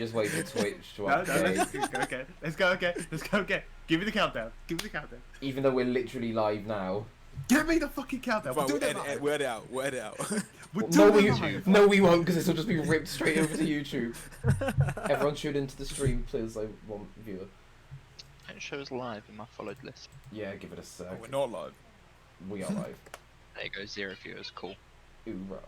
just wait for Twitch to No, update. let's go again. Give me the countdown. Even though we're literally live now. Give me the fucking countdown. Fine, We're doing it live. word it out. We're No, doing we it live. no, we won't, because this will just be ripped straight over to YouTube. Everyone tune into the stream, please. I want viewer. It shows live in my followed list. Yeah, give it a sec. Oh, we're not live. We are live. There you go, 0 viewers, cool. Hoorah.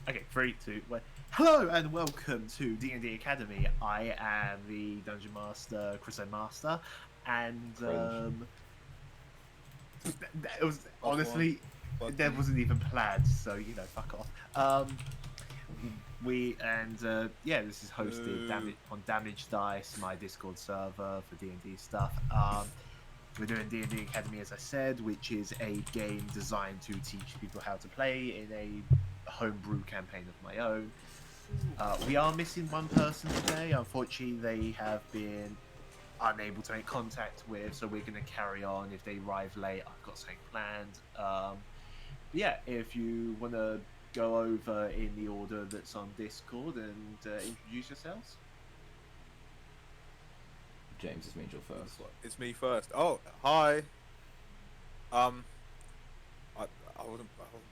Okay, 3, 2, 1. Hello and welcome to D&D Academy. I am the Dungeon Master, Chris Master, and it was honestly that wasn't even planned, so you know, fuck off. This is hosted on Damage Dice, my Discord server for D&D stuff. We're doing D&D Academy, as I said, which is a game designed to teach people how to play in a homebrew campaign of my own. We are missing one person today. Unfortunately, they have been unable to make contact with, so we're going to carry on. If they arrive late, I've got something planned. If you want to go over in the order that's on Discord and introduce yourselves. James, it's me, Joe first. It's me first. Oh, hi. I wasn't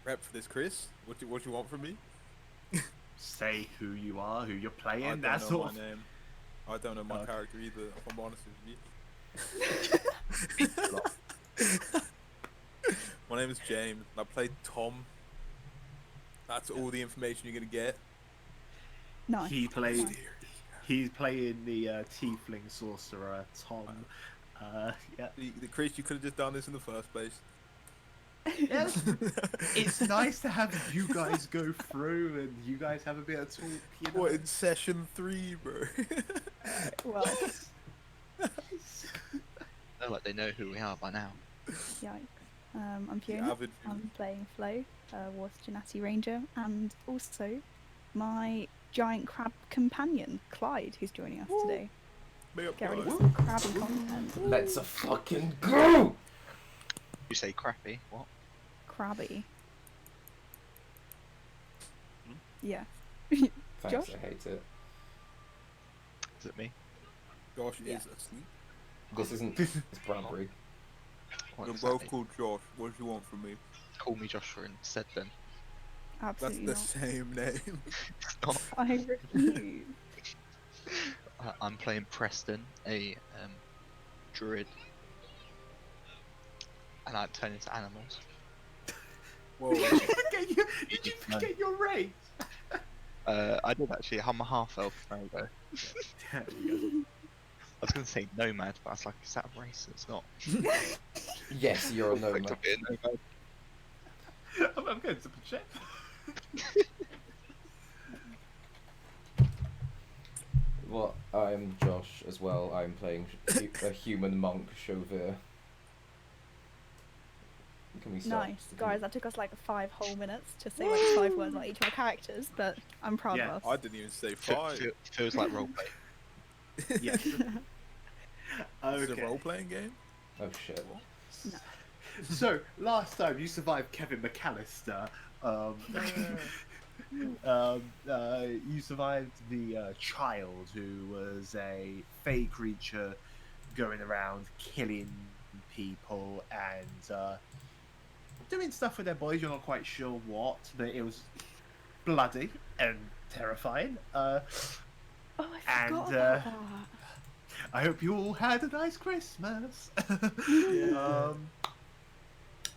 prepped for this, Chris. What do you want from me? Say who you are, who you're playing. I don't That's know all. my name. I don't know my character either. If I'm honest with you. My name is James. I play Tom. That's all the information you're gonna get. Nice. He's playing the tiefling sorcerer Tom. The Chris, you could have just done this in the first place. Yes. It's nice to have you guys go through and you guys have a bit of talk. You know? What, in session 3, bro? Well, They're like they know who we are by now. yikes. I'm Fiona. I'm playing Flo, War Genasi Ranger, and also my giant crab companion, Clyde, who's joining us today. Get ready for some crabby content. Let's fucking go! You say crappy, what? Crabby. Yeah. Thanks, Josh? I hate it. Is it me? Josh Yeah. is asleep. This isn't... It's Bradbury. What You're does that both mean? called Josh. What do you want from me? Call me Joshua instead then. That's Absolutely the not. same name. It's not. I refuse. I'm playing Preston, a druid. And I turn into animals. Whoa. Did you forget your race? I did actually. I'm a half elf. There we go. I was going to say nomad, but I was like, is that a race? It's not. Yes, you're a nomad. Effectively a nomad. I'm going to check. Well, I'm Josh as well. I'm playing a human monk, Chauvir. Can we start? Nice. Guys, that took us like 5 whole minutes to say like 5 words about each of our characters, but I'm proud Yeah. of I us. didn't even say 5. Feels like roleplay. Yes. Is it a Okay. role-playing game? Oh shit. No. So last time you survived Kevin McAllister. You survived the child who was a fey creature going around killing people and doing stuff with their bodies. You're not quite sure what, but it was bloody and terrifying. Oh, I And, forgot about that. I hope you all had a nice Christmas.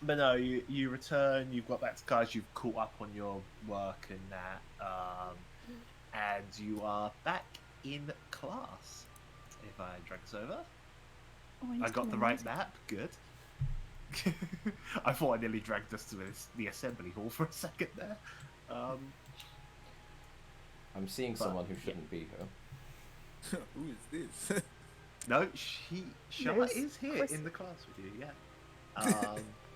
But no, you return, you've got back to cars, you've caught up on your work and that, and you are back in class. If I drag this over, Oh, I got the right map, good. I thought I nearly dragged us to the assembly hall for a second there. I'm seeing But, someone who shouldn't be here. Who is this? No, Charlotte There's is here Chris. in the class with you, yeah.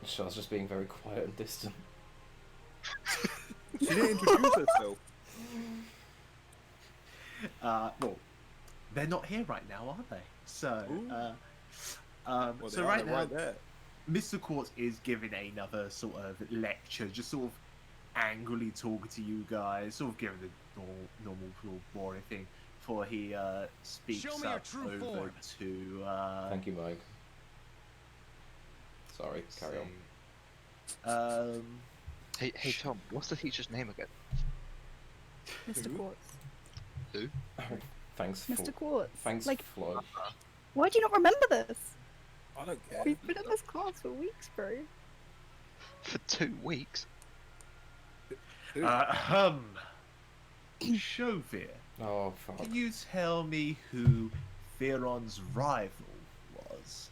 Char's just being very quiet and distant. She didn't introduce herself. Well, they're not here right now, are they? So, Well, so they are, right they're now, right there. Mr. Quartz is giving another sort of lecture, just sort of angrily talking to you guys, sort of giving the normal sort of boring thing. before he speaks Show me your up true over form. to. Thank you, Mike. Sorry, carry on. Hey Tom, what's the teacher's name again? Mr. Who? Quartz. Who? Thanks, Mr. Quartz. Thanks, Like, Flo. why do you not remember this? I don't care. We've been in this class for weeks, bro. For 2 weeks? Who? Shovir, Oh fuck. can you tell me who Theron's rival was?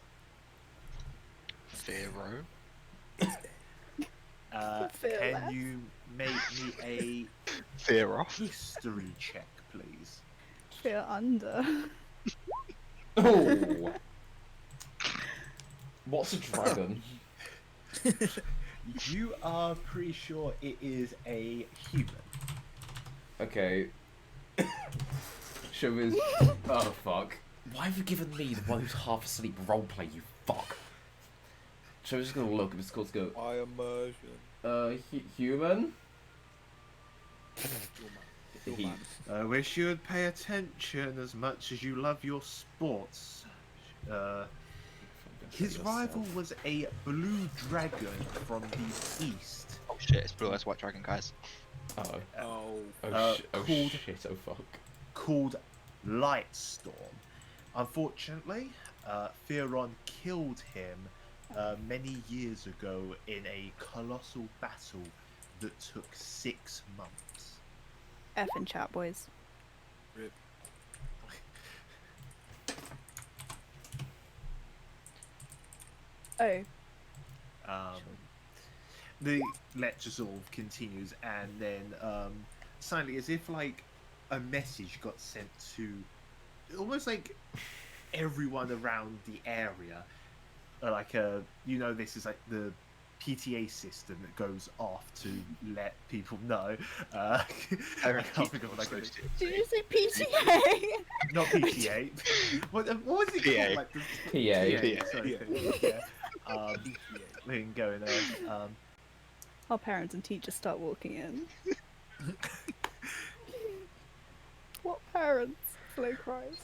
Pharaoh? Fear Can less. you make me a Fear off? history check, please? Fear under. Oh. What's a dragon? You are pretty sure it is a human. Okay. Show Oh fuck. Why have you given me the one who's half asleep roleplay, you fuck? Show's just gonna look, it's called to go. I immersion. Human? Your He- man. I wish you would pay attention as much as you love your sports. His rival was a blue dragon from the east. Oh shit, it's Blue Eyes White Dragon, guys. Oh. Oh. Oh called- shit, oh fuck. Called Lightstorm. Unfortunately, Theron killed him many years ago in a colossal battle that took 6 months. Effing chat, boys. Rip. Oh, The lecture sort of continues, and then suddenly, as if like a message got sent to almost like everyone around the area, like this is like the PTA system that goes off to let people know. I can't think of like did you say PTA? not PTA. what was it PA. called? Like the PA. Sorry, yeah. Thing going on. Our parents and teachers start walking in. What parents? Flo cries.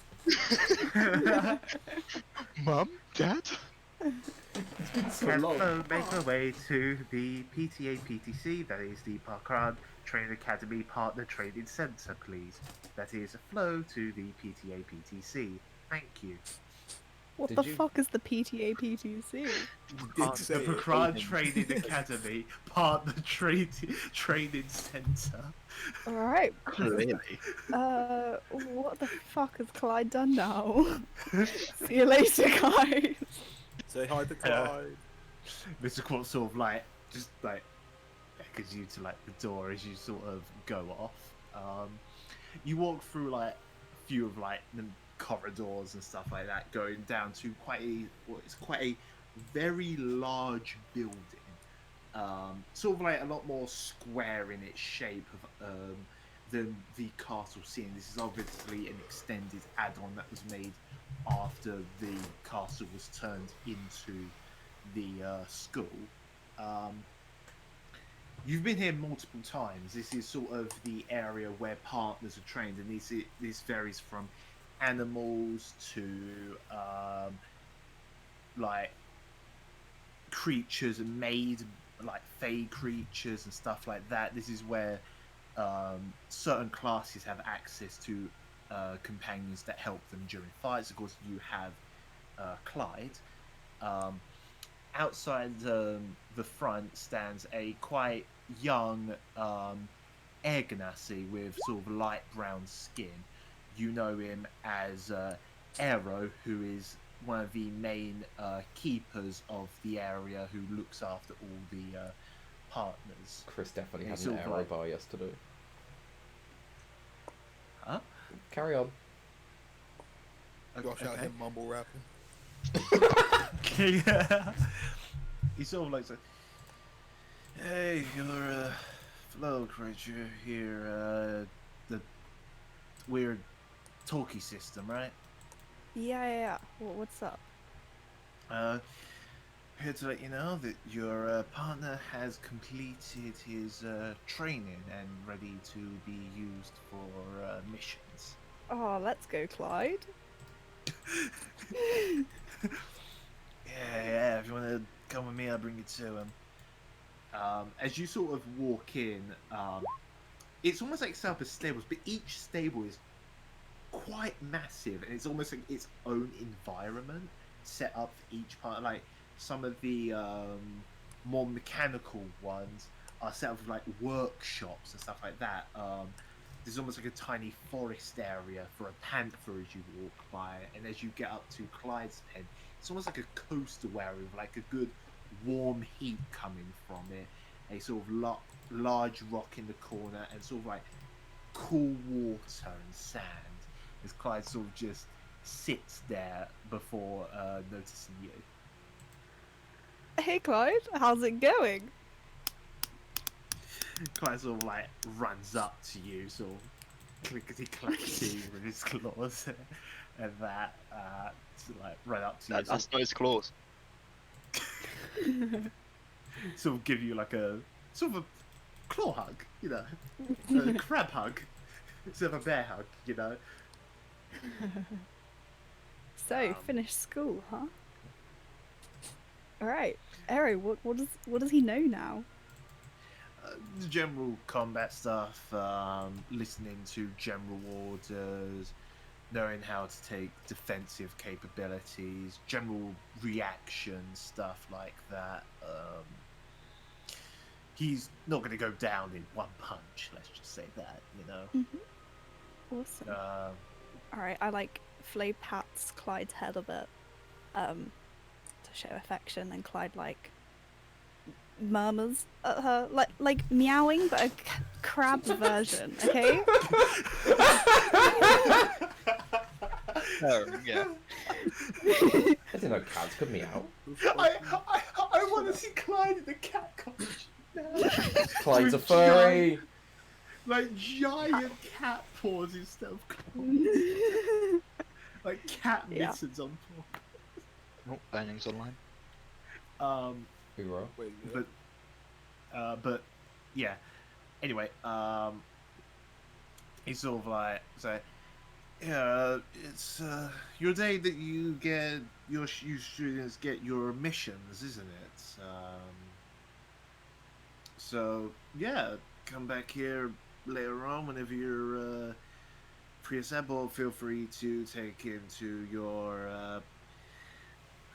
Mum? Dad? Can Flo make her way to the PTA PTC, that is the Parkrun Training Academy Partner Training Centre, please? That is Flo to the PTA PTC. Thank you. What Did the you- fuck is the PTA PTC? You The did say it. Parkrun Training Academy Partner Training Centre. Alright, Clearly. what the fuck has Clyde done now? See you later, guys. Say hi to Clyde. Mr. Quartz sort of like just like beckons you to like the door as you sort of go off. You walk through like a few of like the corridors and stuff like that, going down to quite a very large building. Sort of like a lot more square in its shape than the castle scene. This is obviously an extended add-on that was made after the castle was turned into the school. You've been here multiple times. This is sort of the area where partners are trained, and this varies from animals to like creatures made like fey creatures and stuff like that. This is where certain classes have access to companions that help them during fights. Of course, you have Clyde. Outside the front stands a quite young air ganassi with sort of light brown skin. You know him as Aero, who is one of the main keepers of the area, who looks after all the partners. Chris definitely He's had an sort of arrow like- bar yesterday. Huh? Carry on. Gosh, out here mumble rapping. Yeah. He sort of like said, "Hey, you're a flow creature here. The weird talkie system, right? Yeah. What's up? Here to let you know that your partner has completed his training and ready to be used for missions." Oh, let's go, Clyde. Yeah, if you want to come with me, I'll bring you to him. As you sort of walk in, it's almost like set up as stables, but each stable is quite massive, and it's almost like its own environment set up for each part. Like some of the more mechanical ones are set up with like workshops and stuff like that. There's almost like a tiny forest area for a panther as you walk by, and as you get up to Clyde's pen, it's almost like a coastal area with like a good warm heat coming from it. A sort of large rock in the corner, and sort of like cool water and sand. As Clyde sort of just sits there before noticing you. Hey, Clyde, how's it going? Clyde sort of like runs up to you, sort of clickety-clackety with his claws, and that to like run up to you. That's not his claws. Sort of give you like a sort of a claw hug, you know, a crab hug instead of a bear hug, you know. So, finished school, huh? Alright. Ero, what does he know now? The general combat stuff, listening to general orders, knowing how to take defensive capabilities, general reaction stuff like that. He's not going to go down in one punch, let's just say that, you know. Awesome. Alright, I like Flo pats Clyde's head a bit to show affection, and Clyde like murmurs at her, like meowing, but a crab version, okay? Oh, yeah. I didn't know cats could meow. I want to see Clyde in the cat costume now. Clyde's a furry. Like giant cat paws instead of claws. Like cat mittens on paws. Oh, banning's online. Hoorah. Wait, But yeah. Anyway, he's sort of like say, yeah, it's your day that you get you students get your missions, isn't it? So yeah, come back here later on whenever you're pre-assembled. Feel free to take into your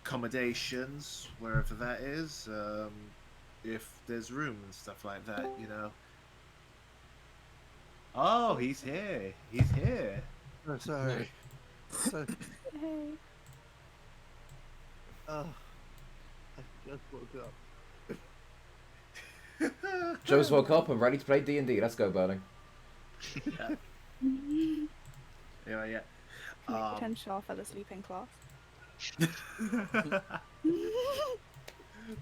accommodations wherever that is, if there's room and stuff like that, you know. Oh, he's here. He's here. Oh, sorry. Hey. Oh, I just woke up. Joe's woke up and ready to play D&D. Let's go, Burning. Yeah. Pretend Shah fell asleep in class.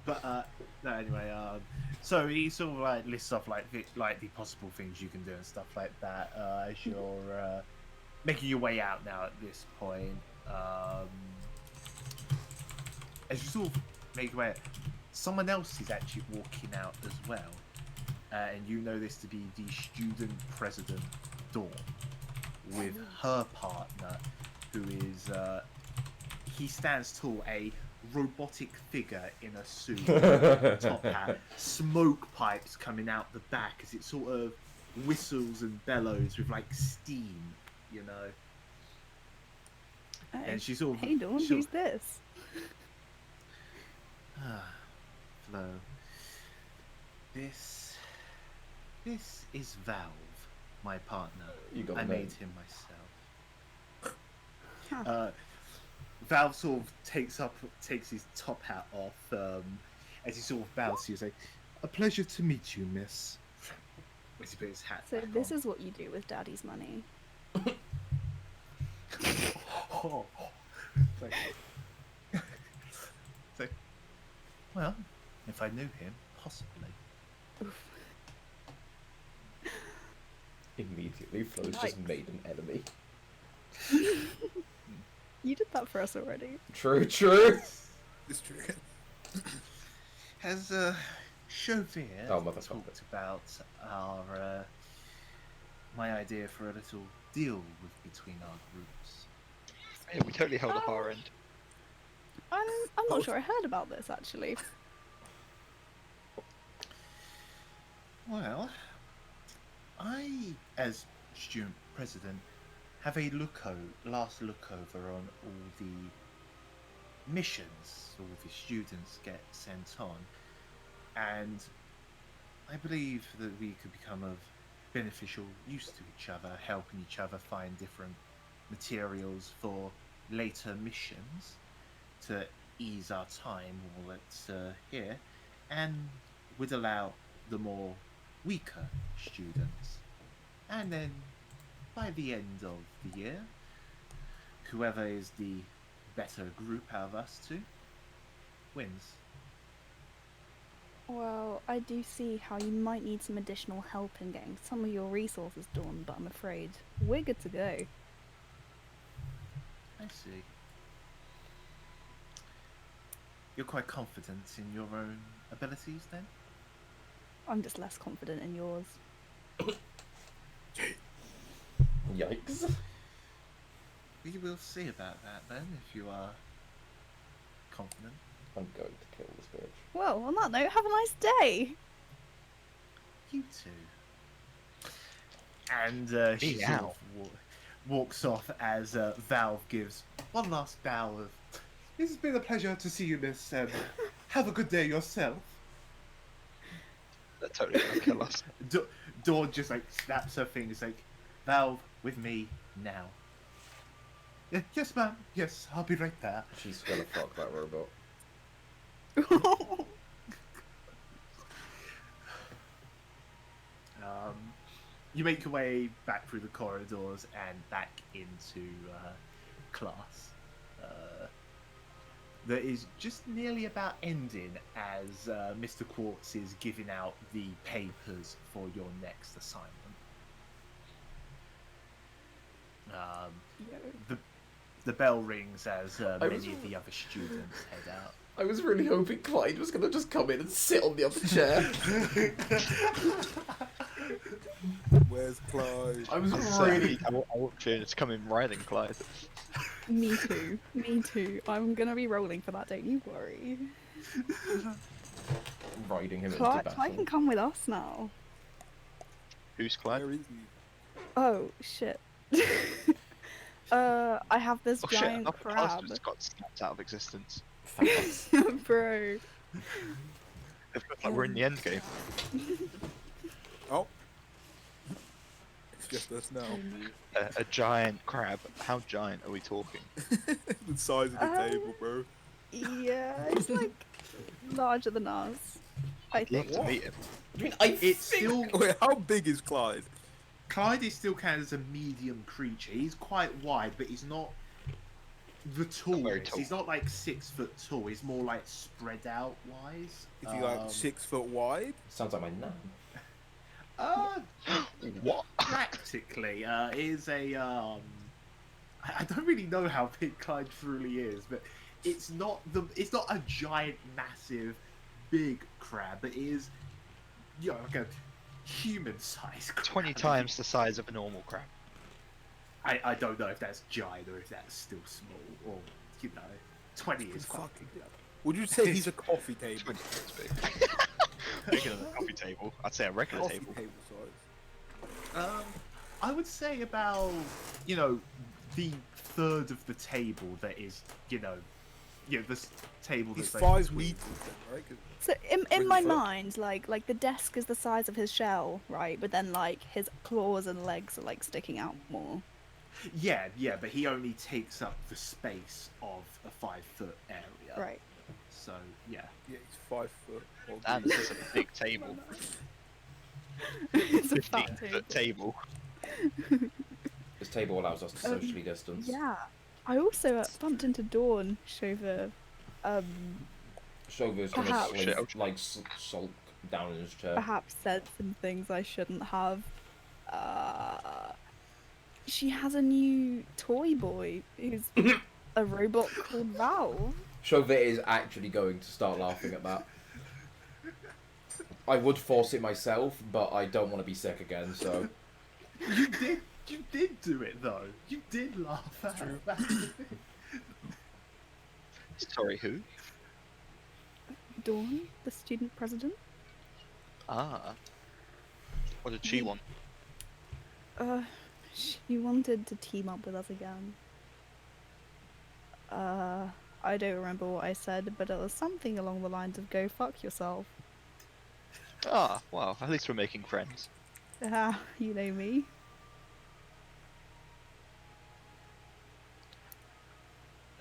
But no, anyway, so he sort of like lists off like the possible things you can do and stuff like that as you're making your way out now at this point. As you sort of make your way out, someone else is actually walking out as well, and you know this to be the student president, Dawn, with her partner, who is he stands tall, a robotic figure in a suit, top hat, smoke pipes coming out the back as it sort of whistles and bellows with like steam, you know. And she sort of, hey Dawn, who's this? Flo. This is Valve, my partner. You got I the name. made him myself. Valve sort of takes his top hat off as he sort of bows to you, say, "A pleasure to meet you, miss." As he put his hat So back this on. is what you do with Daddy's money. Oh. So, well, if I knew him, possibly. Immediately, Flo's just Yikes. made an enemy. You did that for us already. True. It's true. Has Chauvier Oh, motherfucker. talked about our my idea for a little deal with between our groups? Yeah, we totally held up our end. I'm not sure I heard about this actually. Well, I, as student president, have a last look over on all the missions all the students get sent on, and I believe that we could become of beneficial use to each other, helping each other find different materials for later missions to ease our time while it's here, and would allow the more weaker students. And then by the end of the year, whoever is the better group out of us two wins. Well, I do see how you might need some additional help in getting some of your resources done, but I'm afraid we're good to go. I see. You're quite confident in your own abilities then? I'm just less confident in yours. Yikes. We will see about that then, if you are confident. I'm going to kill this bitch. Well, on that note, have a nice day! You too. And she Be sort out. of walks off as Valve gives one last bow of, "This has been a pleasure to see you, miss. Have a good day yourself." They're totally gonna kill us. Dawn just like snaps her fingers like, "Valve, with me now." "Yeah, yes, ma'am. Yes, I'll be right there." She's gonna fuck that robot. You make your way back through the corridors and back into class. That is just nearly about ending as Mr. Quartz is giving out the papers for your next assignment. The bell rings as many of the other students head out. I was really hoping Clyde was gonna just come in and sit on the other chair. Where's Clyde? I was So really... I want you to come in riding, Clyde. Me too. Me too. I'm gonna be rolling for that, don't you worry. riding him into Clyde battle. can come with us now. Who's Clyde? Where is he? Oh, shit. I have this Oh shit, giant our class crab. just got snapped out of existence. Thanks. Bro. It feels like we're in the end game. Oh. It's just us now. A giant crab. How giant are we talking? The size of the table, bro. Yeah, it's like larger than us. I I'd love think. to meet him. I mean, It's still Wait, how big is Clyde? Clyde is still kind of as a medium creature. He's quite wide, but he's not the very tallest. tall. He's not like 6 foot tall. He's more like spread out wise. Is he like 6 foot wide? Sounds like my nan. What? Practically, is a I don't really know how big Clyde truly is, but it's not a giant, massive, big crab. It is, like a human-sized crab. 20 times the size of a normal crab. I don't know if that's giant or if that's still small, or 20 is quite Fucking big. Would you say he's a coffee table? 20 times big. Bigger than a coffee table. I'd say a regular Coffee table. table size. I would say about, the third of the table that is, this table He's that's 5 between- meters then, right? 'Cause So in Really my fun. mind, like the desk is the size of his shell, right? But then like his claws and legs are like sticking out more. Yeah, but he only takes up the space of a 5 foot area. Right. So, yeah. yeah, he's 5 foot. Well, And this is a big table. It's a 15 fat table. foot table. This table allows us to socially distance. Yeah. I also bumped into Dawn, Shova. Shova's gonna Perhaps. slink, Oh, shit. like sulk down in his chair. Perhaps said some things I shouldn't have. She has a new toy boy who's a robot called Valve. Shova is actually going to start laughing at that. I would force it myself, but I don't want to be sick again, so... You did You did do it though. You did laugh at it. That's the thing. Sorry, who? Dawn, the student president. Ah. What did she want? She wanted to team up with us again. I don't remember what I said, but it was something along the lines of "go fuck yourself." Ah, well, at least we're making friends. Ah, you know me.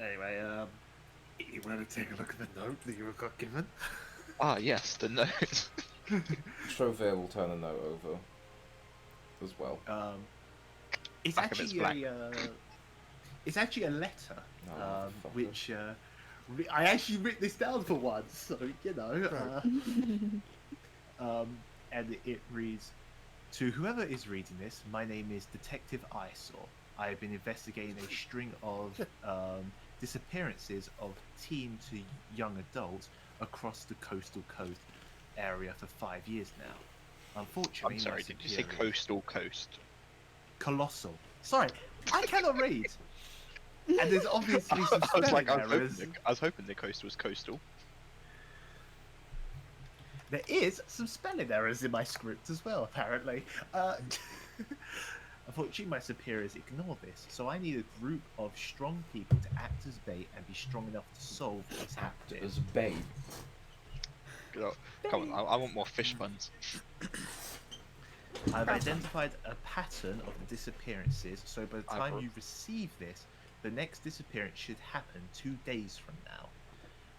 Anyway, you want to take a look at the note that you got given? Ah, yes, the note. Chauvet will turn a note over as well. It's Back of it's actually it's actually a letter, Oh, which I actually wrote this down for once, so you know. And it reads, "To whoever is reading this, my name is Detective Eyesore. I have been investigating a string of disappearances of teen to young adults across the Coastal Coast area for 5 years now. Unfortunately, I'm sorry, did you say Coastal Coast? Colossal. Sorry, I cannot read. And there's obviously some I was spelling like, errors. I was hoping the coast was coastal. There is some spelling errors in my script as well, apparently. Unfortunately, my superiors ignore this, so I need a group of strong people to act as bait and be strong enough to solve what's happening. As babe. Come on, I want more fish buns. I've identified a pattern of the disappearances, so by the time Eyebrow. you receive this, the next disappearance should happen 2 days from now.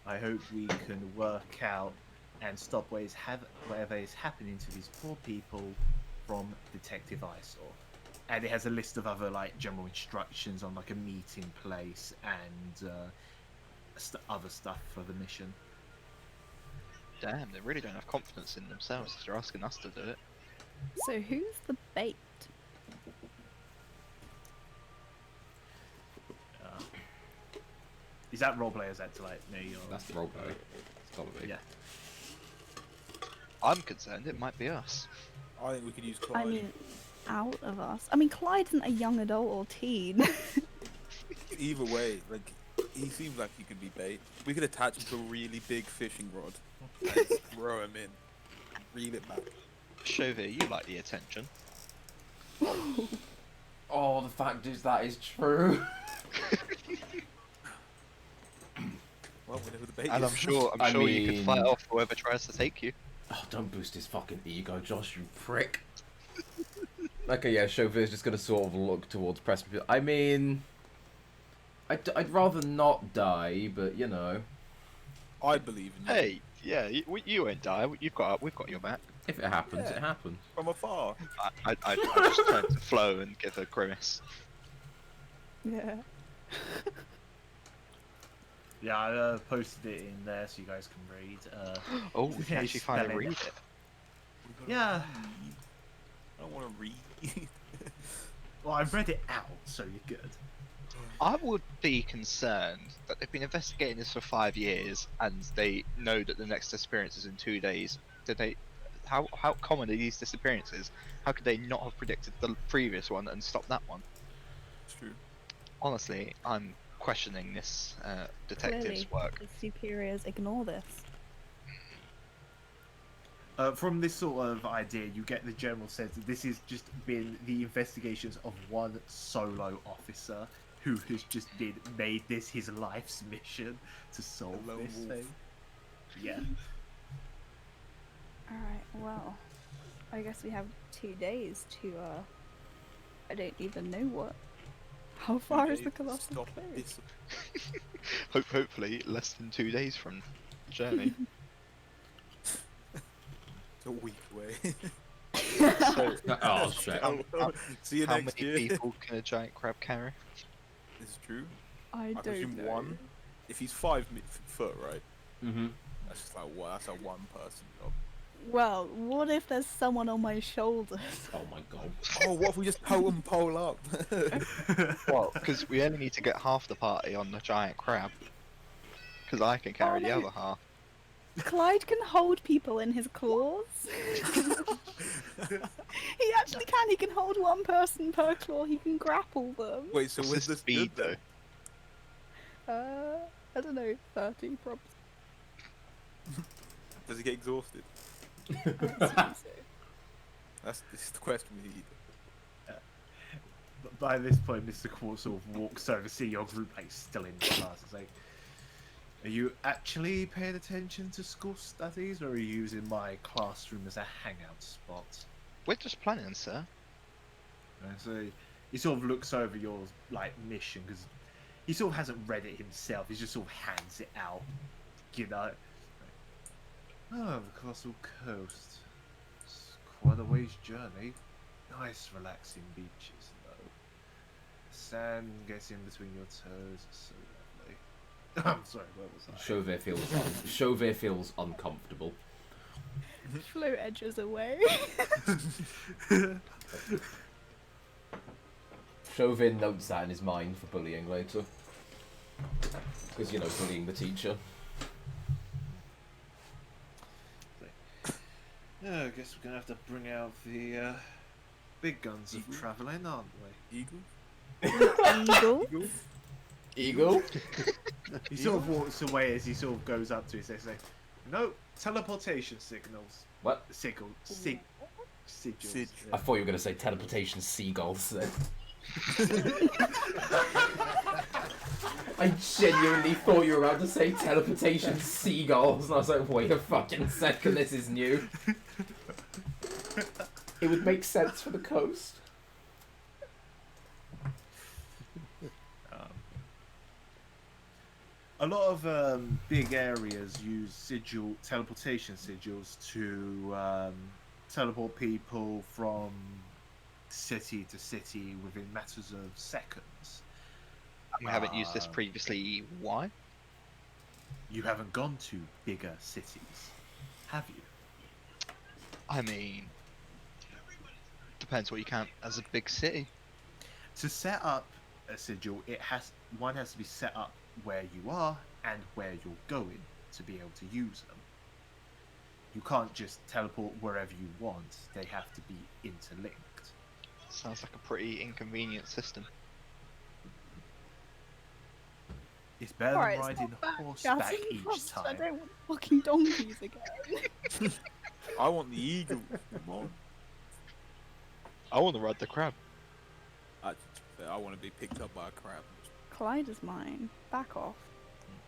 I hope we can work out and stop whatever is happening to these poor people from Detective Eyesore." And it has a list of other like general instructions on like a meeting place and other stuff for the mission. Damn, they really don't have confidence in themselves if they're asking us to do it. So who's the bait? Is that roleplay or is that to like me or? That's the roleplay. It's gotta be. Yeah. I'm concerned it might be us. I think we could use Clyde. I mean, out of us. I mean, Clyde isn't a young adult or teen. Either way, like, he seems like he could be bait. We could attach him to a really big fishing rod and throw him in. Reel it back. Chauvet, you like the attention. Oh, the fact is that is true. Well, we know who the bait And is. I'm sure you could fight off whoever tries to take you. Oh, don't boost his fucking ego, Josh, you prick. Okay, yeah, Chauvet's just gonna sort of look towards Preston. I mean, I'd rather not die, but you know. I believe in you. Hey, yeah, you won't die. We've got your back. If it happens, Yeah. it happens. From afar. I just turn to Flo and give a grimace. Yeah. Yeah, I posted it in there so you guys can read. Oh, we can yeah, actually finally spelling. read it. Yeah. I don't want to read. Well, I've read it out, so you're good. I would be concerned that they've been investigating this for 5 years and they know that the next disappearance is in 2 days. How common are these disappearances? How could they not have predicted the previous one and stopped that one? It's true. Honestly, I'm questioning this detective's Clearly, work. the superiors ignore this. From this sort of idea, you get the general sense that this has just been the investigations of one solo officer who has just made this his life's mission to solve A lone this wolf. thing. Yeah. Alright, well, I guess we have 2 days to, I don't even know what. How far is the Colossal Stop Coast? this. Hopefully, less than 2 days from journey. It's a week away. So, Oh shit. See you how next many year. people can a giant crab carry? This is true. I presume don't know. one. If he's 5 foot, right? Mm-hmm. That's just like that's a one person job. Well, what if there's someone on my shoulders? Oh my god. Oh, what if we just totem pole up? Well, because we only need to get half the party on the giant crab. Because I can carry Oh, the no. other half. Clyde can hold people in his claws. He actually can. He can hold one person per claw. He can grapple them. Wait, so What's when's the this speed good though? I don't know, 30 probably. Does he get exhausted? I assume so. This is the question we need. But by this point, Mr. Quartz sort of walks over, see your group like still in class. It's like, are you actually paying attention to school studies, or are you using my classroom as a hangout spot? We're just planning, sir. And so he sort of looks over your like mission because he sort of hasn't read it himself. He just sort of hands it out, you know. Oh, the Colossal Coast. It's quite a ways journey. Nice, relaxing beaches, though. The sand gets in between your toes. It's so lovely. I'm sorry, where was I? Chauvet feels uncomfortable. Flo edges away. Chauvin notes that in his mind for bullying later. Because, you know, bullying the teacher. Yeah, I guess we're gonna have to bring out the big guns of travelling, aren't we? Eagle? Eagle. Eagle? He sort of walks away as he sort of goes up to it. Says, like, "No teleportation signals. What? Sigils. Sig- I thought you were going to say teleportation seagulls then. I genuinely thought you were about to say teleportation seagulls, and I was like, wait a fucking second, this is new. It would make sense for the coast. A lot of big areas use teleportation sigils to teleport people from city to city within matters of seconds. We haven't used this previously. Why? You haven't gone to bigger cities, have you? I mean, depends what you count as a big city. To set up a sigil, one has to be set up where you are and where you're going to be able to use them. You can't just teleport wherever you want. They have to be interlinked. Sounds like a pretty inconvenient system. It's better Alright, than riding horseback each I time. don't want fucking donkeys again. I want the eagle. Come on. I want to ride the crab. I want to be picked up by a crab. Clyde is mine. Back off.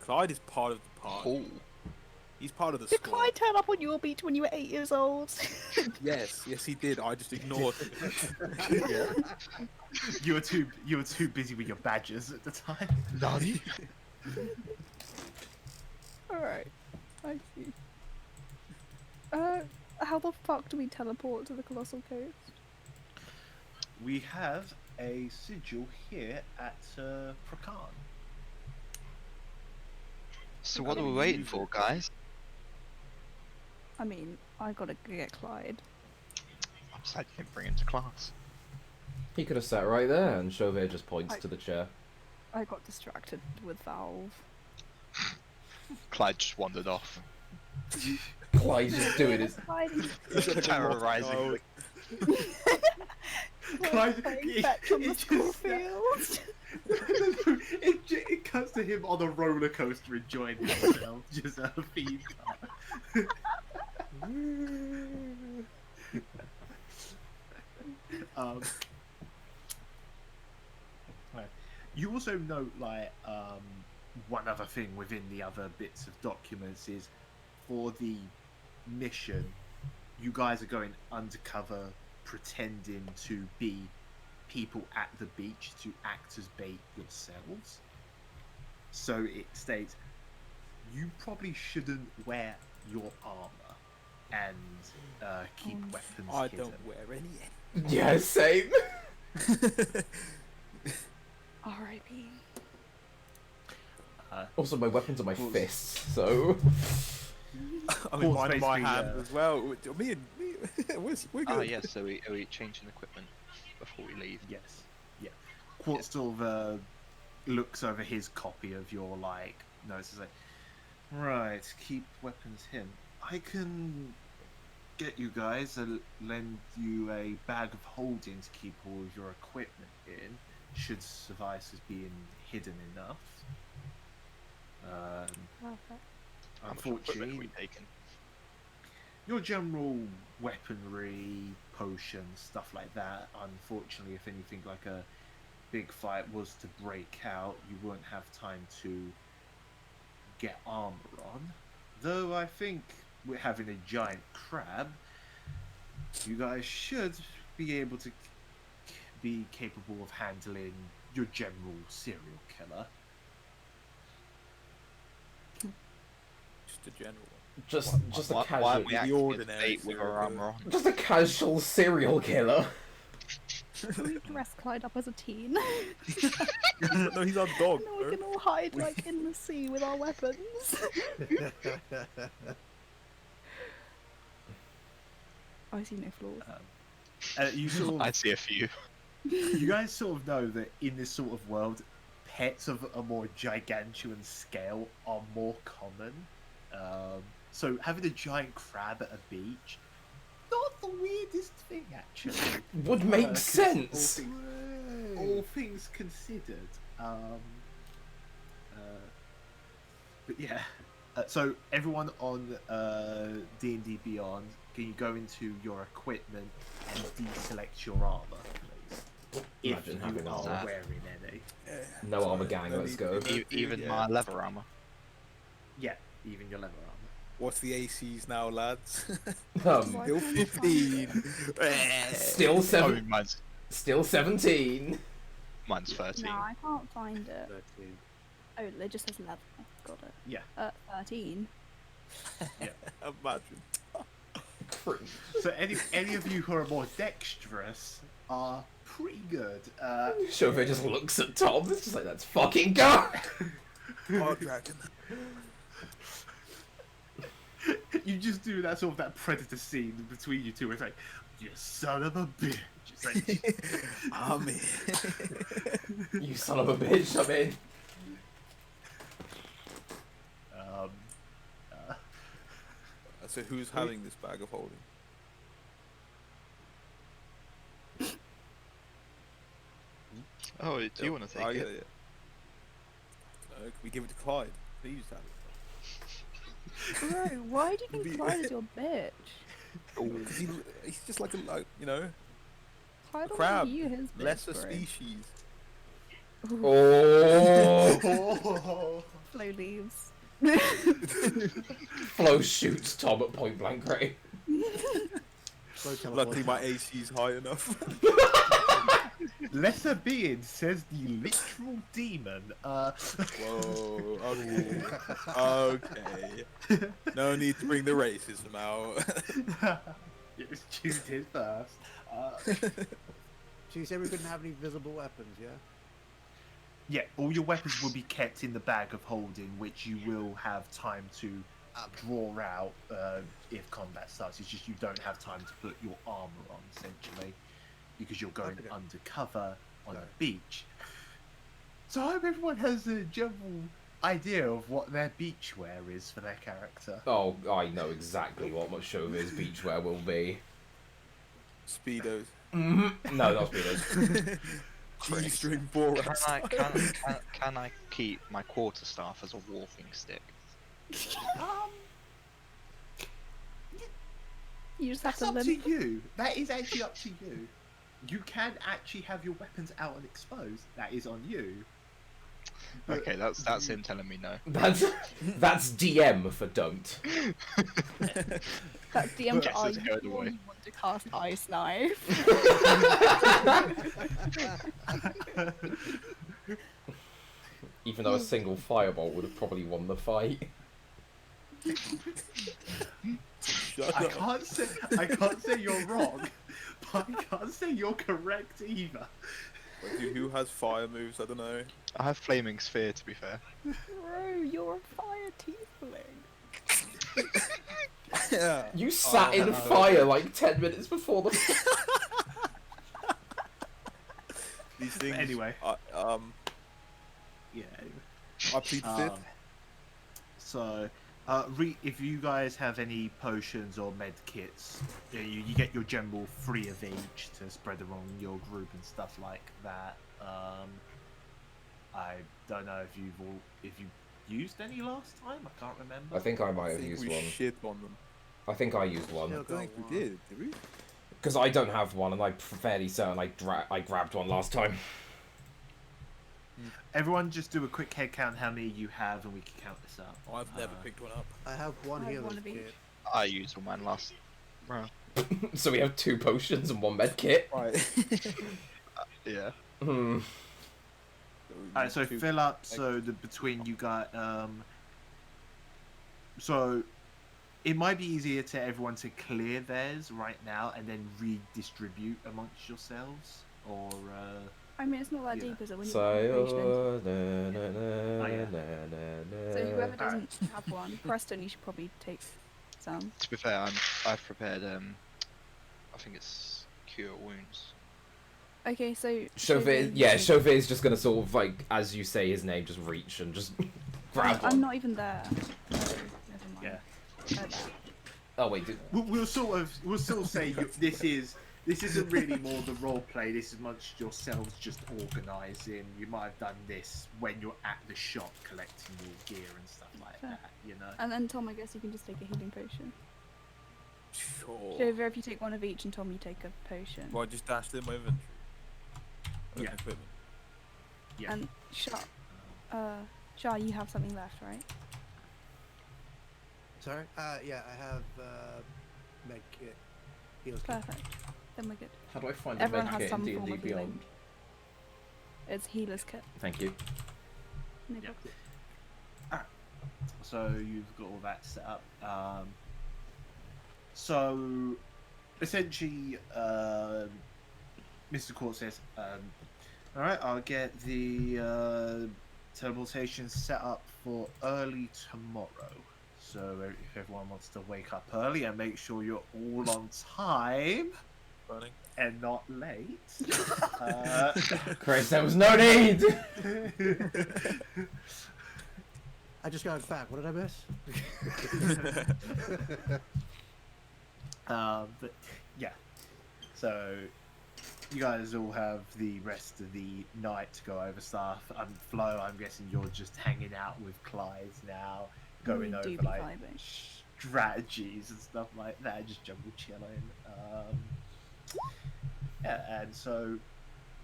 Clyde is part of the party. Oh, He's part of the Did squad. Clyde turn up on your beach when you were 8 years old? Yes, he did. I just ignored it. You were too busy with your badgers at the time. Nani? Alright. I see. How the fuck do we teleport to the Colossal Coast? We have a sigil here at Prakan. So what are we waiting for, guys? I mean, I gotta go get Clyde. I'm sad you didn't bring him to class. He could have sat right there, and Chauvet just points I- to the chair. I got distracted with Valve. Clyde just wandered off. Clyde's just doing his... Clyde Terrorizing. Clyde- playing fetch on the it school just- field. it cuts to him on a roller coaster enjoying himself, just a theme park. Right. You also note, like, one other thing within the other bits of documents is for the mission, you guys are going undercover, pretending to be people at the beach to act as bait yourselves. So it states you probably shouldn't wear your armor and keep weapons I hidden. don't wear any. Yeah, same. R.I.P. Also, my weapons are my fists, so... I mean, Paul's mine in my basically, hand as well. Me, we're good. Oh yeah, so are we changing equipment before we leave? Yes, yeah. Quartz sort of looks over his copy of your like notes. Is like, Right, keep weapons hidden. I can get you guys lend you a bag of holding to keep all of your equipment in, should suffice as being hidden enough. Perfect. How much equipment have Unfortunately, we taken? your general weaponry, potions, stuff like that. Unfortunately, if anything like a big fight was to break out, you wouldn't have time to get armor on. Though I think we're having a giant crab, you guys should be able to be capable of handling your general serial killer. Just a general one. Just a Why casual, aren't we the acting as ordinary bait with serial our armor on? just a casual serial killer. Can we dress Clyde up as a teen? No, he's our dog. And then we bro. can all hide like in the sea with our weapons. I see no flaws. You sort I of, see a few. you guys sort of know that in this sort of world, pets of a more gigantuan scale are more common. So having a giant crab at a beach, not the weirdest thing actually. Would make 'Cause sense. All things considered. But yeah. So everyone on D&D Beyond, can you go into your equipment and deselect your armor, please? Imagine If having you are armor. wearing any. No armor gang, let's go. Even my leather armor. Yeah, even your leather armor. What's the ACs now, lads? Still 15. Still Oh, seven. mine's 17. 13. No, I can't find it. 13. Oh, it just says leather. Got it. Yeah. 13. Imagine. So any of you who are more dexterous are pretty good. Chauvet just looks at Tom. It's just like, let's fucking go. Oh, dragon. You just do that sort of that predator scene between you two. It's like, you son of a bitch. It's like, I'm in. You son of a bitch, I'm in. So who's having this bag of holding? Oh, do you want to take Oh, it? yeah. No, can we give it to Clyde? Please have it. Bro, why do you Be- think Clyde is your bitch? Because he's just like you know, Clyde will crab. make you his bitch, lesser bro. species. Oh. Flo leaves. Flo shoots Tom at point blank range. Slow teleport. Luckily, my AC is high enough. lesser being says the literal demon. Whoa. Okay. No need to bring the racism out. It's Tuesday first. So you said we couldn't have any visible weapons, yeah? Yeah, all your weapons will be kept in the bag of holding, which you will have time to draw out if combat starts. It's just you don't have time to put your armor on, essentially, because you're going Okay. undercover on No. the beach. So I hope everyone has a general idea of what their beach wear is for their character. Oh, I know exactly what Chauvet's beachwear will be. Speedos. No, not speedos. G-string Borat. Can I keep my quarterstaff as a walking stick? You just have That's to up to limp. you. That is actually up to you. You can actually have your weapons out and exposed. That is on you. But Okay, that's him telling me no. That's DM for don't. That's DM But- for Guess it's you going away. want to cast Ice Knife. Even though a single firebolt would have probably won the fight. Shut I up. can't say you're wrong, but I can't say you're correct either. Wait, who has fire moves? I don't know. I have flaming sphere, to be fair. Bro, you're a fire tiefling. Yeah. You sat in fire like 10 minutes before the. These things. Anyway. I Yeah. Anyway. plead the fifth. So If you guys have any potions or med kits, you get your general 3 of each to spread around your group and stuff like that. I don't know if you used any last time. I can't remember. I think I might I have think used we one. shit on them. I think I used one. I don't think we did we? Because I don't have one, and I'm fairly certain I grabbed one last time. Everyone, just do a quick head count how many you have, and we can count this up. Oh, I've never picked one up. I have one I have healer's one of each. kit. I used all mine last round. So we have 2 potions and 1 med kit. Right. Yeah. Hmm. Alright, so fill up. So between you got so it might be easier to everyone to clear theirs right now and then redistribute amongst yourselves, or I mean, it's not that Yeah. deep, is it? When you put So So whoever doesn't have one, Preston, you should probably take some. To be fair, I've prepared I think it's cure wounds. Okay, so Chauvet, yeah, Chauvet is just gonna sort of like, as you say his name, just reach and just grab I'm one. not even there. So, never mind. yeah. There. Oh wait, We'll sort of say this isn't really more the role play. This is much yourselves just organising. You might have done this when you're at the shop collecting your gear and stuff like Fair. that. You know. And then Tom, I guess you can just take a healing potion. Sure. Jover, if you take one of each, and Tom, you take a potion. Well, I just dashed in my inventory. Yeah. Equipment. Yeah. And Shah, you have something left, right? Sorry? Yeah, I have med kit. Healer's kit. Perfect. Then we're good. how do I find a Everyone med has kit in some D&D form of Beyond? healing. It's healer's kit. Thank you. No Yeah. problem. So you've got all that set up. So essentially, Mr. Court says, "All right, I'll get the teleportation set up for early tomorrow. So if everyone wants to wake up early and make sure you're all on time Burning. and not late." Chris, there was no need! I just got back. What did I miss? But yeah, so you guys all have the rest of the night to go over stuff. Flo, I'm guessing you're just hanging out with Clyde now, going We do over be like vibing. strategies and stuff like that, just jungle chilling. Yeah, and so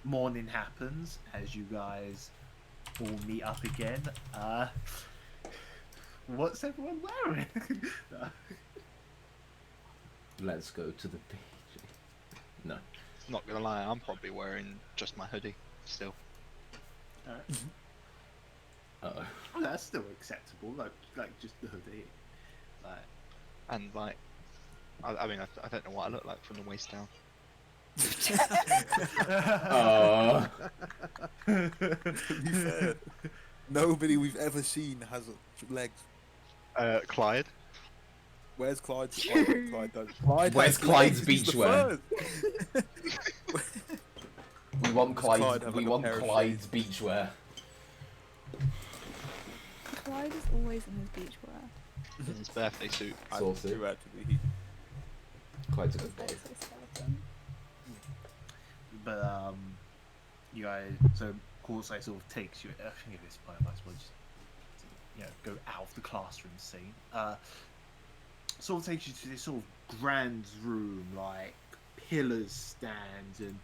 morning happens as you guys all meet up again. What's everyone wearing? Let's go to the beach. No. Not gonna lie, I'm probably wearing just my hoodie still. Alright. Uh-oh. Oh, that's still acceptable, like just the hoodie. Like, And like, I mean, I don't know what I look like from the waist down. Oh. To be fair, nobody we've ever seen has legs. Clyde. Where's Clyde? Oh, Clyde does. Clyde Where's has Clyde's legs, he's the beachwear? first. We want Clyde Clyde's, have, we like, a want pair of Clyde's beachwear. Clyde is always in his beachwear. In his birthday suit. Saucy. True, actually. Clyde's a good boy. That's a skeleton. but you guys, so Corsai sort of takes you. I think at this point, I might as well just go out of the classroom scene. Sort of takes you to this sort of grand room, like pillars stand, and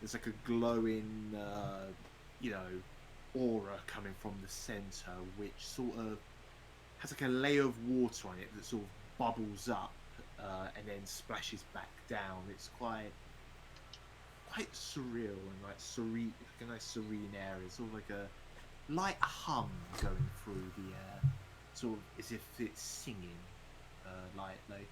there's like a glowing, aura coming from the center, which sort of has like a layer of water on it that sort of bubbles up and then splashes back down. It's quite surreal and like serene, like a nice serene area. Sort of like a light hum going through the air, sort of as if it's singing lightly.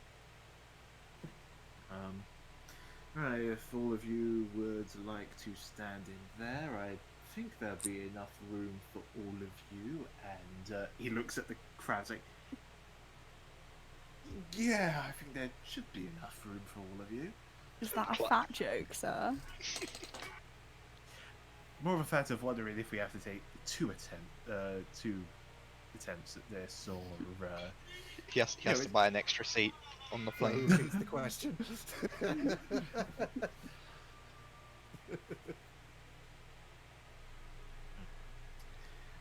Right, if all of you would like to stand in there, I think there'll be enough room for all of you. And he looks at the crowd like, yeah, I think there should be enough room for all of you. Is that a fat joke, sir? More of a fact of wondering if we have to take two attempts at this, or He has Yeah, to buy an extra seat on the Yeah, plane. he repeats the question.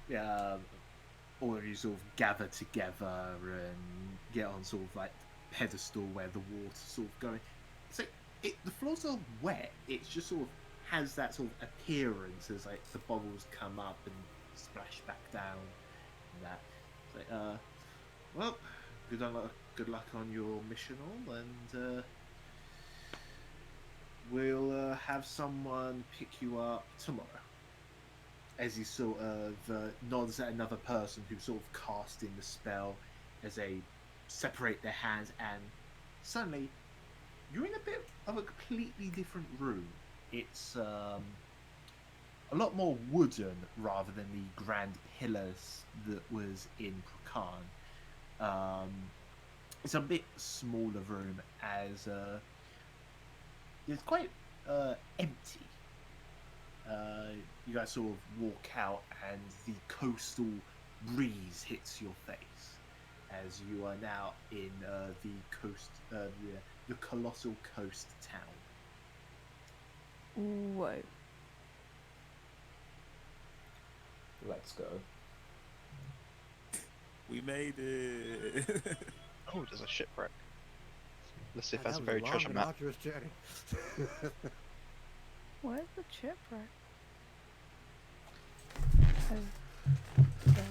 yeah, all of you sort of gather together and get on sort of like pedestal where the water's sort of going. So the floors are wet. It's just sort of has that sort of appearance as like the bubbles come up and splash back down. And that. It's like, well, good luck on your mission all, and we'll have someone pick you up tomorrow. As he sort of nods at another person who's sort of casting the spell, as they separate their hands, and suddenly you're in a bit of a completely different room. It's a lot more wooden rather than the grand pillars that was in Prakan. It's a bit smaller room, as it's quite empty. You guys sort of walk out, and the coastal breeze hits your face as you are now in the Colossal Coast town. Whoa. Let's go. We made it. Oh, there's a shipwreck. Let's see if That that's a was very long treasure and map. arduous journey. Where's the shipwreck? Oh. Yeah.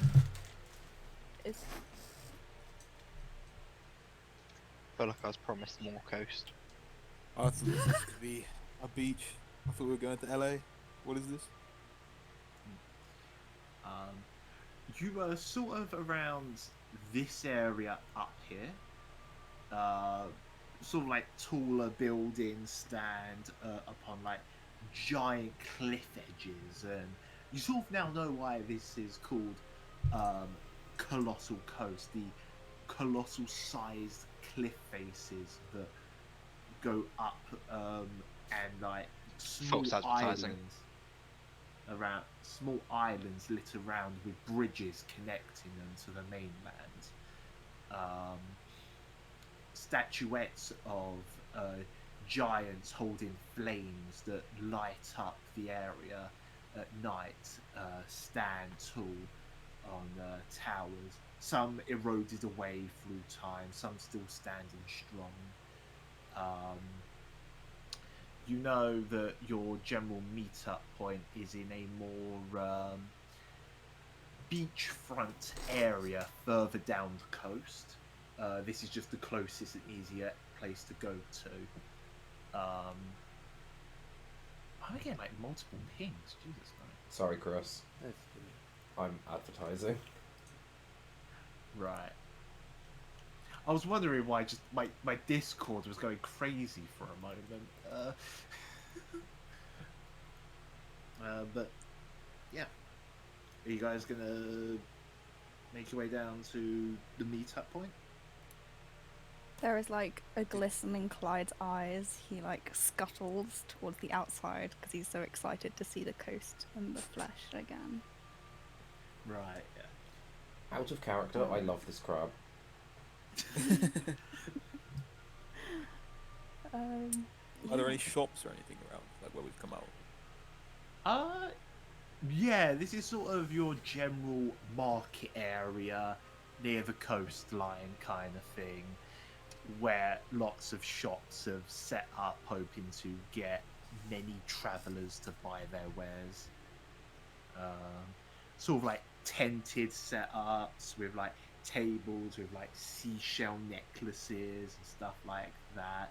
It's I feel like I was promised more coast. I thought this was to be a beach. I thought we were going to LA. What is this? You were sort of around this area up here. Sort of like taller buildings stand upon like giant cliff edges, and you sort of now know why this is called Colossal Coast. The colossal sized cliff faces that go up and like small False advertising. small islands lit around with bridges connecting them to the mainland. Statuettes of giants holding flames that light up the area at night stand tall on towers. Some eroded away through time, some still standing strong. You know that your general meetup point is in a more beachfront area further down the coast. This is just the closest and easier place to go to. I'm getting like multiple pings. Jesus, man. Sorry, Chris. That's I'm advertising. Right. I was wondering why just my Discord was going crazy for a moment. But yeah, are you guys gonna make your way down to the meetup point? there is like a glisten in Clyde's eyes. He like scuttles towards the outside because he's so excited to see the coast and the flesh again. Right. Yeah. Out of character, I love this crab. Are there any shops or anything around, like where we've come out? Yeah, this is sort of your general market area near the coastline kind of thing, where lots of shops have set up hoping to get many travellers to buy their wares. Sort of like tented setups with like tables with like seashell necklaces and stuff like that.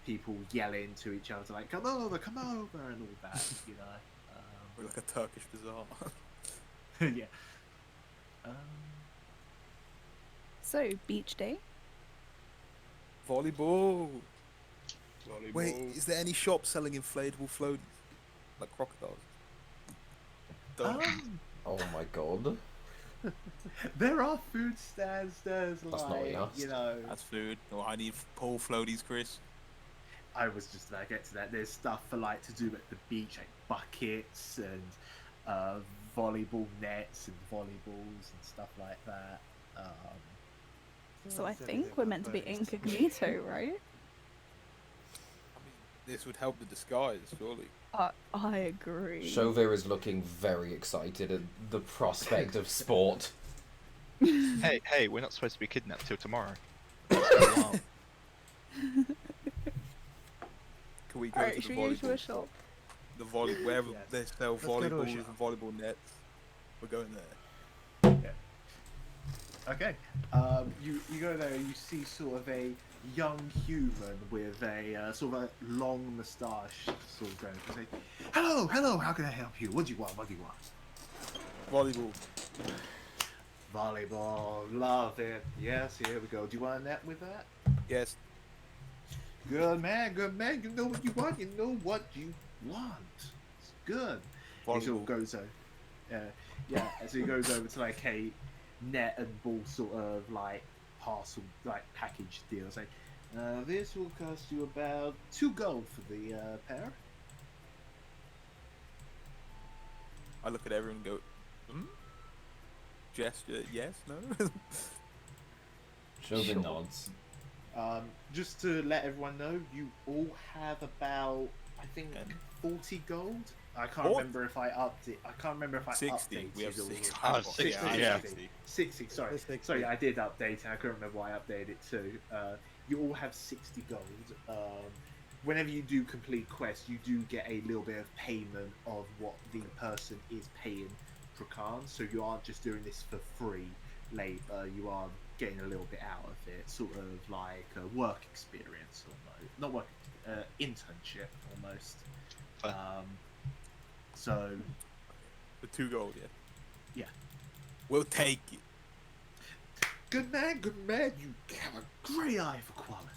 People yelling to each other like come over and all that, you know. We're like a Turkish bazaar. Yeah. So, beach day? Volleyball. Wait, is there any shop selling inflatable floaties? Like crocodiles? Oh my god. There are food stands. There's That's not like, enough. you know, That's food. Oh, I need pole floaties, Chris. I was just about to get to that. There's stuff for like to do at the beach, like buckets and volleyball nets and volleyballs and stuff like that. So I think we're meant to be incognito, right? I mean, this would help the disguise, surely. I agree. Chauvin is looking very excited at the prospect of sport. Hey, we're not supposed to be kidnapped till tomorrow. Let's go on. Can we go Alright, to should the we go to a volleyball? shop? The wherever Yes. they sell Let's go to a volleyballs shop. and volleyball nets. We're going there. Okay. You go there. You see sort of a young human with a sort of a long moustache, sort of going. You say, "Hello, hello. How can I help you? What do you want? What do you want?" Volleyball. Volleyball. Love it. Yes. Here we go. Do you want a net with that? Yes. Good man. Good man. You know what you want. You know what you want. It's good. He sort of Volleyball. goes over. Yeah. So he goes over to like a net and ball sort of like parcel, like package deal. It's like, this will cost you about 2 gold for the pair. I look at everyone and go, gesture, yes, no? Chauvin Sure. nods. Just to let everyone know, you all have about, I think, And- 40 gold. I can't 40? remember if I upped it. I can't remember if I 60. updated We have all of 60. it. Oh, 60. 60, Yeah, yeah. 60, sorry. Let's take Sorry, 60. I did update it. I couldn't remember why I updated it too. You all have 60 gold. Whenever you do complete quests, you do get a little bit of payment of what the person is paying per Khan. So you aren't just doing this for free labor. You are getting a little bit out of it, sort of like a work experience almost. Not work, internship almost. Fair. So For 2 gold, yeah. Yeah. We'll take it. good man. You have a great eye for quality.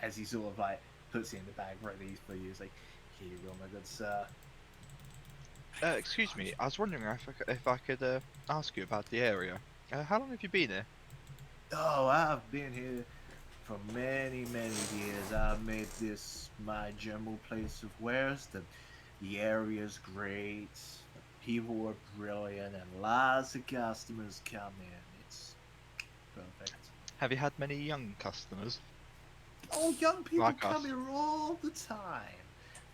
As he sort of like puts it in the bag ready for you. He's like, here you go, my good sir. Excuse me, I was wondering if I could ask you about the area. How long have you been here? Oh, I've been here for many, many years. I've made this my general place of wares. The area's great. The people are brilliant, and lots of customers come in. It's perfect. Have you had many young customers? Oh, young people Like come us. here all the time.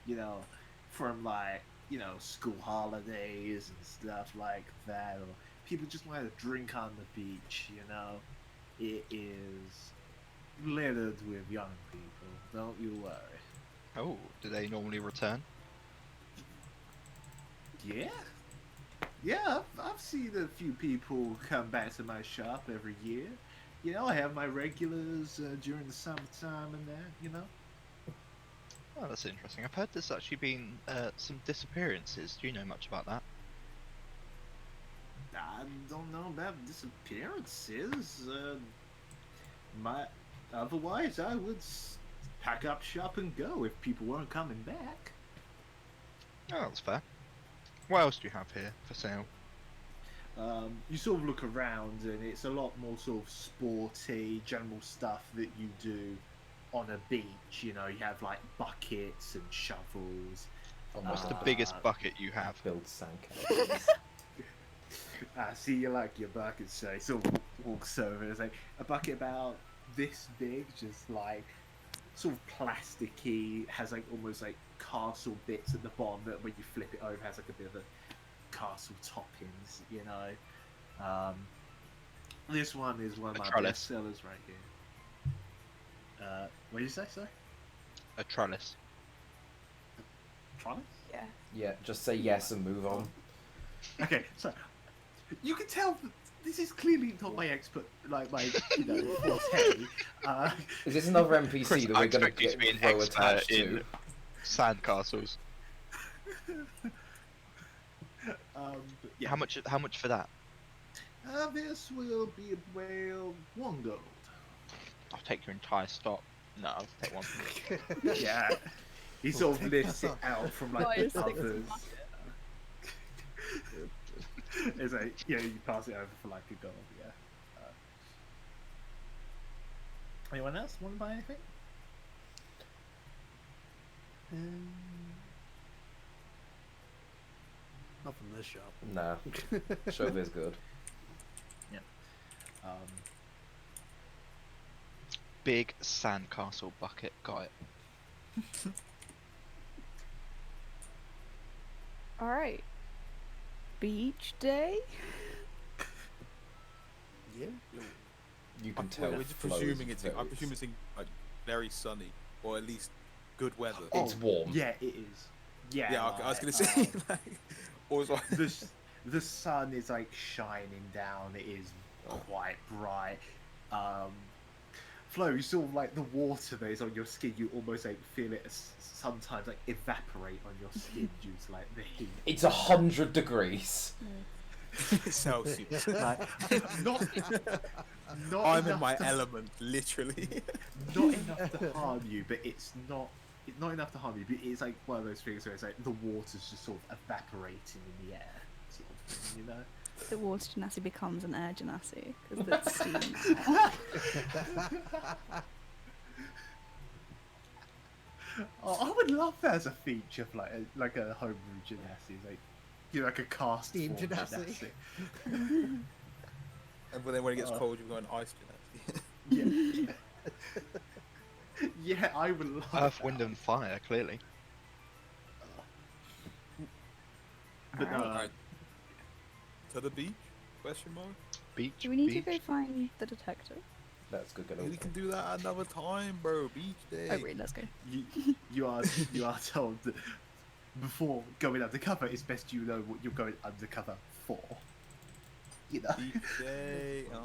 You know, from like, school holidays and stuff like that. Or people just want to drink on the beach, It is littered with young people. Don't you worry. Oh, do they normally return? Yeah. Yeah, I've seen a few people come back to my shop every year. I have my regulars during the summertime and that. Oh, that's interesting. I've heard there's actually been some disappearances. Do you know much about that? I don't know about disappearances. Otherwise, I would pack up shop and go if people weren't coming back. Oh, that's fair. What else do you have here for sale? You sort of look around, and it's a lot more sort of sporty, general stuff that you do on a beach. You have like buckets and shovels. What's the Uh, biggest bucket you have? Build sandcastles. I see you like your bucket, so he sort of walks over. It's like a bucket about this big, just like sort of plasticky, has like almost like castle bits at the bottom that when you flip it over has like a bit of a castle toppings, This one is one of A my trellis. best sellers right here. What did you say, sir? A trellis. Trellis? Yeah. Yeah, just say yes and move on. Okay, so you can tell that this is clearly not my expert, like my, forte. Is this another NPC Chris, that I we're going expect you to be an grow expert attached in to? sandcastles. But yeah. How much for that? This will be about 1 gold. I'll take your entire stock. No, I'll take one. Yeah. He sort of take lifts that it out from Guy like is the sick as a others. bucket. It's like, you pass it over for like a gold, yeah. Anyone else want to buy anything? Not from this shop. Nah, Chauvet's good. Um, Big sandcastle bucket. Got it. All right. Beach day. Yeah. You can tell. We're just Flo is presuming it's. very- I'm presuming it's like very sunny, or at least good weather. It's warm. yeah, it is. Yeah, Yeah, I was gonna like, say. Like, or it's like, the sun is like shining down. It is quite bright. Flo, you sort of like the water that is on your skin. You almost like feel it sometimes like evaporate on your skin due to like the heat. It's 100 degrees. Celsius. Like, not I'm in enough my to- element, literally. Not enough to harm you, but it's not enough to harm you. But it's like one of those things where it's like the water's just sort of evaporating in the air, sort of thing, you know. The water genasi becomes an air genasi because that's steam. Oh, I would love that as a feature of like a homebrew genasi, like like a cast Steam form genasi. And then when it gets Oh. cold, you're going ice genasi. Yeah. Yeah, I would love Earth, that. wind, and fire. Clearly. But Alright. Alright. To the beach? Question mark. Beach. Do we need beach. to go find the detective? That's good. We can do that another time, bro. Beach day. Oh, really? Let's go. you are told that before going undercover, it's best you know what you're going undercover for. You know. Beach day. Oh.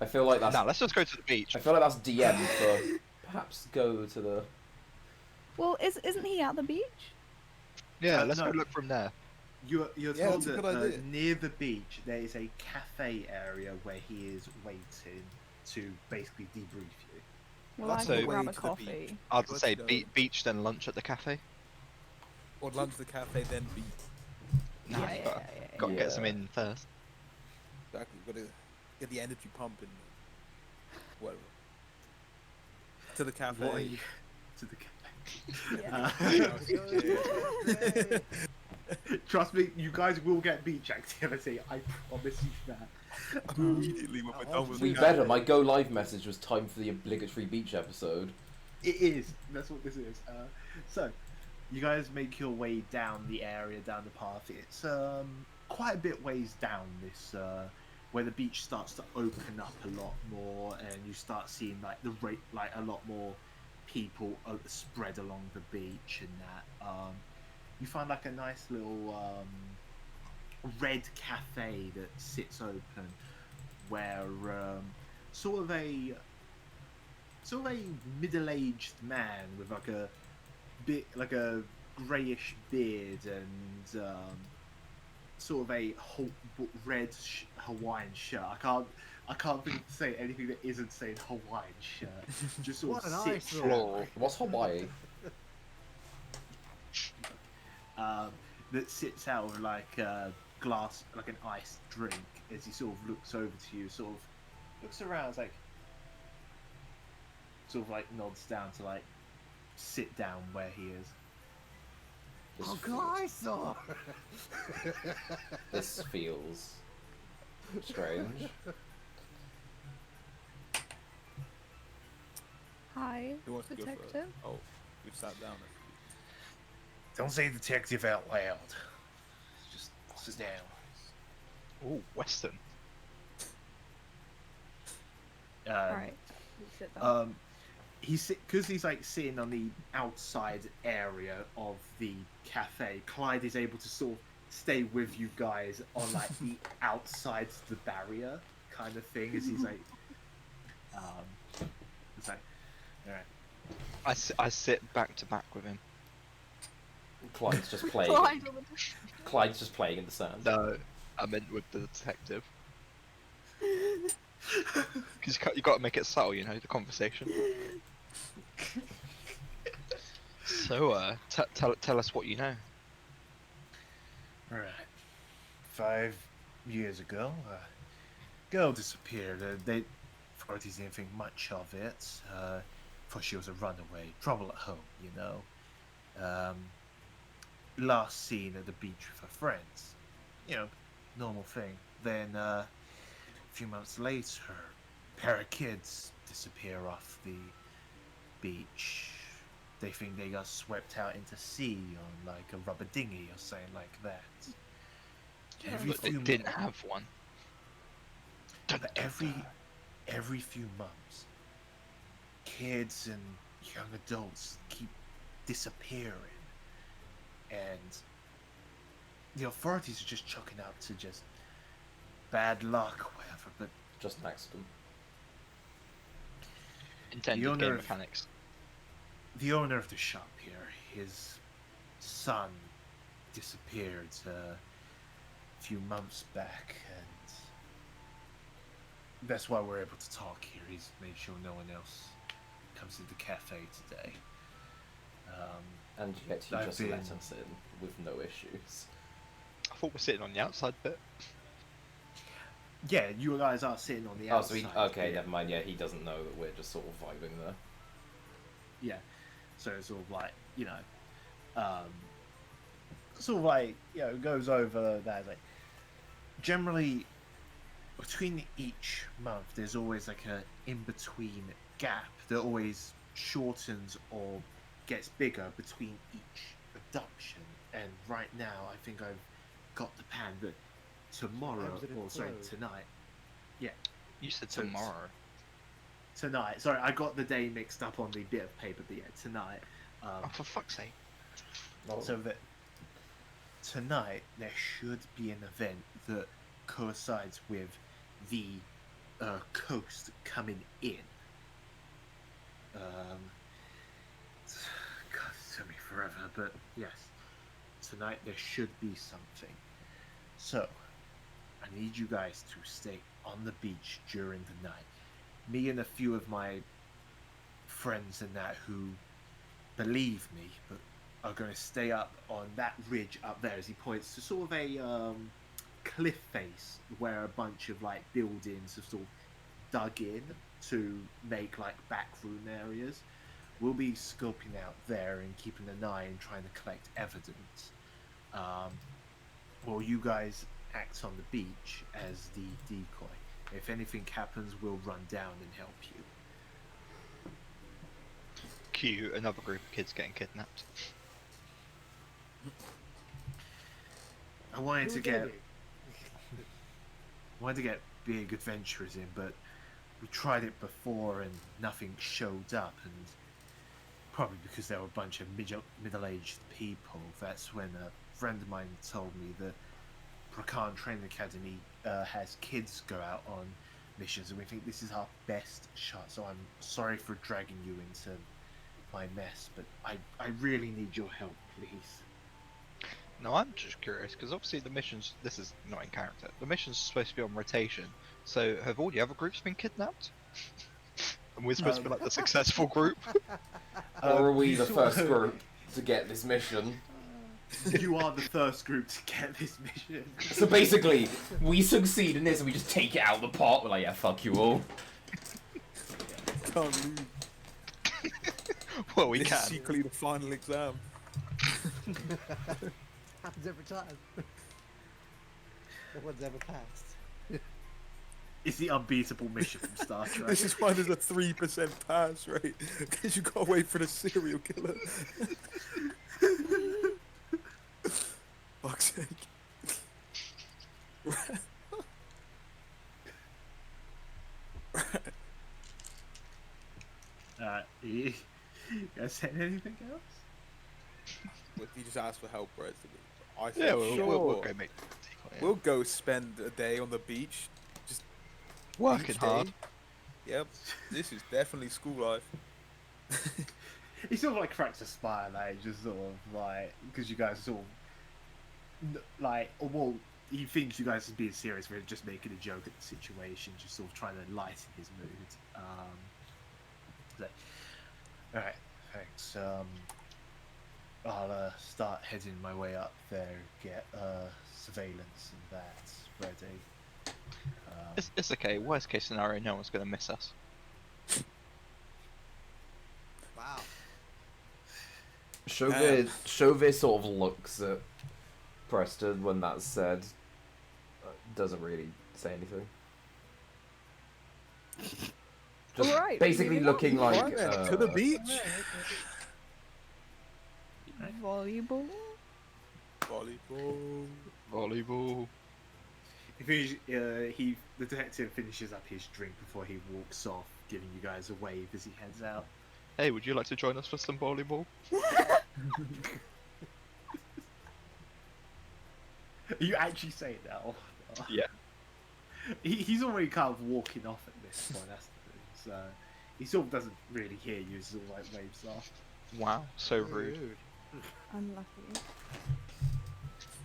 I feel like that's. Now let's just go to the beach. I feel like that's DM for perhaps go to the. Well, isn't he at the beach? Yeah, let's no. go look from there. You're Yeah, told that's a that good idea. near the beach there is a cafe area where he is waiting to basically debrief you. Well, That's I the can way grab a to the coffee. I'd Let's say go. beach, then lunch at the cafe. Or lunch at the cafe, then beach. Nah, Yeah, you gotta, yeah. gotta get some Yeah. in first. Exactly. Gotta get the energy pumping. Whatever. To the cafe. What are you to the cafe? Yeah. Trust me, you guys will get beach activity. I promise you that. Immediately when we're done with We the better. cafe. My go live message was time for the obligatory beach episode. It is. That's what this is. So, you guys make your way down the area, down the path. It's quite a bit ways down this, where the beach starts to open up a lot more, and you start seeing like a lot more people spread along the beach and that. You find like a nice little red cafe that sits open, where sort of a middle-aged man with like a greyish beard and sort of a red Hawaiian shirt. I can't think to say anything that isn't saying Hawaiian shirt. Just sort What of an sits eyesore. Floral. What's Hawaii? that sits out of like a glass, like an iced drink, as he sort of looks over to you, sort of looks around, like sort of like nods down to like sit down where he is. This Uncle feels- Eyesore! This feels strange. Hi, Who wants to go first? detective. Oh, we've sat down. Don't say detective out loud. Just sit down. Ooh, Western. Right. You sit down. Because he's like sitting on the outside area of the cafe. Clyde is able to sort of stay with you guys on like the outside of the barrier kind of thing. As he's like, it's like, all right. I sit back to back with him. Clyde's just playing. Clyde on the- Clyde's just playing in the sand. No, I meant with the detective. Because you got to make it subtle, you know, the conversation. So, tell us what you know. Right. 5 years ago, a girl disappeared. The authorities didn't think much of it. Thought she was a runaway. Trouble at home, you know. Last seen at the beach with her friends. normal thing. Then a few months later, a pair of kids disappear off the beach. They think they got swept out into sea on like a rubber dinghy or something like that. But they didn't have one. But every few months, kids and young adults keep disappearing, and the authorities are just chalking up to just bad luck or whatever. But Just an accident. Intended game mechanics. The owner of the shop here, his son disappeared a few months back, and that's why we're able to talk here. He's made sure no one else comes to the cafe today. And yet you just let us in with no issues. I thought we're sitting on the outside bit. Yeah, you guys are sitting on the outside. Okay, never mind. Yeah, he doesn't know that we're just sort of vibing there. Yeah, so it's sort of like, sort of like, goes over that. Like, generally, between each month, there's always like a in-between gap that always shortens or gets bigger between each abduction. And right now, I think I've got the pan, but tomorrow, tonight. Yeah. You said tomorrow. Tonight. Sorry, I got the day mixed up on the bit of paper, but yeah, tonight. Oh, for fuck's sake. So that tonight there should be an event that coincides with the coast coming in. God, it took me forever, but yes. Tonight there should be something. So, I need you guys to stay on the beach during the night. Me and a few of my friends and that who believe me, but are going to stay up on that ridge up there, as he points to sort of a cliff face where a bunch of like buildings have sort of dug in to make like back room areas. We'll be scoping out there and keeping an eye and trying to collect evidence. While you guys act on the beach as the decoy. If anything happens, we'll run down and help you. Cue another group of kids getting kidnapped. I wanted to get big adventurers in, but we tried it before and nothing showed up, and probably because there were a bunch of middle-aged people. That's when a friend of mine told me that Prakan Training Academy has kids go out on missions, and we think this is our best shot. So I'm sorry for dragging you into my mess, but I really need your help, please. No, I'm just curious, because obviously the missions, this is not in character, the mission's supposed to be on rotation, so have all the other groups been kidnapped? And we're supposed to be like the successful group? Or are we the first group to get this mission? You are the first group to get this mission. So basically, we succeed in this and we just take it out of the pot. We're like, yeah, fuck you all. Can't leave. Well, we This can. is secretly the final exam. Happens every time. No one's ever passed. It's the unbeatable mission from Star Trek. This is why there's a 3% pass rate, because you gotta wait for the serial killer. Fuck's sake. You guys saying anything else? If you just ask for help, right? I Yeah, said, we'll sure. go make We'll go spend a day on the beach. Just working each day. hard. Yep, this is definitely school life. He sort of like cracks a smile, like just sort of like, because you guys are sort of like, well, he thinks you guys are being serious, we're just making a joke at the situation, just sort of trying to lighten his mood. Alright, thanks. I'll start heading my way up there, get surveillance and that ready. It's okay. Worst case scenario, no one's going to miss us. Wow. Chauvet sort of looks at Preston when that's said, doesn't really say anything. Just Alright, basically moving on. looking like Right then, to the beach. Volleyball. Volleyball. Volleyball. The detective finishes up his drink before he walks off, giving you guys a wave as he heads out. Hey, would you like to join us for some volleyball? You actually say that? Yeah. He's already kind of walking off at this point. That's the thing. So he sort of doesn't really hear you. It's all like waves off. Wow, so rude. Unlucky.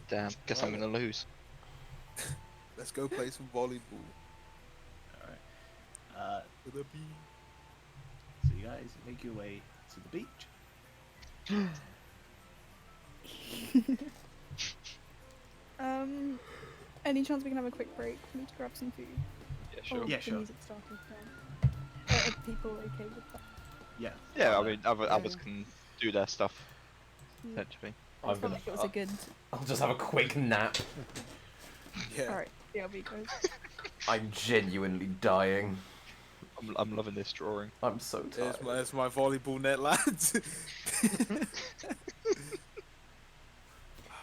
Damn, guess I'm gonna lose. Let's go play some volleyball. Alright. To the beach. So you guys make your way to the beach. Any chance we can have a quick break for me to grab some food? Yeah, sure. Oh, Yeah, the sure. music started down. Are people okay with that? Yeah. Yeah, I mean, others can do their stuff, Yeah. essentially. I felt like it was a good. I'll just have a quick nap. Yeah. Alright, yeah, we go. I'm genuinely dying. I'm loving this drawing. I'm so tired. There's my volleyball net, lads.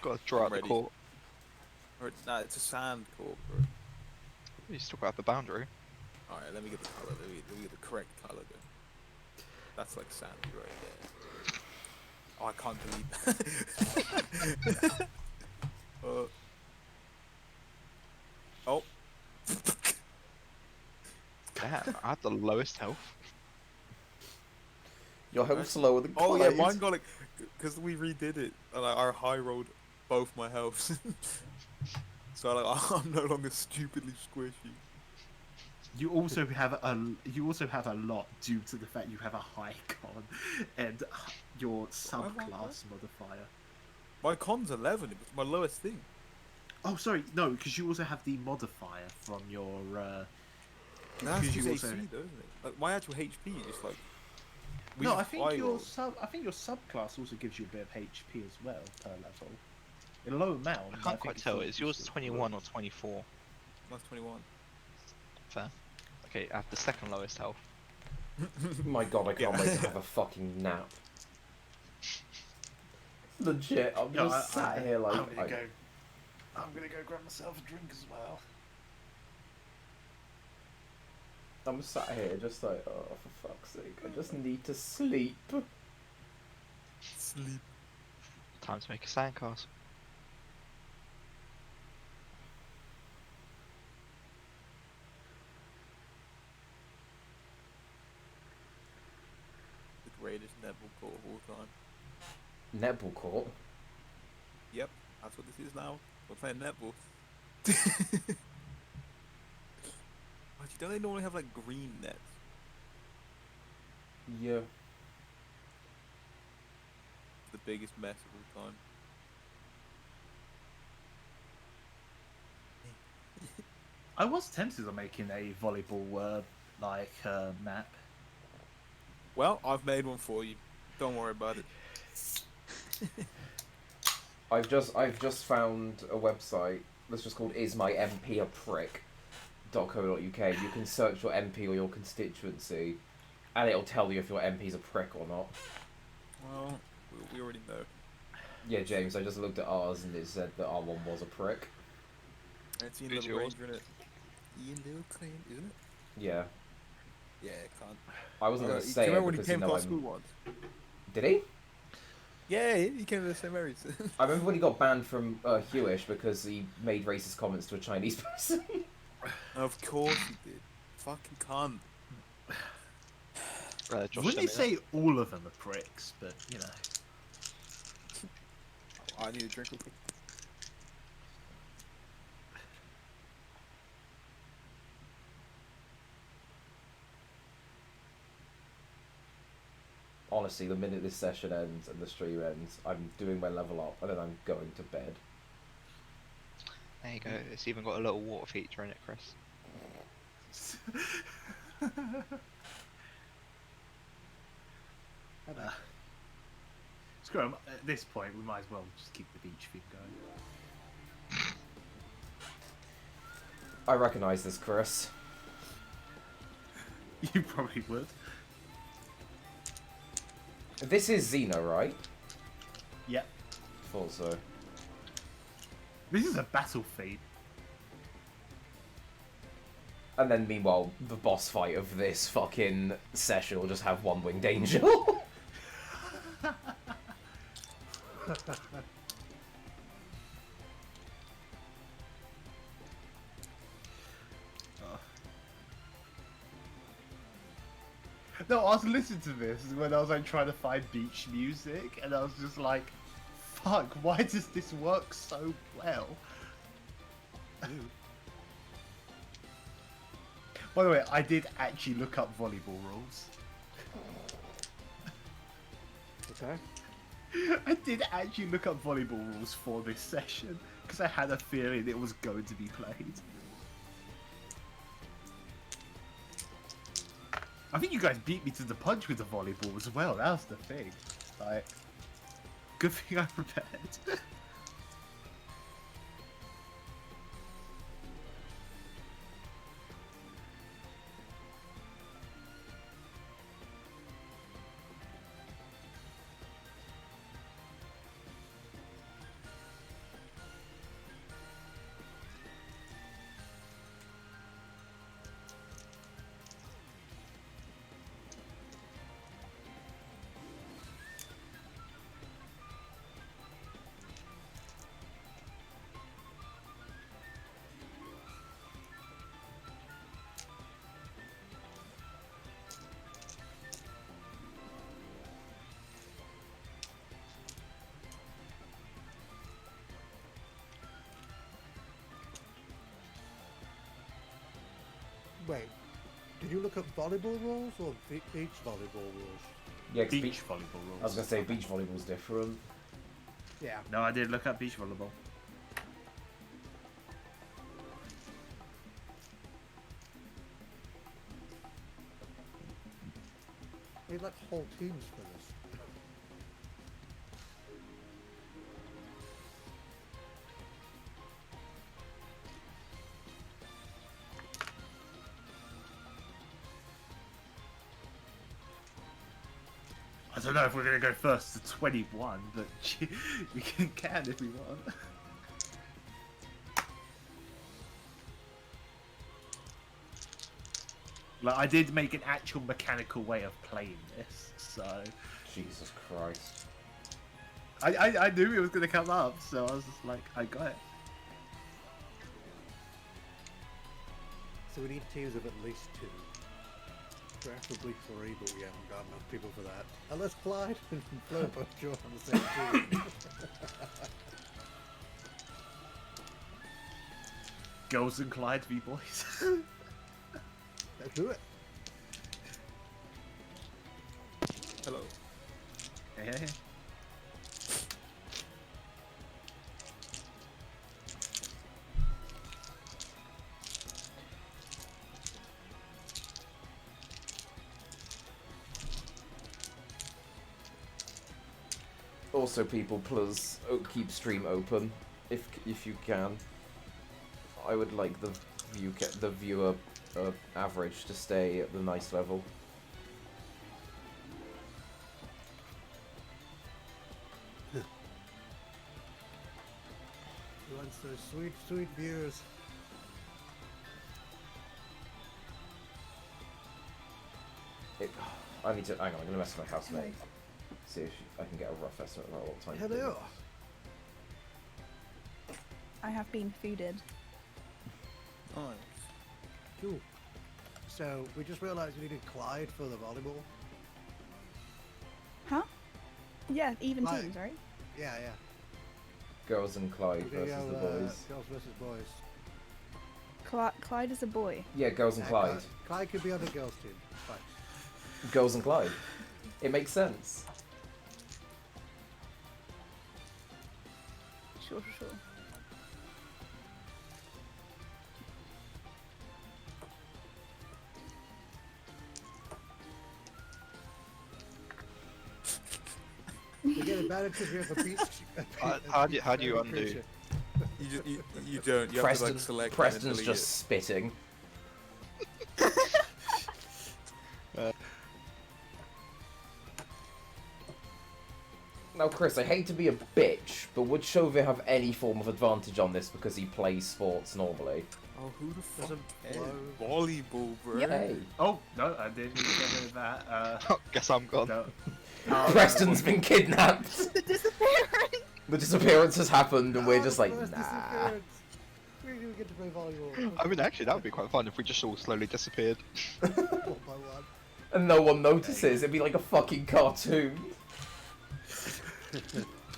Got to draw I'm out the ready. court. Nah, it's a sand court, bro. You still got the boundary. Alright, let me get the colour. Let me get the correct colour then. That's like sandy right there. Oh, I can't delete that. Oh. Damn, I have the lowest health. Your health's lower than Oh yeah, Clyde's. mine got like, because we redid it, and I high rolled both my healths. So like, I'm no longer stupidly squishy. You also have a lot due to the fact you have a high con and your subclass modifier. My con's 11. It was my lowest thing. Oh, sorry, no, because you also have the modifier from your. That's Because just you AC also- though, isn't it? Like my actual HP is just like. we No, just I think high your roll. subclass also gives you a bit of HP as well per level. In a low amount. I but can't think quite it's tell. still- Is yours still 21 or 24? Mine's 21. Fair. Okay, I have the second lowest health. My god, I can't Yeah. wait to have a fucking nap. Legit, I'm No, just sat here like. I'm gonna go grab myself a drink as well. I'm sat here just like, oh, for fuck's sake, I just need to sleep. Sleep. Time to make a sandcastle. The greatest netball court of all time. Netball court? Yep, that's what this is now. We're playing netball. Actually, don't they normally have like green nets? Yeah. The biggest mess of all time. I was tempted on making a volleyball map. Well, I've made one for you. Don't worry about it. I've just found a website that's just called ismympaprick.co.uk. You can search your MP or your constituency, and it'll tell you if your MP's a prick or not. Well, we already know. Yeah, James, I just looked at ours and it said that our one was a prick. And it's Ian Who's Little yours? Ranger in it. Ian Little Clean, isn't it? Yeah. Yeah, it can't. I wasn't going to say do you it remember when he because came you to know our school I'm... once? Did he? Yeah, he came to the same areas. I remember when he got banned from Hewish because he made racist comments to a Chinese person. Of course he did. Fucking cunt. Josh Wouldn't you sent me say all of them are pricks? But you know. I need a drink real quick. Honestly, the minute this session ends and the stream ends, I'm doing my level up and then I'm going to bed. There you go. It's even got a little water feature in it, Chris. Screw 'em. At this point, we might as well just keep the beach thing going. I recognise this, Chris. You probably would. This is Xeno, right? Yep. Thought so. This is a battlefield. And then, meanwhile, the boss fight of this fucking session will just have one winged angel. No, I was listening to this when I was like trying to find beach music, and I was just like, "Fuck! Why does this work so well?" By the way, I did actually look up volleyball rules. Okay. I did actually look up volleyball rules for this session because I had a feeling it was going to be played. I think you guys beat me to the punch with the volleyball as well. That was the thing. Like, good thing I prepared. Wait, did you look up volleyball rules or beach volleyball rules? Yeah, 'cause Beach volleyball rules. I was gonna say beach volleyball's different. Yeah. No, I did look up beach volleyball. We like whole teams for this. I don't know if we're going to go first to 21, but we can if we want. Like, I did make an actual mechanical way of playing this, so... Jesus Christ. I knew it was going to come up, so I was just like, I got it. So we need teams of at least 2. Preferably 3, but we haven't got enough people for that. Unless Clyde and Flo both join on the same team. Girls and Clyde v boys. Let's do it. Hello. Hey. Also, people, please keep stream open if you can. I would like the viewer average to stay at the nice level. He wants those sweet, sweet viewers. I need to hang on. I'm gonna mess with my housemate. See if I can get a rough estimate about what time. Hello. I have been fooded. Nice. Cool. So we just realised we needed Clyde for the volleyball. Huh? Yeah, even Right. teams, right? Yeah, yeah. Girls and Clyde We're gonna versus go, the boys. Girls versus boys. Clyde is a boy. Yeah, girls and Clyde. Clyde could be on the girls team. Fine. Girls and Clyde. It makes sense. Sure. We get advantage because we have a beach. How do you undo? You don't. You have to like select. Preston's and just spitting. Now, Chris, I hate to be a bitch, but would Chauvet have any form of advantage on this because he plays sports normally? Oh, who the fuck? Doesn't cares? blow. Volleyball, bro. Yep. Hey. Oh no, I didn't even get rid of that. Guess I'm gone. No. Preston's been kidnapped. The disappearance. The disappearance has happened, and we're just like, First nah. disappearance. We didn't get to play volleyball. I mean, actually, that would be quite fun if we just all slowly disappeared. One by one. And no one notices. It'd be like a fucking cartoon.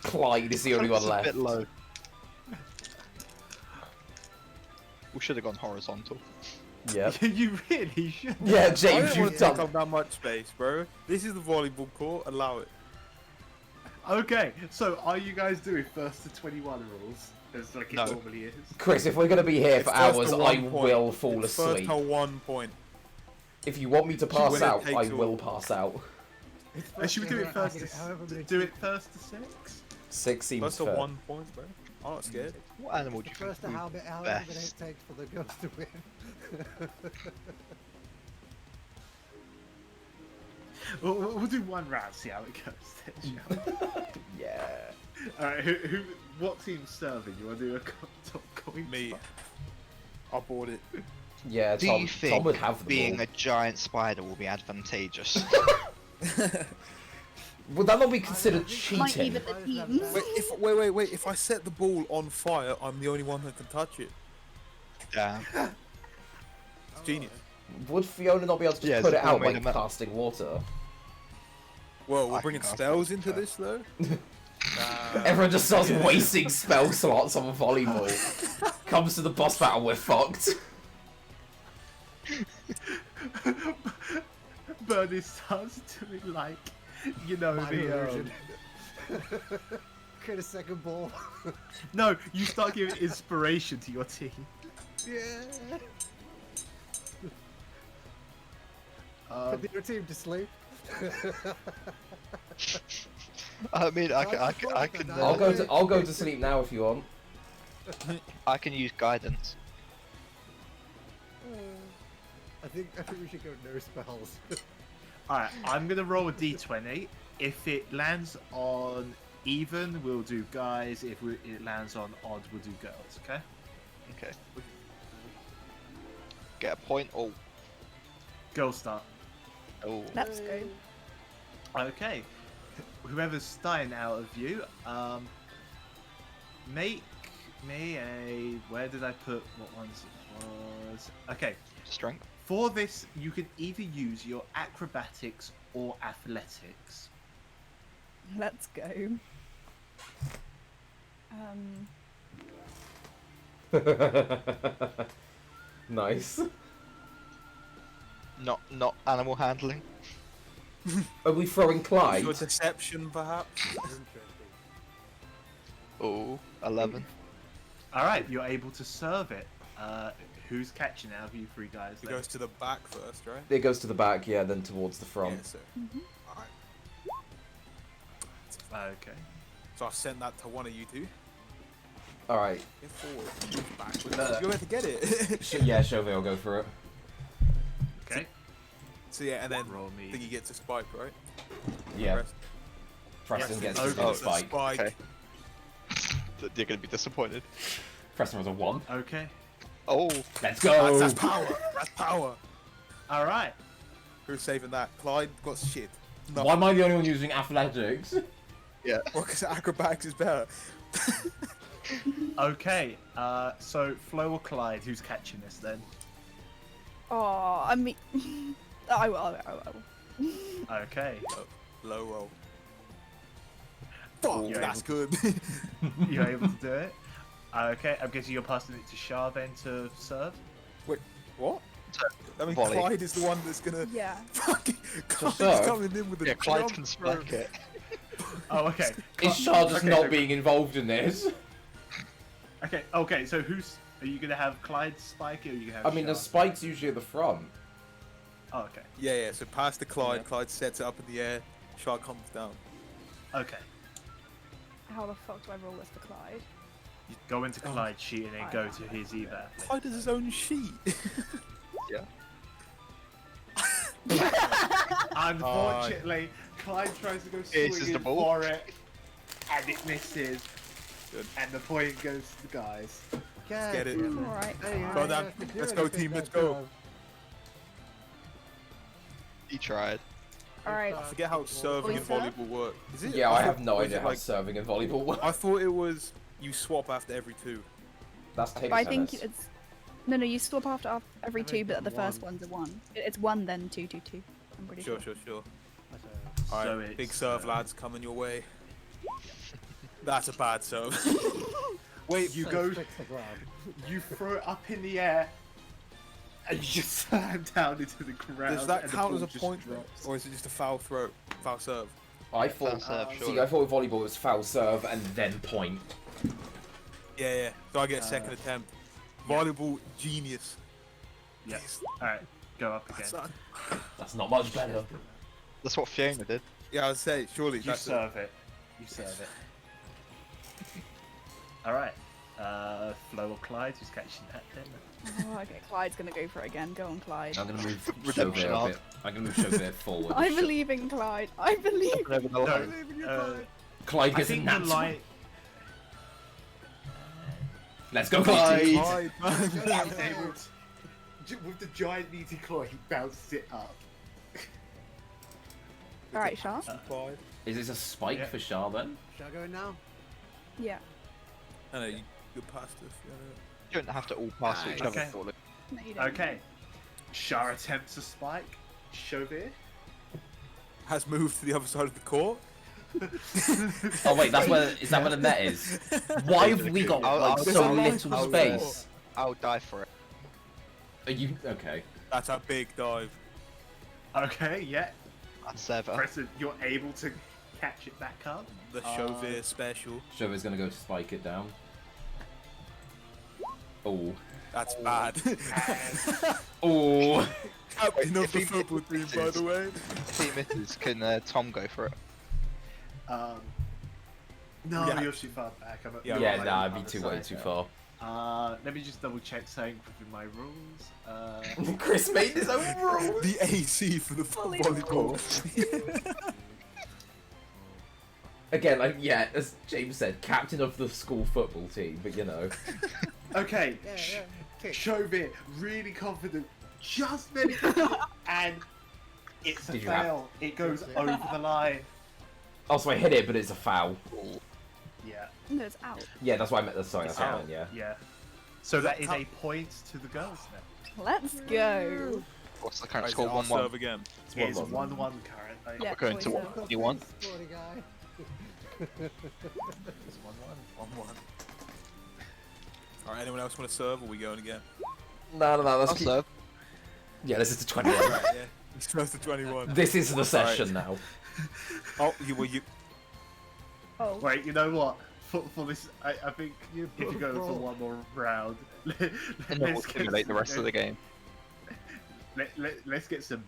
Clyde is the only one It's a left. bit low. We should have gone horizontal. Yep. You really should. Yeah, I James, don't want you've to take done. up that much space, bro. This is the volleyball court. Allow it. Okay, so are you guys doing first to 21 rules? As like it No. normally is. Chris, if we're gonna be here It's for first hours, to I 1 point. will fall It's asleep. First to 1 point. If you want me to pass winner out, I takes all. will pass out. Should we do it first to However many do it first to 6? 6 seems First to fair. 1 point, bro. I'm not scared. What animal do you First to think how would be many minutes best? it takes for the ghost to win. We'll do one round, see how it goes then, shall we? Yeah. Alright, what team's serving? You want to do a top coin? Me. I bought it. Yeah, Do Tom, you Tom would think have the being ball. a giant spider will be advantageous? Would that not be considered Might cheating? even the teams. Wait. If I set the ball on fire, I'm the only one that can touch it. Yeah. It's genius. Would Fiona not be able to just Yeah, put it's it all out made by of metal. casting water? Well, we're I bringing can cast spells it. into this, though. Everyone just starts wasting spell slots on volleyball. Comes to the boss battle, we're fucked. Bernie starts doing like, you know, Minor the illusion. Create a second ball. No, you start giving inspiration to your team. Yeah. Put your team to sleep. I mean, I can. I'll go to sleep now if you want. I can use guidance. I think we should go no spells. Alright, I'm gonna roll a d20. If it lands on even, we'll do guys. If it lands on odd, we'll do girls, okay? Okay. Get a point. Oh. Girls start. Oh. Let's go. Okay. Whoever's starting out of you, make me a... Where did I put what ones it was? Okay. Strength. For this, you can either use your acrobatics or athletics. Let's go. Nice. Not animal handling. Are we throwing Clyde? Your deception, perhaps. Oh, 11. Alright, you're able to serve it. Who's catching out of you three guys? It then? goes to the back first, right? It goes to the back, yeah, then towards the front. Yeah, so. Alright. Okay. So I've sent that to one of you two. Alright. Get forward. Backwards. You're going to get it. Yeah, Chauvet will go for it. Okay. So yeah, and then Roll I me. think he gets a spike, right? Yeah, Rest- Preston gets Okay. to Oh, the spike. Okay. You're gonna be disappointed. Preston was a 1. Okay. Oh. Let's go! That's power. That's power. Alright. Who's saving that? Clyde got shit. No. Why am I the only one using athletics? Yeah. Well, because acrobatics is better. Okay. So Flo or Clyde, who's catching this then? Oh, I mean, I will. Okay. Low roll. Fuck, You're that's able- good. You're able to do it. Okay. I'm guessing you're passing it to Shah then to serve. Wait, what? I mean, Volley. Clyde is the one that's gonna Yeah. fucking. Clyde's serve? coming in with a Yeah, Clyde jump, can bro. spike it. Oh, okay. Is Char just Okay, not so- being involved in this? Okay. Okay. So who's? Are you gonna have Clyde spike it, or are you gonna have? I mean, the Shah? spike's usually at the front. Oh, okay. Yeah. So pass to Clyde. Yeah. Clyde sets it up in the air. Shark comes down. Okay. How the fuck do I roll this for Clyde? You go into Clyde's sheet and then go to his either. Clyde has his own sheet. Yeah. Unfortunately, Clyde tries to go Aces swinging the ball. for it, and it misses. Good. And the point goes to the guys. Get it. Alright. Well done. Let's go, team. Let's go. He tried. Alright. I forget how serving and Voice volleyball work. Is it? Yeah, I have no was idea it how like- serving and volleyball work. I thought it was you swap after every 2. That's table But I tennis. think it's... No, you swap after every I 2, think but the first one. one's a 1. It's 1 then 2, 2, 2. I'm pretty sure. Sure. That's a- Alright, So it's, big serve, lads, coming your way. That's a bad serve. Wait, you so go, fix the ground. you throw it up in the air, and you just slam down into the ground. Does that and the count ball as a just point, drops. or is it just a foul throw, foul serve? I Foul thought. serve, See, surely. I thought with volleyball it was foul serve and then point. Yeah. So I get a second attempt. Volleyball genius. Yes. Alright, go up again. Son. That's not much better. That's what Fiona did. Yeah, I'd say surely You that's serve it. You serve it. Alright. Flo or Clyde, who's catching that then? Oh, okay, Clyde's gonna go for it again. Go on, Clyde. I'm gonna move Redemption Chauvet a arc. bit. I'm gonna move Chauvet forward. I believe in Clyde. I believe. Over the line. Clyde I gets a think the nat. line. Let's go, Clyde! Clyde. With the giant meaty claw, he bounces it up. Alright, Shah. Clyde. Is this a spike Yeah. for Char then? Shall I go in now? Yeah. I know, you're past us. You don't have to all pass each other Okay. for it. No, you don't. Okay. Shah attempts a spike. Chauvet. Has moved to the other side of the court. Oh wait, that's where is that where the net is? Why have we got I'll like go so on. little I'll space? I'll die for it. Are you okay? That's a big dive. Okay, yeah. That's Sever. Preston, you're able to catch it back up. The Chauvet special. Chauvet's gonna go to spike it down. Oh. That's bad. Oh. Captain of If the he football team, by the way. Team misses. Can Tom go for it? No, Yeah. you're too far back. I'm Yeah, Yeah, right, nah, on I'd be the way side too now. far. Let me just double check something within my rules. Chris made his own rules. The AC for the volleyball. Again, like yeah, as James said, captain of the school football team, but you know. Okay, Yeah. Kick. Chauvet, really confident, just many, and it's a Did you have- fail. It goes over the line. Also, I hit it, but it's a foul. Yeah. No, it's out. Yeah, that's why I meant the sorry, that's what I Out. meant, yeah. Yeah. So that is a point to the girls now. Let's go. What's the current Right, score? so I'll 1-1. serve again. It's It's 1-1. 1-1 currently. Yeah. We're going to voice what? You want? Sporty guy. It's 1-1. 1-1. Alright, anyone else want to serve, or are we going again? No, let's I'll keep... serve. Yeah, this is the 21. Right, yeah. It's close to 21. This is the session now. Oh, you. Oh. Wait, you know what? For this, I think You if you go for bro. one more round, And then we'll simulate the rest of the game. Let's get some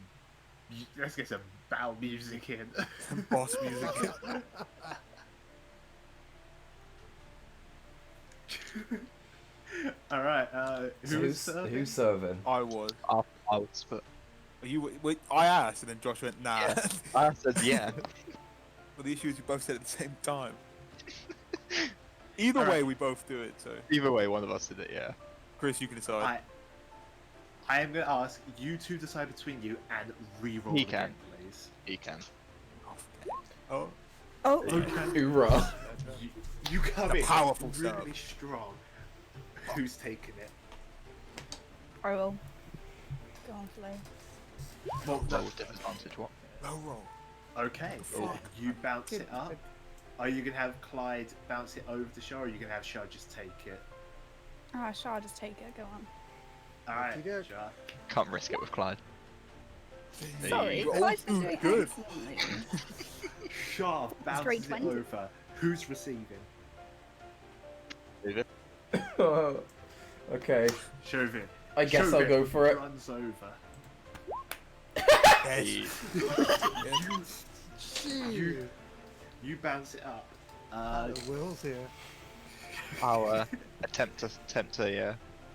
battle music in. Boss music. All right. Who's Who's serving? I was. I was, but Are you? Wait, I asked, and then Josh went, nah. Yeah. I said yeah. Well, the issue is we both said it at the same time. Either Alright. way, we both do it. So, Either way, one of us did it. Yeah. Chris, you can decide. I am going to ask you two decide between you and re-roll He again, can. please. He can. Oh, Oh. Okay. Hoorah. You come The in powerful really serve. strong. Who's taking it? I will. Go on, Flo. Well, Roll with disadvantage. What? low roll. okay. Oh. You bounce Good. it up. Are you going to have Clyde bounce it over to Shah, or are you going to have Shah just take it? Ah, Shah, just take it. Go on. Alright, Okey-doke. Shah. Can't risk it with Clyde. Sorry, You're Clyde's all been doing good. excellently. Shah bounces Straight it 20. over. Who's receiving? Leave it. Okay. Chauvin. I guess I'll Chauvin go for it. runs over. Yes. You bounce it up. The Will's here. I'll attempt to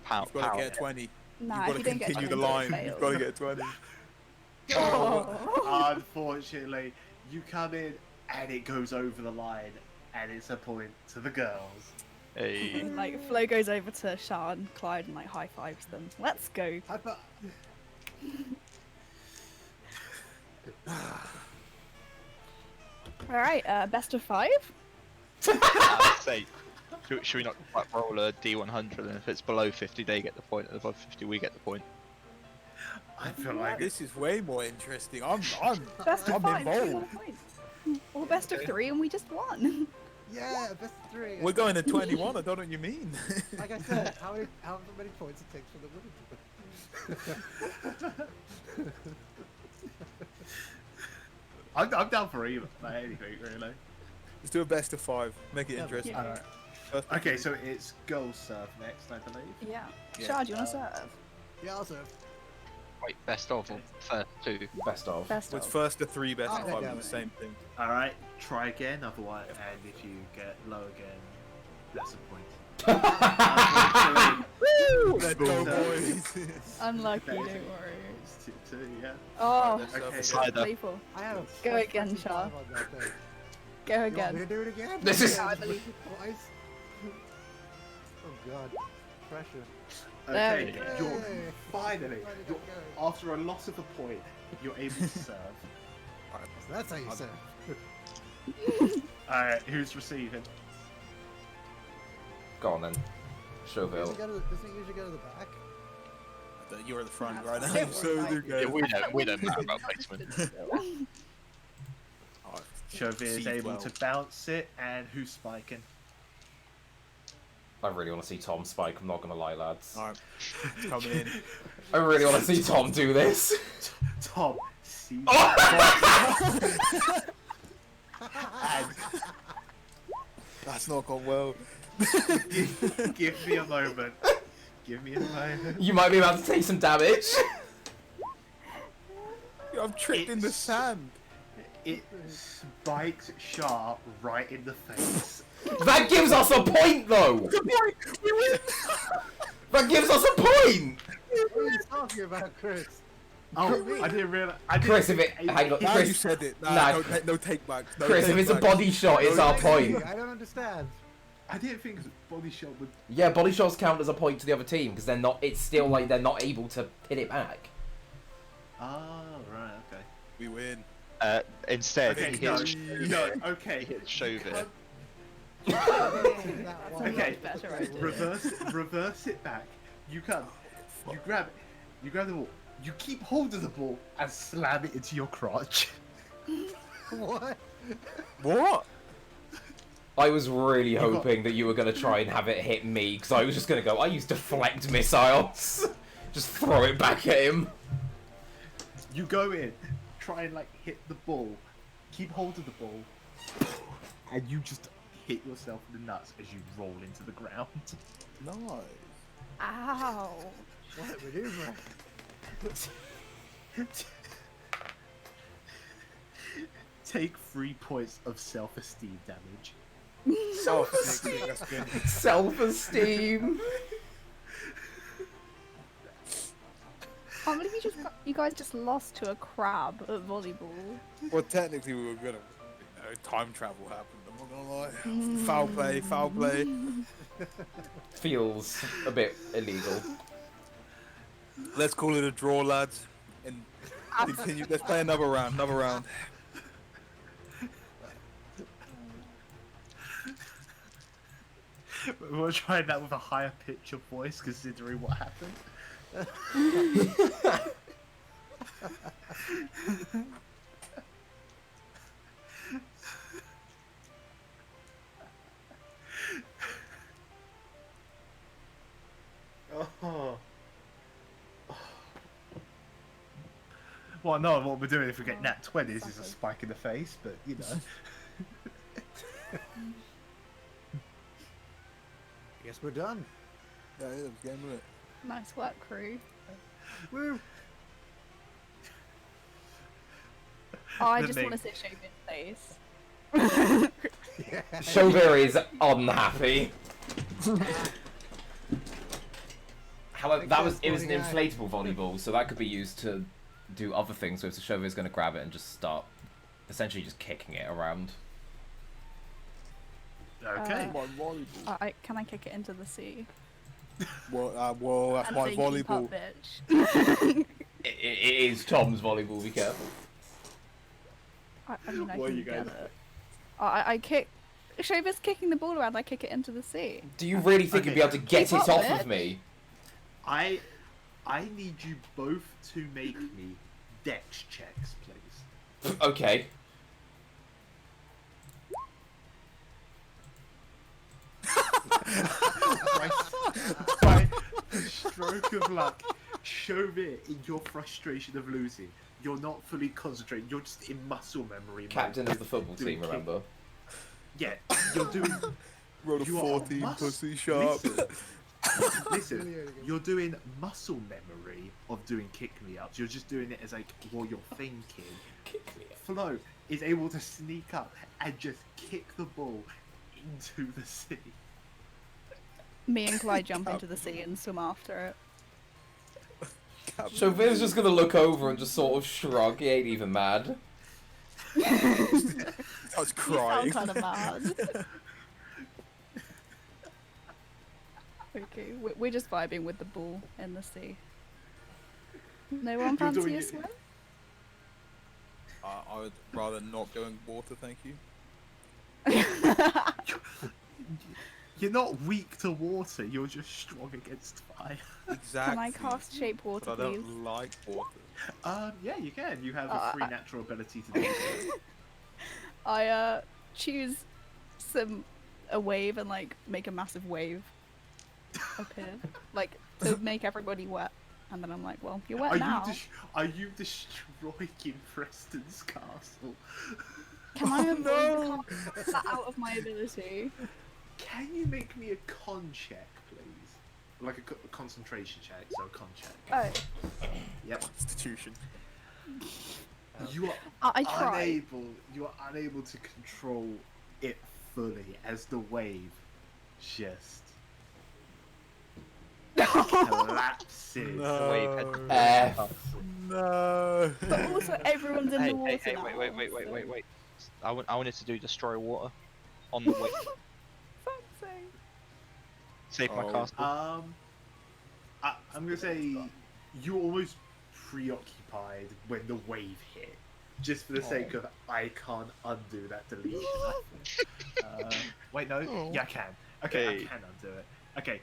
power. You've got to get 20. Nah, You've if got you to don't get continue the 20, line. fail. You've got to get 20. Oh. Unfortunately, you come in and it goes over the line, and it's a point to the girls. Hey. Like Flo goes over to Shah and Clyde and like high fives them. Let's go. High five. All right, best of 5. I'd say, should we not like, roll a D100, and if it's below 50, they get the point, and above 50, we get the point. I feel like This is way more interesting. I'm Best of 5. involved. Or best of 3, and we just won. Yeah, best of 3. We're going to 21. I don't know what you mean. Like I said, how many points it takes for the winner to win? I'm down for either. Like anything really. Let's do a best of 5. Make it Yeah, interesting. yeah. First Okay, so it's girls serve next, I believe. Yeah. Yeah. Shah, do you want to serve? Yeah, also. Wait, best of or first 2? Best of. Best Well, it's of. first to 3, best Oh, of 5 damn is it. the same thing. All right, try again. Otherwise, and if you get low again, that's a point. Woo! Let's go, boys. Unlucky, don't That is- worry. It's 2-2, yeah. Oh, Let's Okay. serve. Cider. playful. I have a Go plus again, 25 Shah. on that thing. Go You want me again. to do it again? This is- I believe- Twice? Oh god. Pressure. There Okay, we go. you're Yay. finally, Where did that you're, go? after a loss of a point, you're able to serve. So that's how you say it. Alright, who's receiving? Go on then. Chauvel. Doesn't it usually go to the back? You're at the front right Don't now, worry so about there it. you Yeah, go. we don't matter about placement. Oh, Chauvet is seed able well. to bounce it, and who's spiking? I really want to see Tom spike, I'm not going to lie, lads. Alright, it's coming in. I really want to see Tom do this. Tom, see. And That's not gone well. give me a moment. Give me a moment. You might be about to take some damage. I'm tripped in the It's- sand. It spikes Shah right in the face. That gives us a point, though. We win! That gives us a point. What are you talking about, Chris? Oh, I didn't realize. Chris, if it- hang on. Now Chris- you said it. Nah, nah. no take backs. No Chris, if it's a take-backs. body shot, it's our point. I don't understand. I didn't think body shot would. Yeah, body shots count as a point to the other team because they're not. It's still like they're not able to hit it back. Oh, right, okay. We win. Instead, Okay, he no, hits, no, okay. he hits Chauvet. That's a Okay, much better idea. reverse it back. You come, you grab the ball. You keep hold of the ball and slam it into your crotch. What? What? I was really got- hoping that you were going to try and have it hit me because I was just going to go. I use deflect missiles. Just throw it back at him. You go in, try and like hit the ball, keep hold of the ball, and you just hit yourself in the nuts as you roll into the ground. No. Ow. What maneuver? Take 3 points of self-esteem damage. Self-esteem. That's good. Self-esteem. Can't believe you guys just lost to a crab at volleyball. Well, technically we were gonna, time travel happened. I'm not gonna lie. Foul play, foul play. Feels a bit illegal. Let's call it a draw, lads, and continue. Let's play another round. Another round. We're trying that with a higher pitch of voice, considering what happened. Oh. Well, no, what we're doing if we get nat 20s is a spike in the face, but you know. I guess we're done. Yeah, that was game, wasn't it? Nice work, crew. Woo! Oh, I The just name. want to see Chauvin's face. Yeah. Chauvet is unhappy. However, it was an inflatable volleyball, so that could be used to do other things. So if the Chauvet is going to grab it and just start, essentially just kicking it around. Okay. My volleyball. Can I kick it into the sea? Well, that's And my say, "Keep volleyball. up, bitch." It is Tom's volleyball. Be careful. I mean, I What are can you get guys- it. I kick. Chauvet's kicking the ball around. I kick it into the sea. Do you really think you'd be able to get Keep it up, off bitch. of me? I need you both to make me dex checks, please. Okay. By stroke of luck, Chauvet, in your frustration of losing, you're not fully concentrating. You're just in muscle memory. Captain mode of the football doing team, remember? Yeah, you're doing. Roll a You are 14, mus- pussy sharp. Listen, you're doing muscle memory of doing kick me ups. You're just doing it as like what you're thinking. Flo is able to sneak up and just kick the ball into the sea. Me and Clyde jump into the sea and swim after it. Chauvet's just gonna look over and just sort of shrug. He ain't even mad. I was You crying. sound kind of mad. Okay, we're just vibing with the ball in the sea. No one You're doing fancy a it- swim? I would rather not go in water, thank you. You're not weak to water. You're just strong against fire. Exactly. Can I cast shape water, But I please? don't like water. Yeah, you can. You have a free natural ability to do so. I choose a wave and like make a massive wave appear, like to make everybody wet. And then I'm like, well, you're wet now. Are you destroying Preston's castle? Can I Oh, avoid no. that out of my ability? Can you make me a con check, please? Like a concentration check, so a con check. Oh, Yep. Constitution. You are I try. You are unable to control it fully as the wave just collapses. No. F. No. But also, everyone's in the water Hey, now. wait. I wanted to do destroy water on the way. Fuck's sake. Save my Oh. castle. I'm gonna say you were almost preoccupied when the wave hit, just for the sake of I can't undo that deletion. I think. Wait, no, yeah, I can. Okay, Hey. I can undo it. Okay,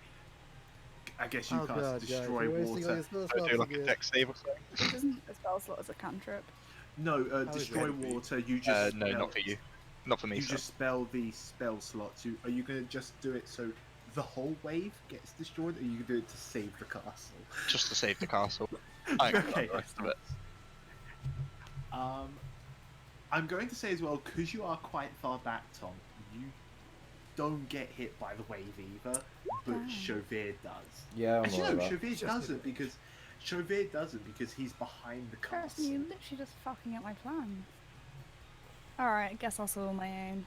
I guess you Oh cast god, guys, destroy you're wasting all water. your spell I slots do like a again. deck save or something. It doesn't a spell slot as a cantrip. No, is destroy it? water. You just No, spell- not for you. Not for me, You sir. just spell the spell slot. Are you gonna just do it so the whole wave gets destroyed, or you can do it to save the castle? Just to save the castle. I ain't got the rest of it. I'm going to say as well, because you are quite far back, Tom, you don't get hit by the wave either, but Damn. Chauvet does. Yeah, I'm Actually, alright no, with that. Chauvet doesn't because he's behind the Kirsten, you're castle. literally just fucking up my plan. Alright, I guess I'll solo my own.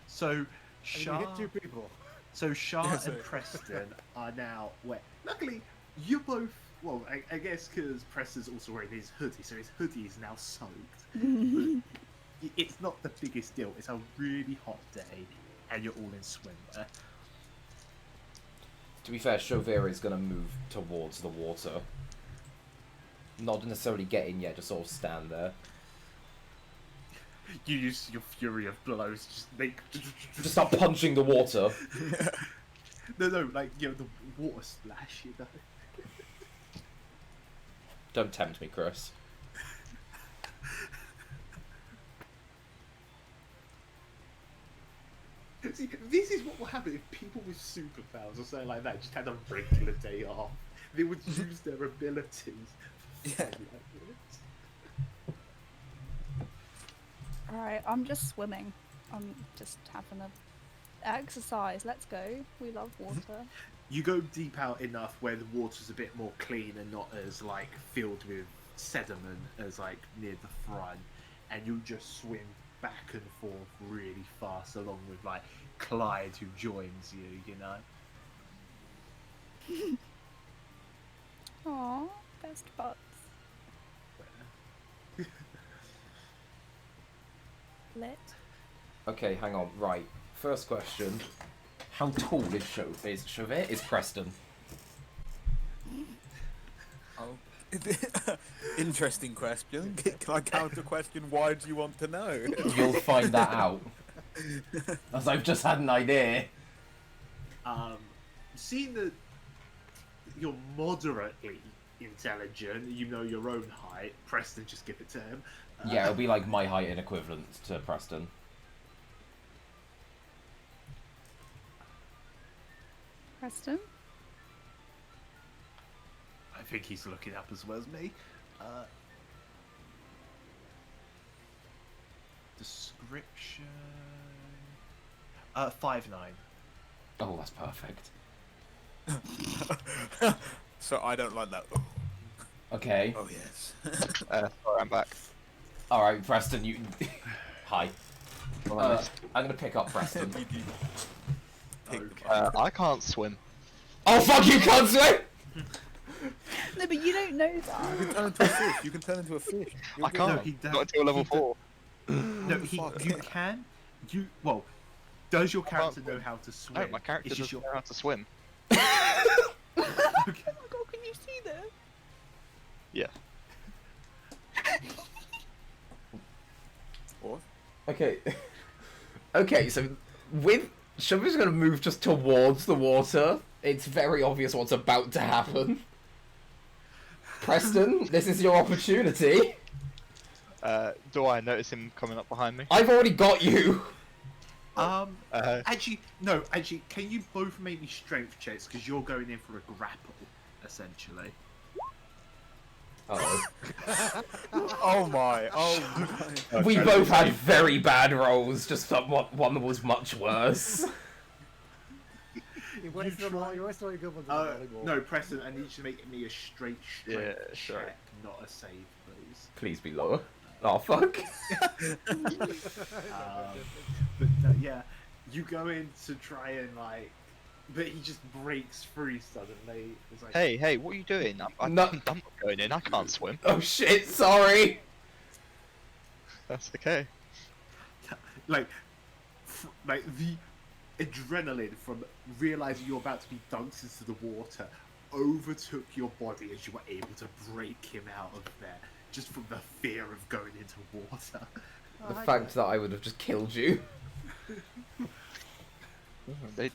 So, And you Shah, hit two people. so Shah Yes, and sir. Preston are now wet. Luckily, you both. Well, I guess because Preston's also wearing his hoodie, so his hoodie is now soaked. But it's not the biggest deal. It's a really hot day, and you're all in swimwear. To be fair, Chauvet is going to move towards the water. Not necessarily get in yet, just sort of stand there. You use your fury of blows, just make. Just start punching the water. No, like the water splash, you know. Don't tempt me, Chris. See, this is what will happen if people with superpowers or something like that just had a regular day off. They would use their abilities. Yeah. Alright, I'm just swimming. I'm just having a exercise. Let's go. We love water. You go deep out enough where the water's a bit more clean and not as like filled with sediment as like near the front, and you just swim back and forth really fast along with like Clyde who joins you, you know. Aw, best buds. Lit. Okay, hang on. Right. First question. How tall is Chauvet? Is Preston? Oh. Interesting question. Can I counter question? Why do you want to know? You'll find that out. As I've just had an idea. Seeing that you're moderately intelligent, you know your own height, Preston, just give it to him. Yeah, it'll be like my height and equivalent to Preston. Preston? I think he's looking up as well as me. Description... 5'9". Oh, that's perfect. So I don't like that. Okay. Oh yes. Sorry, I'm back. Alright, Preston, you... Hi. I'm gonna pick up Preston. I can't swim. Oh fuck, you can't swim! No, but you don't know that. You can turn into a fish. You can turn into a fish. You'll I get can't. No, he Not until level 4. No, you can. Well, does your character swim. know how to swim? No, my character It's just doesn't know how to swim. Okay. Oh my god, can you see this? Yeah. What? Okay. Okay, so with... Chauvet's gonna move just towards the water. It's very obvious what's about to happen. Preston, this is your opportunity. Do I notice him coming up behind me? I've already got you. Actually, no. Actually, can you both make me strength checks because you're going in for a grapple, essentially. Oh. Oh my! Oh my! We both had very bad rolls, just one was much worse. You wasted all your good ones. No, Preston, I need you to make me a straight strength Yeah, sure. check, not a save, please. Please be lower. Oh fuck. But yeah, you go in to try and but he just breaks free suddenly. It's like, Hey, what are you doing? I'm No. not going in. I can't swim. Oh shit, sorry. That's okay. like the adrenaline from realizing you're about to be dunked into the water overtook your body as you were able to break him out of there, just from the fear of going into water. The fact that I would have just killed you.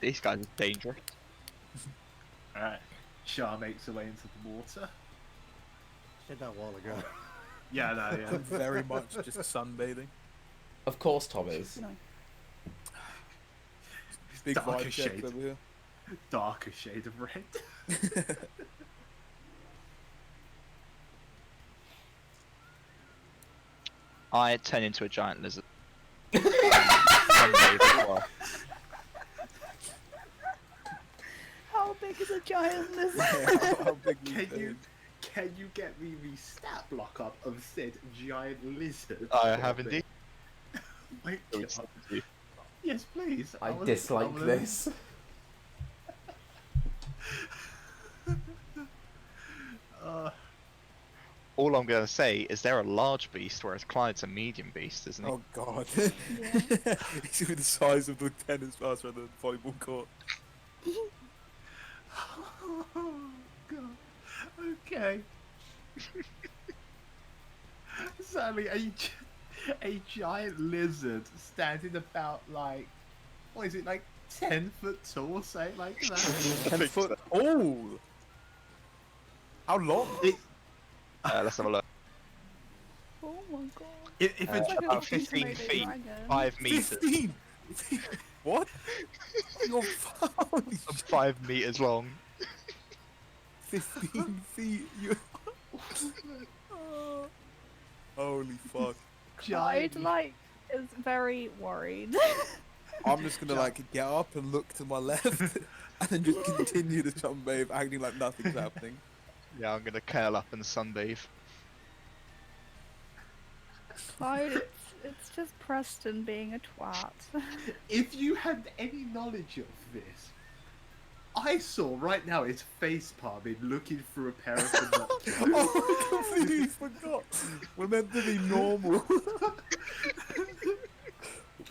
These guys are dangerous. Alright, Shah makes her way into the water. Said that a while ago. Yeah, no, yeah. Very much just sunbathing. Of course Tom is. No. Big Darker vibe check shade. over here. Darker shade of red. I turn into a giant lizard. How big is a giant lizard? How big Can you get me the stat block up of said giant lizard? I have indeed. My God. Yes, please. I was- dislike was- this. All I'm going to say is they're a large beast, whereas Clyde's a medium beast, isn't he? Oh god. Yeah. He's the size of the tennis pass rather than the volleyball court. Oh, God. Okay. Sadly, a giant lizard standing about what is it, 10 foot tall, say it like that? 10 foot. Oh! How long? Let's have a look. Oh my god. If It's it's like a About fucking 15 Komodo feet, dragon. 5 meters. 15! What? You're I'm 5 meters long. 15 feet. You. Holy fuck. Clyde, is very worried. I'm just gonna get up and look to my left and then just continue to sunbathe, acting like nothing's happening. Yeah, I'm going to curl up and sunbathe. Clyde, it's just Preston being a twat. if you had any knowledge of this, I saw right now is face palming, looking through a pair of binoculars. Oh, I completely forgot. We're meant to be normal.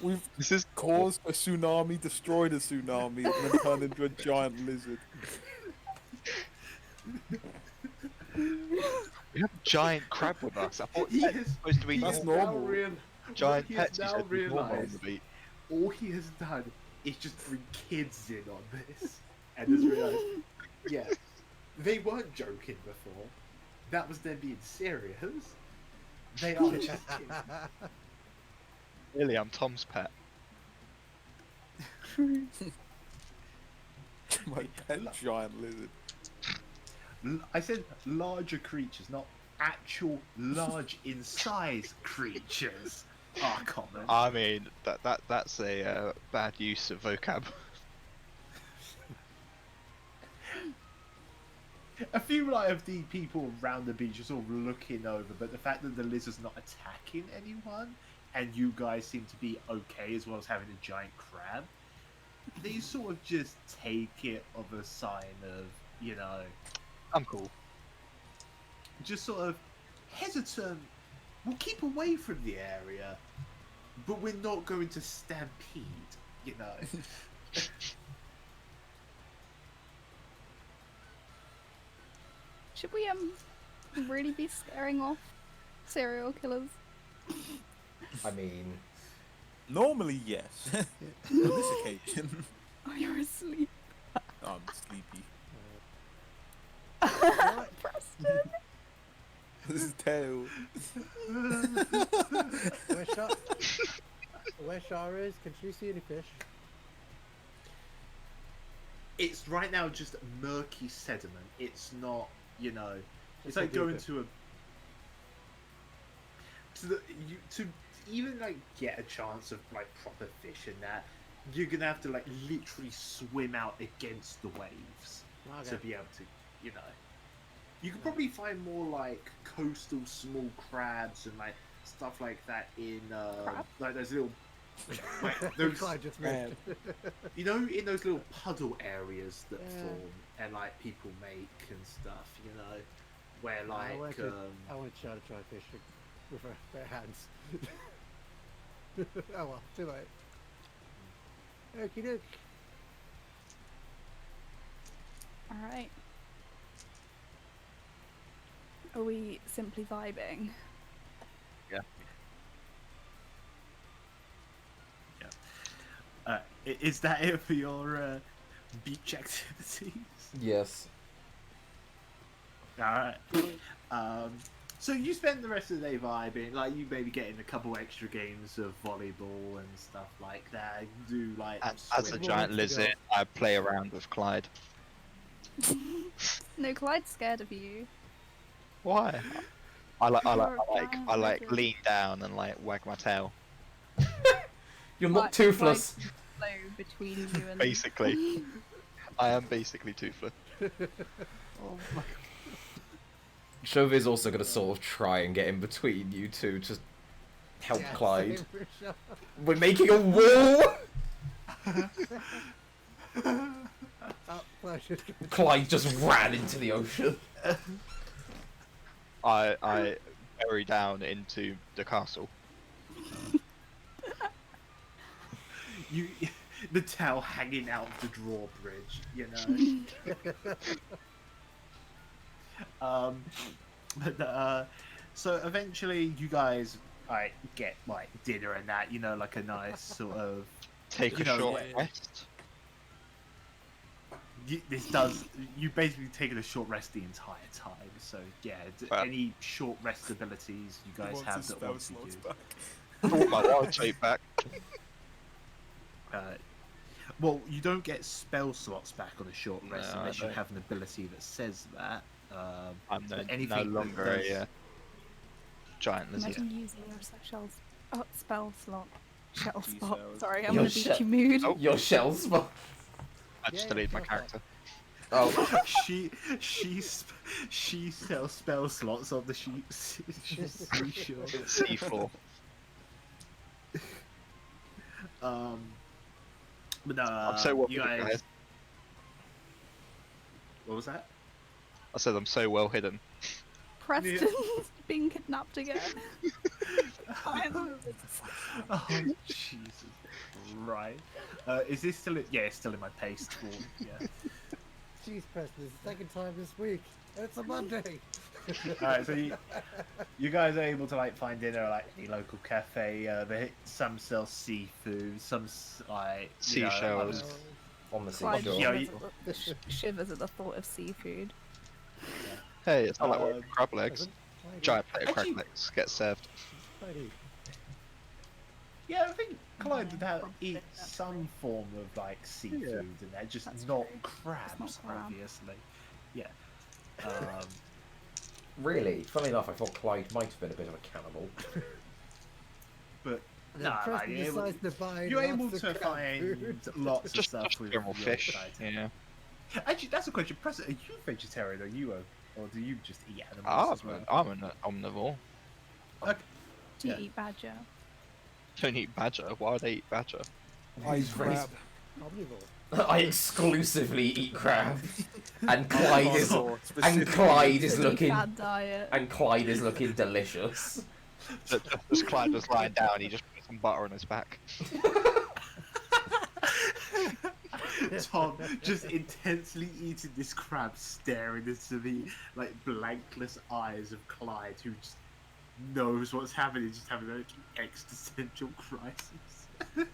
We've This is caused a tsunami, destroyed a tsunami, and then turned into a giant lizard. We have a giant crab with us. I thought He that's has- supposed to be he That's has normal. normal. now real- Giant he has pets. You now said was normal on realised the beat. all he has done is just bring kids in on this, and has realised, yeah, they weren't joking before. That was them being serious. They are just kidding. Really, I'm Tom's pet. My pet giant lizard. I said larger creatures, not actual large in size creatures are common. I mean, that's a bad use of vocab. A few like of the people around the beach are sort of looking over, but the fact that the lizard's not attacking anyone, and you guys seem to be okay as well as having a giant crab, they sort of just take it of a sign of, you know, I'm cool. just sort of hesitant. We'll keep away from the area, but we're not going to stampede, you know. Should we really be scaring off serial killers? I mean, Normally, yes. On this occasion, Oh, you're asleep. I'm sleepy. Preston. This is tail. Where Shara is, can she see any fish? It's right now just murky sediment. It's not, you know, it's Just a like going deeper- to even like get a chance of like proper fish in that. You're gonna have to like literally swim out against the waves to be able to, you know. You could probably find more like coastal small crabs and like stuff like that in Crab? like those little like those, Clyde just moved. you know, in those little puddle areas that Yeah. form and like people make and stuff, you know, where I like want Shara to try fishing with her bare hands. Oh well, too late. Okie doke. Alright. Are we simply vibing? is that it for your beach activities? yes. Alright. So you spend the rest of the day vibing, like you maybe getting a couple extra games of volleyball and stuff like that. You do like As a swim. giant lizard, I play around with Clyde. No, Clyde's scared of you. Why? I You're like giant lean down and like wag my tail. You're Clyde- not toothless. Clyde can flow between you and Basically, I am basically toothless. Oh my Chauvet's also going to sort of try and get in between you two to help Yeah, Clyde. same for Shara. We're making a wall! Oh, Clyde just got- Clyde just ran into the ocean. I bury down into the castle. You, the tail hanging out of the drawbridge, you know. So eventually you guys like get like dinner and that, you know, like a nice sort of. Take You a know, short yeah. rest. You basically taken a short rest the entire time. So yeah, Well- any short rest abilities you guys Wants have his that spell want to slots use. back. I want my wild shape back. Well, you don't get spell slots back on a short rest No, I unless you don't. have an ability that says that. I'm no anything that longer does- a giant lizard. Imagine using your spell slot. Shell G spot. cells. Sorry, I'm Your in a beachy mood. Oh. Your shell spot. I just Yeah, deleted my yeah, character. Oh, she sells spell slots on the sheep. She's pretty sure. C4. But no, I'm so you welcome, guys. What was that? I said I'm so well hidden. Preston's being kidnapped again. Oh, Jesus. Right. Is this still... Yeah, it's still in my paste form. Yeah. Jeez, Preston, it's the second time this week. It's a Monday. Alright, so you guys are able to like find dinner at like any local cafe. Some sell seafood, some like Seashells. On the Clyde seashore. shivers at the thought of seafood. Hey, it's not like we're crab legs. Clyde, Giant plate of crab Actually- legs get served. Clyde, Yeah, I think Clyde would probably eat that's some form of like seafood in there, just That's not true. crabs, It's not crab. obviously. Yeah. Really? Funny enough, I thought Clyde might have been a bit of a cannibal. But then nah, Preston you're able, decides to buy you're able lots to of cat find food. lots of Just stuff with general your fish. diet. Yeah. Actually, that's a question. Preston, are you vegetarian or do you just eat animals as well? I'm an omnivore. Okay. Do you Yeah. eat badger? Don't eat badger. Why would I eat badger? He's crab. Omnivore. I exclusively eat crab, and Clyde is Specifically. Clyde is Pretty looking bad diet. Clyde is looking delicious. As Clyde was lying down, he just put some butter on his back. Tom just intensely eating this crab, staring into the like blankless eyes of Clyde, who just knows what's happening, just having an existential crisis.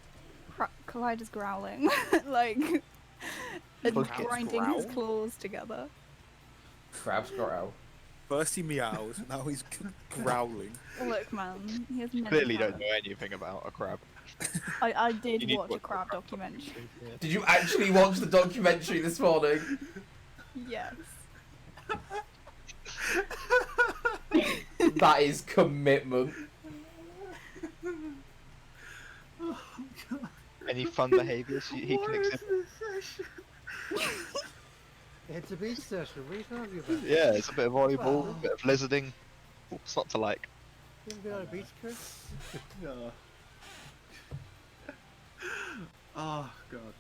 Clyde is growling, like, and Look, it's grinding his growl? claws together. Crabs growl. First he meows, now he's growling. Look, man, he has mental Clearly don't health. know anything about a crab. I You did need to watch a watch the crab crab documentary. Did you actually watch the documentary this morning? Yes. That is commitment. Any fun behaviours he can exhibit? It's a beach session. What are you talking about? Yeah, it's a bit of volleyball, a bit of lizarding. What's not to like? You haven't been on a beach, Chris? Oh. Oh god.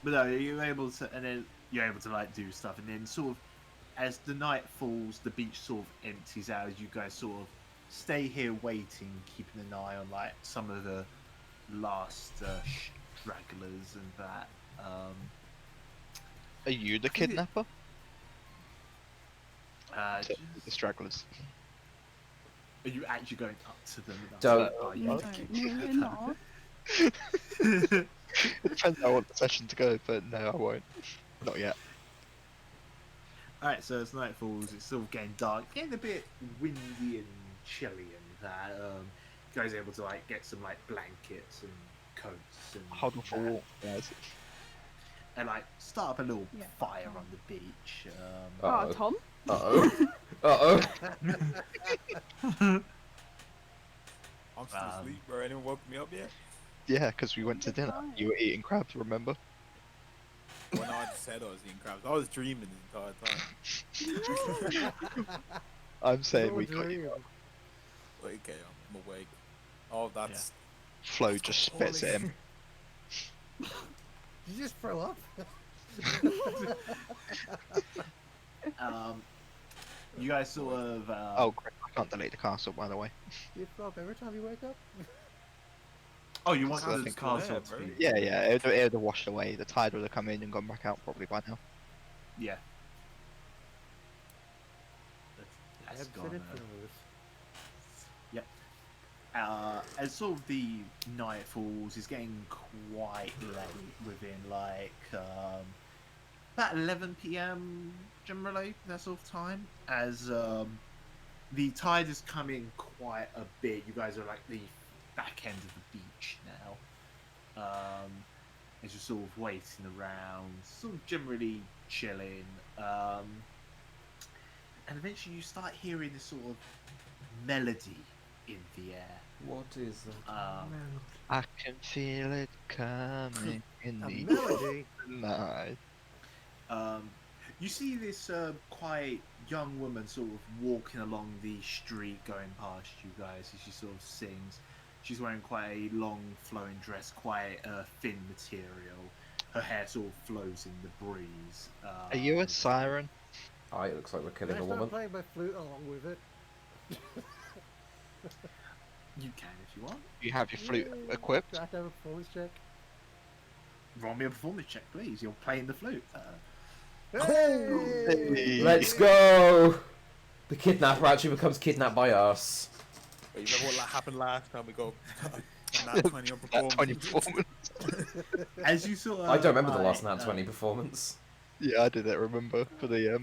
But no, you're able to, and then you're able to like do stuff, and then sort of as the night falls, the beach sort of empties out as you guys sort of stay here waiting, keeping an eye on like some of the last stragglers and that. Are you the kidnapper? Just- The stragglers. are you actually going up to them? Don't. Oh, No, you no, we're not. It depends how I want the session to go, but no, I won't. Not yet. Alright, so as night falls, it's sort of getting dark, getting a bit windy and chilly, and that you guys are able to like get some like blankets and coats and Huddle for that, walk, guys. and like start up a little Yeah. fire on the beach. Oh, Uh-oh. Tom? Uh-oh. Uh-oh. I'm still asleep, bro. Anyone woke me up yet? Yeah, because we went to dinner. You were eating crabs, remember? When I just said I was eating crabs, I was dreaming the entire time. I'm saying Your we got dream. you. Wait, okay, I'm awake. Oh, that's Flo just spits at him. Did you just throw up? You guys sort of Oh, great. I can't delete the castle, by the way. You throw up every time you wake up? oh, you want So I the think- castle Yeah, to bro. be Yeah, yeah, it would have washed away. The tide would have come in and gone back out probably by now. yeah. That's Ebbs gone. and it flows. As sort of the night falls, it's getting quite late within like about 11 p.m. generally, that sort of time. As the tide has come in quite a bit, you guys are like the back end of the beach now. As you're sort of waiting around, sort of generally chilling. And eventually you start hearing this sort of melody in the air. What is that? I can feel it coming in A the melody? night. You see this quite young woman sort of walking along the street going past you guys as she sort of sings. She's wearing quite a long flowing dress, quite a thin material. her hair sort of flows in the breeze. Are you a siren? Ah, it looks like we're Can killing I a start woman. playing my flute along with it? You can if you want. You have your flute Yay. equipped? Do I have to have a performance check? Roll me a performance check, please. You're playing the flute. Hey! Let's go! The kidnapper actually becomes kidnapped by us. But you remember what happened last time we got a nat 20 on That 20 performance? performance. As you sort of, I don't remember the last like, Nat 20 performance. Yeah, I did that, remember? For the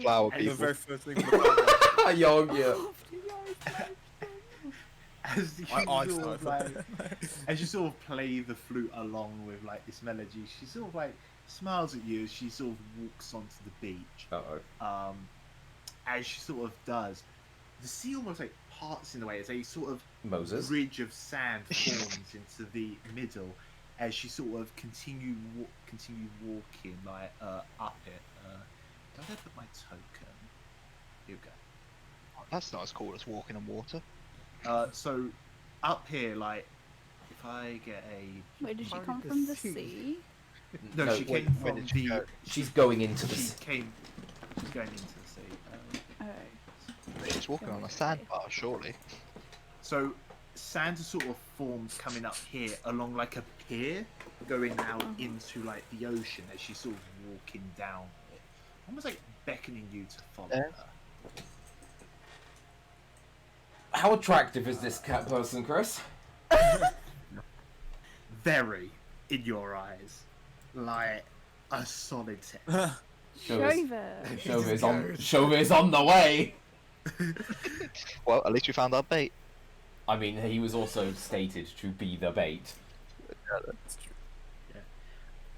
flower and The people. very first thing we got. Young, yeah. As you sort of like, as you sort of play the flute along with like this melody, she sort of like smiles at you as she sort of walks onto the beach. Uh-oh. As she sort of does, the sea almost like parts in the way as a sort of Moses. bridge of sand forms into the middle as she sort of continue walking like up it. Don't I put my token? Here we go. That's not as cool as walking on water. So up here, like if I get a Where did she How come did from? the The sea- sea? no, No, she wait, came where from did she the. go? She's going into the... She's going into the sea. Oh. She's walking on a sandbar, surely. So sand sort of forms coming up here along like a pier, going out into like the ocean as she's sort of walking down it, almost like beckoning you to follow Yeah. her. How attractive is this cat person, Chris? Very in your eyes, like a solid 10. Shover. Chauvin's on the way! Well, at least we found our bait. I mean, he was also stated to be the bait.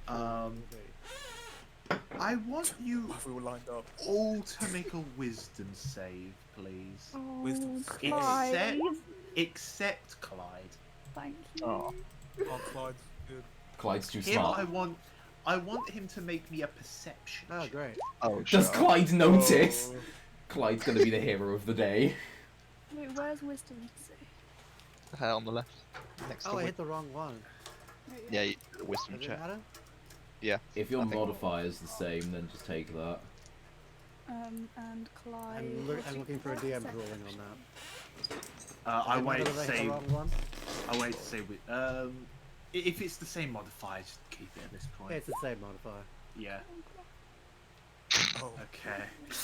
I want you If we were lined up. all to make a wisdom save, please. Oh, Wisdom. Clyde. Except Clyde. Thank you. Oh. Oh, Clyde's good. Clyde's too Him, smart. I want him to make me a perception. Oh, check. great. Oh, Does shut up. Clyde notice? Clyde's gonna be the hero of the day. Wait, where's wisdom? Say? The hair on the left. Next Oh, to I wi- hit the wrong one. Yeah, you did a wisdom Does it check. matter? If your I think- modifier's the same, then just take that. And Clyde. I'm looking for a DM ruling on that. I Does it wanted matter to that I hit say. the wrong one? I wanted to say. If it's the same modifier, just keep it at this point. Yeah, it's the same modifier. Yeah. Oh, Okay.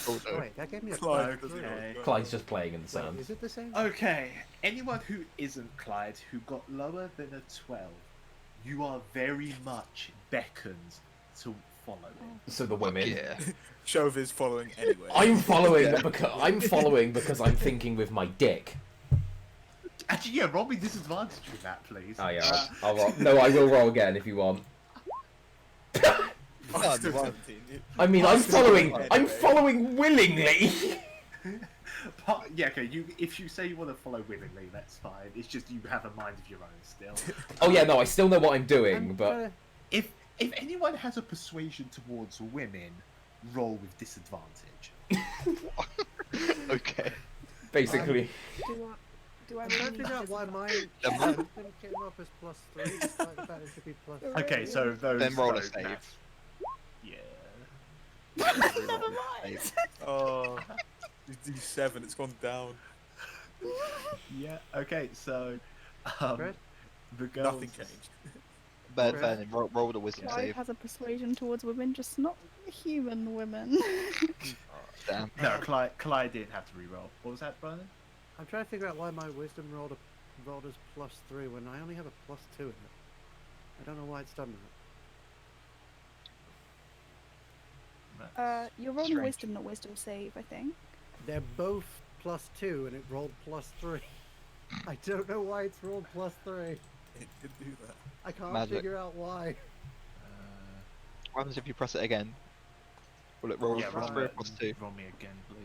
Oh, no. Wait, that gave me a Clyde. +3. Okay. Clyde's just playing in the Wait, sand. is it the same? Okay. Anyone who isn't Clyde, who got lower than a 12, you are very much beckoned to follow him. So the women. Yeah. Shove is following anyway. I'm following because I'm thinking with my dick. Actually, yeah, roll me disadvantage with that, please. Oh yeah, I'll roll. No, I will roll again if you want. Oh, still 17. I mean, I'm following willingly. Yeah, okay. If you say you want to follow willingly, that's fine. It's just you have a mind of your own still. Oh yeah, no, I still know what I'm doing, I'm but trying If anyone has a persuasion towards women, roll with disadvantage. Okay. basically, Do I I'm trying to really figure out why mine came up as +3, despite the fact it should be +3. Okay, so those. Then roll a those save. maths- Yeah. Never mind. Oh, D7, it's gone down. Yeah. Okay, so Red? the girls. Nothing changed. Vernon, roll the wisdom Clyde save. has a persuasion towards women, just not human women. Damn. No, Clyde didn't have to re-roll. What was that, Brian? I'm trying to figure out why my wisdom rolled as +3 when I only have a +2 in it. I don't know why it's done that. You're rolling Strange. wisdom, not wisdom save, I think. They're both +2 and it rolled +3. I don't know why it's rolled +3. It did do that. I can't Magic. figure out why. What happens if you press it again? Will it roll Yeah, plus roll 3 or me, plus 2? roll me again, please.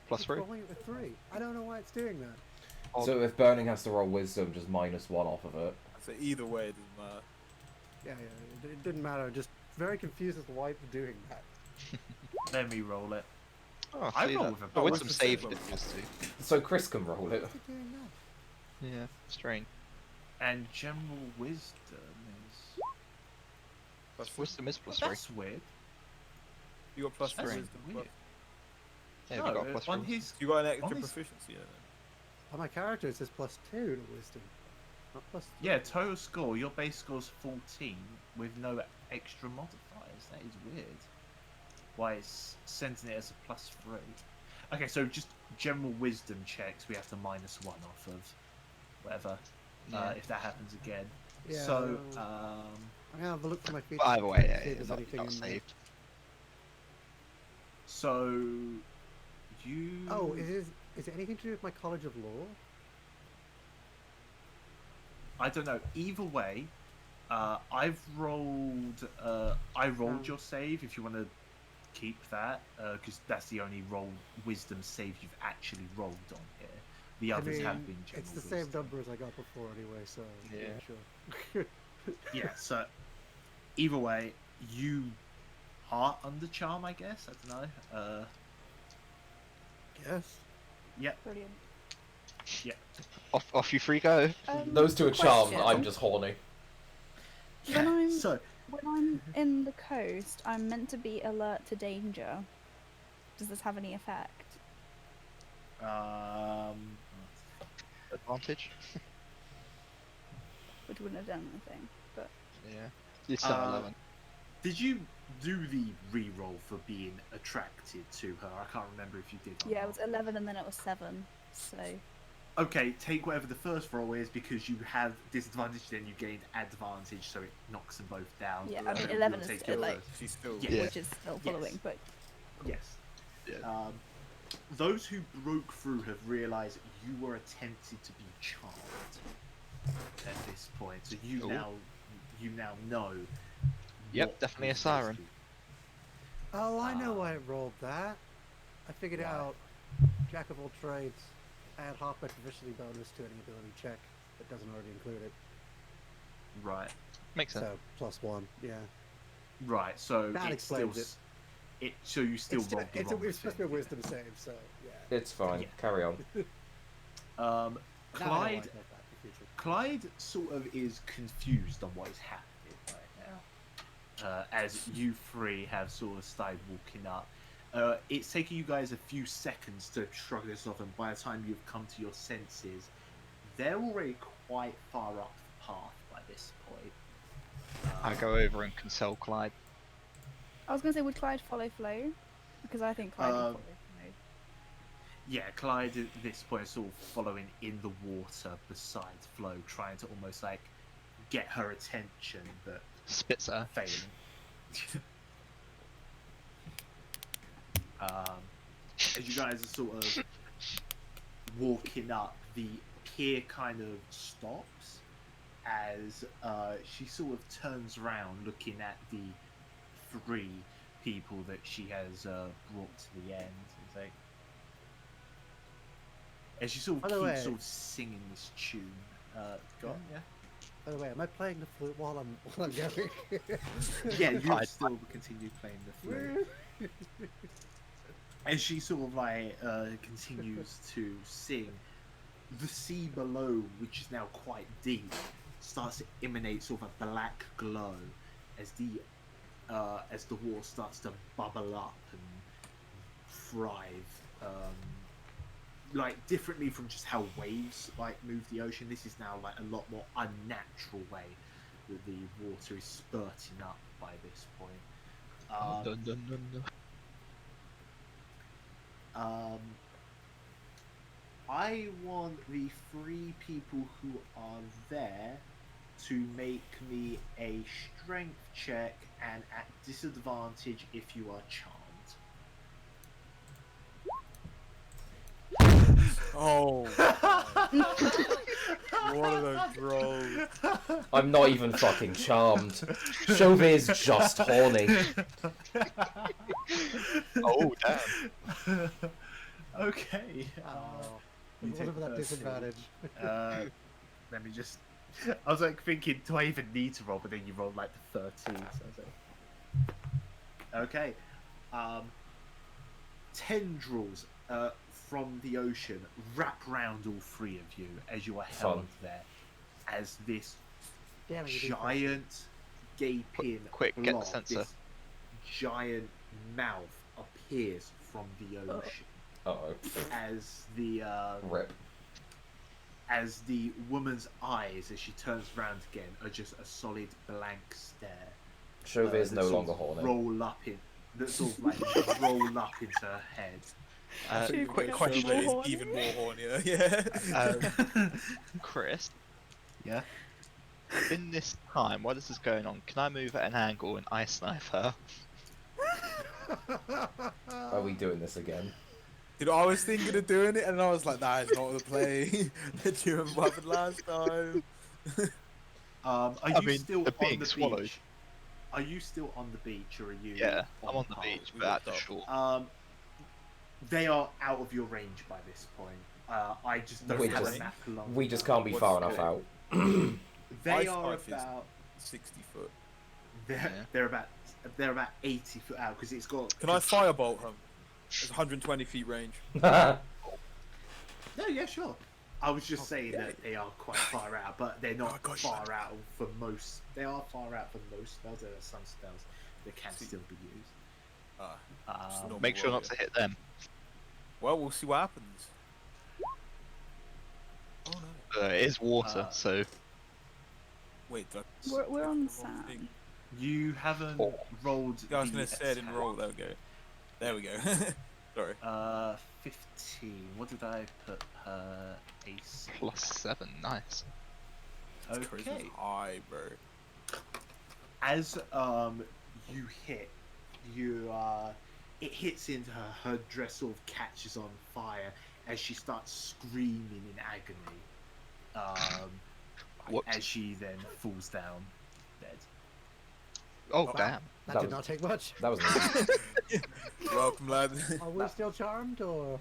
Plus It's 3? rolling it with 3. I don't know why it's doing that. so if Burning has to roll wisdom, just -1 off of it. So either way, it doesn't matter. Yeah, it didn't matter. I'm just very confused as to why it's doing that. Let me roll it. Oh, I see roll that. with a Oh, bonus wisdom for save save. did plus 2. So Chris can roll it. What's it doing that? Yeah, strange. And general wisdom is. Wisdom is plus Oh, 3. that's weird. You got plus That's three. weird. Yeah, No, we got a plus on 3. his You got an extra on his- proficiency in it. On my character, it says +2 to wisdom, not +3. Yeah, total score. Your base score's 14 with no extra modifiers. That is weird. Why it's sending it as a +3. Okay, so just general wisdom checks. We have to -1 off of whatever. Yeah. If that happens again. Yeah, So I'm gonna have a look for my features. But either way, see yeah, if there's not anything in there. saved. so you. Oh, is it anything to do with my College of Law? I don't know. Either way, I've rolled. I rolled your save. If you want to keep that, because that's the only wisdom save you've actually rolled on here. The others have been general it's the same wisdom. number as I got before anyway, so Yeah. sure. Yeah. So either way, you are under charm. I guess. I don't know. Yes. Yep. Brilliant. Off you three go. Those two are charmed. Question. I'm just horny. When I'm So when I'm in the coast, I'm meant to be alert to danger. Does this have any effect? Advantage. Which wouldn't have done anything. But Yeah. It's still 11. did you do the re-roll for being attracted to her? I can't remember if you did. Or yeah, it not. was 11 and then it was 7. So Okay, take whatever the first roll is because you have disadvantage, then you gained advantage, so it knocks them both down. yeah, I mean You'll 11 is take still your like, first. She's still. Yeah. which is still following, but Yes. Yeah. Those who broke through have realised you were attempted to be charmed at this point, so you Ooh. now know. Yep, what definitely you're a supposed siren. to do. Oh, I know why I rolled that. I figured it Why? out. Jack of all trades. Add half my proficiency bonus to any ability check that doesn't already include it. Right. Makes sense. So +1, yeah. Right. So That it's still explains So you still It's, rolled the it's, wrong it's supposed to be a thing. wisdom save, so yeah. It's fine. Yeah. Carry on. Now I know Clyde. why I got that for future. Clyde sort of is confused on what is happening right now. As you three have sort of started walking up. It's taking you guys a few seconds to shrug this off, and by the time you've come to your senses, they're already quite far up the path by this point. I go over and console Clyde. I was going to say, would Clyde follow Flo? Because I think Clyde would follow Flo. Yeah, Clyde at this point is sort of following in the water beside Flo, trying to almost like get her attention, but Spits at her. failing. As you guys are sort of walking up, the pier kind of stops as she sort of turns around looking at the 3 people that she has brought to the end. It's like, as she sort of By the keeps way- sort of singing this tune. Go on, yeah. By the way, am I playing the flute while I'm going? Yeah, you Clyde. still continue playing the flute. As she sort of like continues to sing, the sea below, which is now quite deep, starts to emanate sort of a black glow as the water starts to bubble up and thrive. Like differently from just how waves like move the ocean, this is now like a lot more unnatural way that the water is spurting up by this point. Dun, dun, dun, dun. I want the 3 people who are there to make me a strength check, and at disadvantage if you are charmed. Oh. One of those rolls. I'm not even fucking charmed. Chauvet's just horny. Oh, damn. Okay. Oh, you what take about that the first two. disadvantage? Let me just. I was like thinking, do I even need to roll? But then you rolled like the 13. So I was like, okay. Tendrils from the ocean wrap round all 3 of you as you are held Fun. there. as this Damn it, you didn't giant gaping Quick, get the blob, sensor. this giant mouth appears from the ocean Uh-oh. as the Rip. as the woman's eyes, as she turns around again, are just a solid blank stare. Chauvet is that no sort longer of horny. Roll up in that sort of like roll up into her head. Quick Chauvet question. more Is horny? even more hornier. Yeah. Chris, Yeah. in this time, while this is going on, can I move at an angle and ice knife her? Are we doing this again? Dude, I was thinking of doing it, and I was like, "That is not the play that you and what happened last time." Are I you mean, still they're on being the swallowed. beach? Are you still on the beach, or are you? Yeah, I'm on the part? beach, we but at looked the up. shore. They are out of your range by this point. I just don't We have just- a map along. We just can't be What's far the- enough out. They Ice are knife is- about 60 foot. they're, Yeah. they're about 80 foot out because it's got. Can I firebolt him? It's 120 feet range. No, yeah, sure. I was just saying that they are quite far out, but they're not Oh, gosh. far out for most. They are far out for most spells. There are some spells that can See. still be used. Just normal Make sure not warrior. to hit them. Well, we'll see what happens. Oh no! It is water, so Wait, did I We're on the wrong sand. thing? You haven't Oh. rolled. Yeah, I was the gonna say I didn't attack. roll. There we go. There we go. Sorry. 15. What did I put her AC? +7, nice. Charisma's Okay. high, bro. As you hit, it hits into her. Her dress sort of catches on fire as she starts screaming in agony. What? As she then falls down dead. Oh, Oh. damn. That That did was- not take much. That was nice. Welcome, lad. Are we still charmed, or?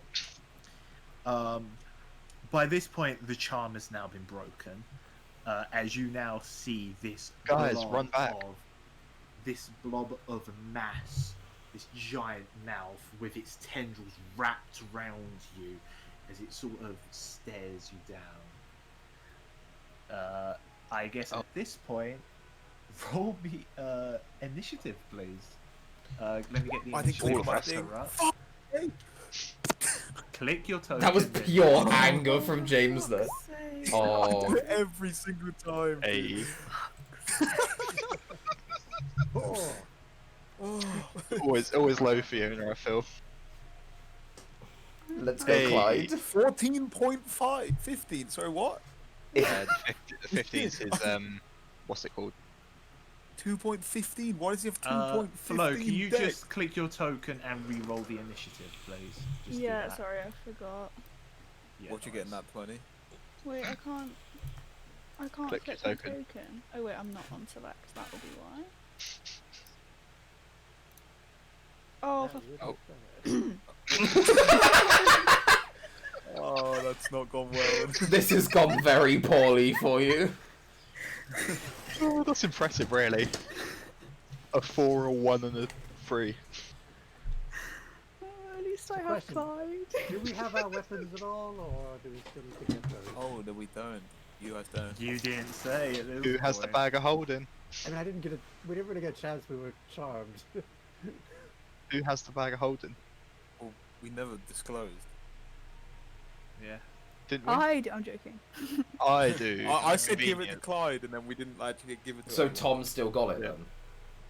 By this point, the charm has now been broken. As you now see this Guys, blob run back. of this blob of mass, this giant mouth with its tendrils wrapped around you, as it sort of stares you down. I guess Oh. at this point, roll me initiative, please. Let me get the I think initiative all of us tracker think- up. Click your token. That was then- pure anger from James there. Fuck's sake. Oh, Every single time. Hey. Oh, Oh. always low Fiona, I feel. let's go, Hey. Clyde. 14.5. 15. Sorry, what? The 15th is, what's it called? 2.15. Why does he have 2.15? Flo, can you deck? just click your token and re-roll the initiative, please? Just do Yeah, that. sorry, I forgot. Yeah, What you getting that 20? Wait, I can't Click your click my token. token. Oh wait, I'm not on select. That will be why. Oh, for Oh, that's not gone well. This has gone very poorly for you. Oh, that's impressive, really. A 4, a 1, and a 3. oh, at least I have Question. Clyde. do we have our weapons at all, or do we still need to get those? Oh, no, we don't. You guys don't. You didn't say at this Who has the point. bag of holding? I mean, I didn't get a. We didn't really get a chance. We were charmed. Who has the bag of holding? Well, we never disclosed. Yeah. Didn't we? I'm joking. I do. I said give it to Convenient. Clyde, and then we didn't actually give it to So him. Tom still got it then.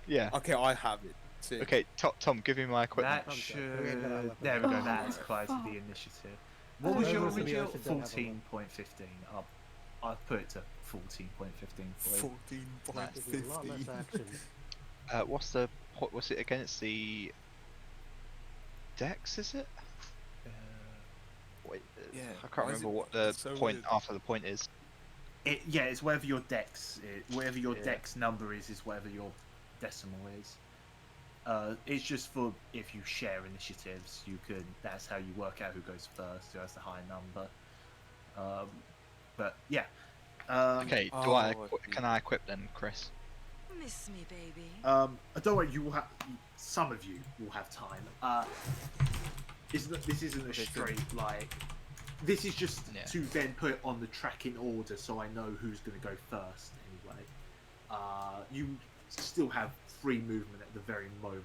Yeah. Okay, I have it. Sick. Okay, Tom, give me my equipment. That I'm should. sorry, we ain't got our weapons. There we go. Oh, That's Clyde to fuck. the initiative. What Oh, was your those are the original? ones that don't have a 14.15. I'll put it to 14.15 for you. 'Cause a lot less 14.15. action. What's it again? It's the Dex, is it? Wait, Yeah, I can't why is remember it- what the it's so point weird. after the point is. Yeah, it's whatever your dex, whatever your Yeah. dex number is whatever your decimal is. It's just for if you share initiatives, you could. That's how you work out who goes first, who has the high number. But yeah. Okay, oh, I can I equip then, Chris? Miss me, baby. Don't worry. You will have. Some of you will have time. This isn't a Okay, straight like. this is just Yeah. to then put it on the track in order, so I know who's going to go first. Anyway, you still have free movement at the very moment.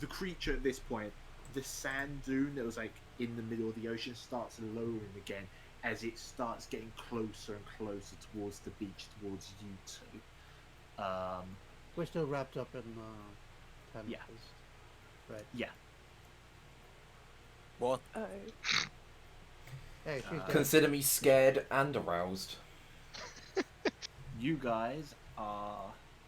The creature at this point, the sand dune that was like in the middle of the ocean, starts lowering again as it starts getting closer and closer towards the beach, towards you two. We're still wrapped up in tentacles. Yeah. Right. Yeah. What? Oh. Hey, she's dead. Consider me scared and aroused. You guys are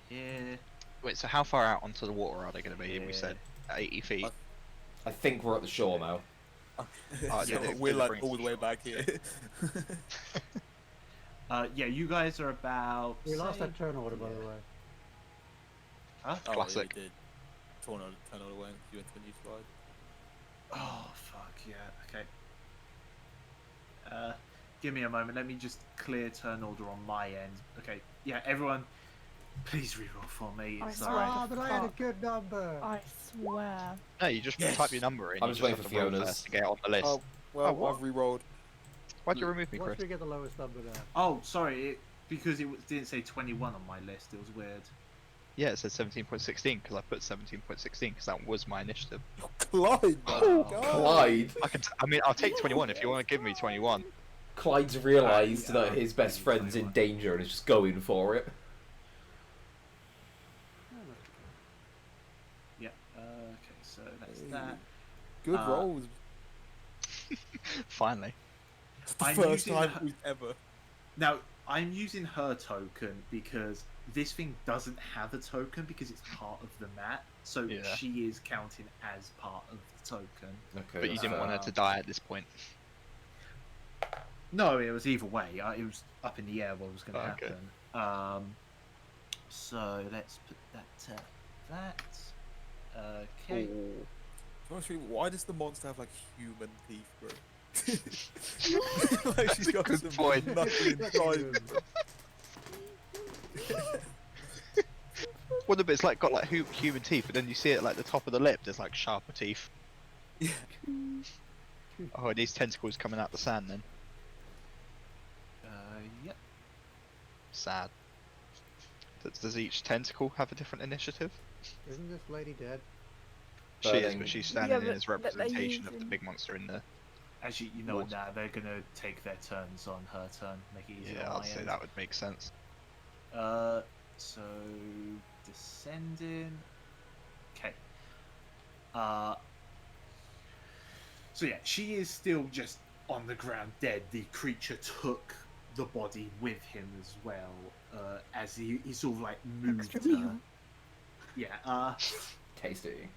here. Wait, so how far out onto the water are they going to be? Yeah. We said 80 feet. I think we're at the shore now. Oh, Yeah, yeah, we're they like bring all us the way shore. back here. Yeah, you guys are about. We lost say- that turn order, by the way. Huh? Oh, Classic. Yeah, we did. Turn all the way. You went to the new slide. Oh fuck yeah. Okay. Give me a moment. Let me just clear turn order on my end. Okay. Yeah, everyone, please reroll for me. I It's swear. alright. Oh, but I had a Fuck. good number. I swear. No, you just Yes. type your number in. I'm You just just waiting have for to roll Fiona's. first to get on the list. Oh, well, Oh, what? I've re-rolled. Why'd you remove me, Once Chris? we get the lowest number now. Oh, sorry. Because didn't say 21 on my list. It was weird. Yeah, it says 17.16 because I put 17.16 because that was my initiative. Clyde, Oh, Clyde! I mean, I'll take 21 if you want to give me 21. Clyde's realised yeah, that his best friend's in 21. danger and is just going for it. Yeah. Okay, so that's that. Good Uh, rolls. Finally. The I'm first using time the- we've ever. Now, I'm using her token because this thing doesn't have a token because it's part of the mat. So Yeah. she is counting as part of the token. Okay. But you didn't want her to die at this point. No, it was either way. It was up in the air what was going to Okay. happen. So let's put that to that. Okay. Ooh. Honestly, why does the monster have like human teeth, bro? Like she's got good some point. knuckle inside. Well, but it's like got like human teeth, but then you see it like the top of the lip. There's like sharper teeth. Yeah. Oh, and these tentacles coming out the sand then. Yep. Sad. Does each tentacle have a different initiative? Isn't this lady dead? She is, Burning. but she's standing Yeah, in but- as but they're representation of the using- big monster in there. Actually, you know Water. now they're going to take their turns on her turn. Make it easier Yeah, on I'd my say end. that would make sense. So descending. Okay. So yeah, she is still just on the ground dead. The creature took the body with him as well, as he sort of like moved Extra her. meal. Yeah. Tasty.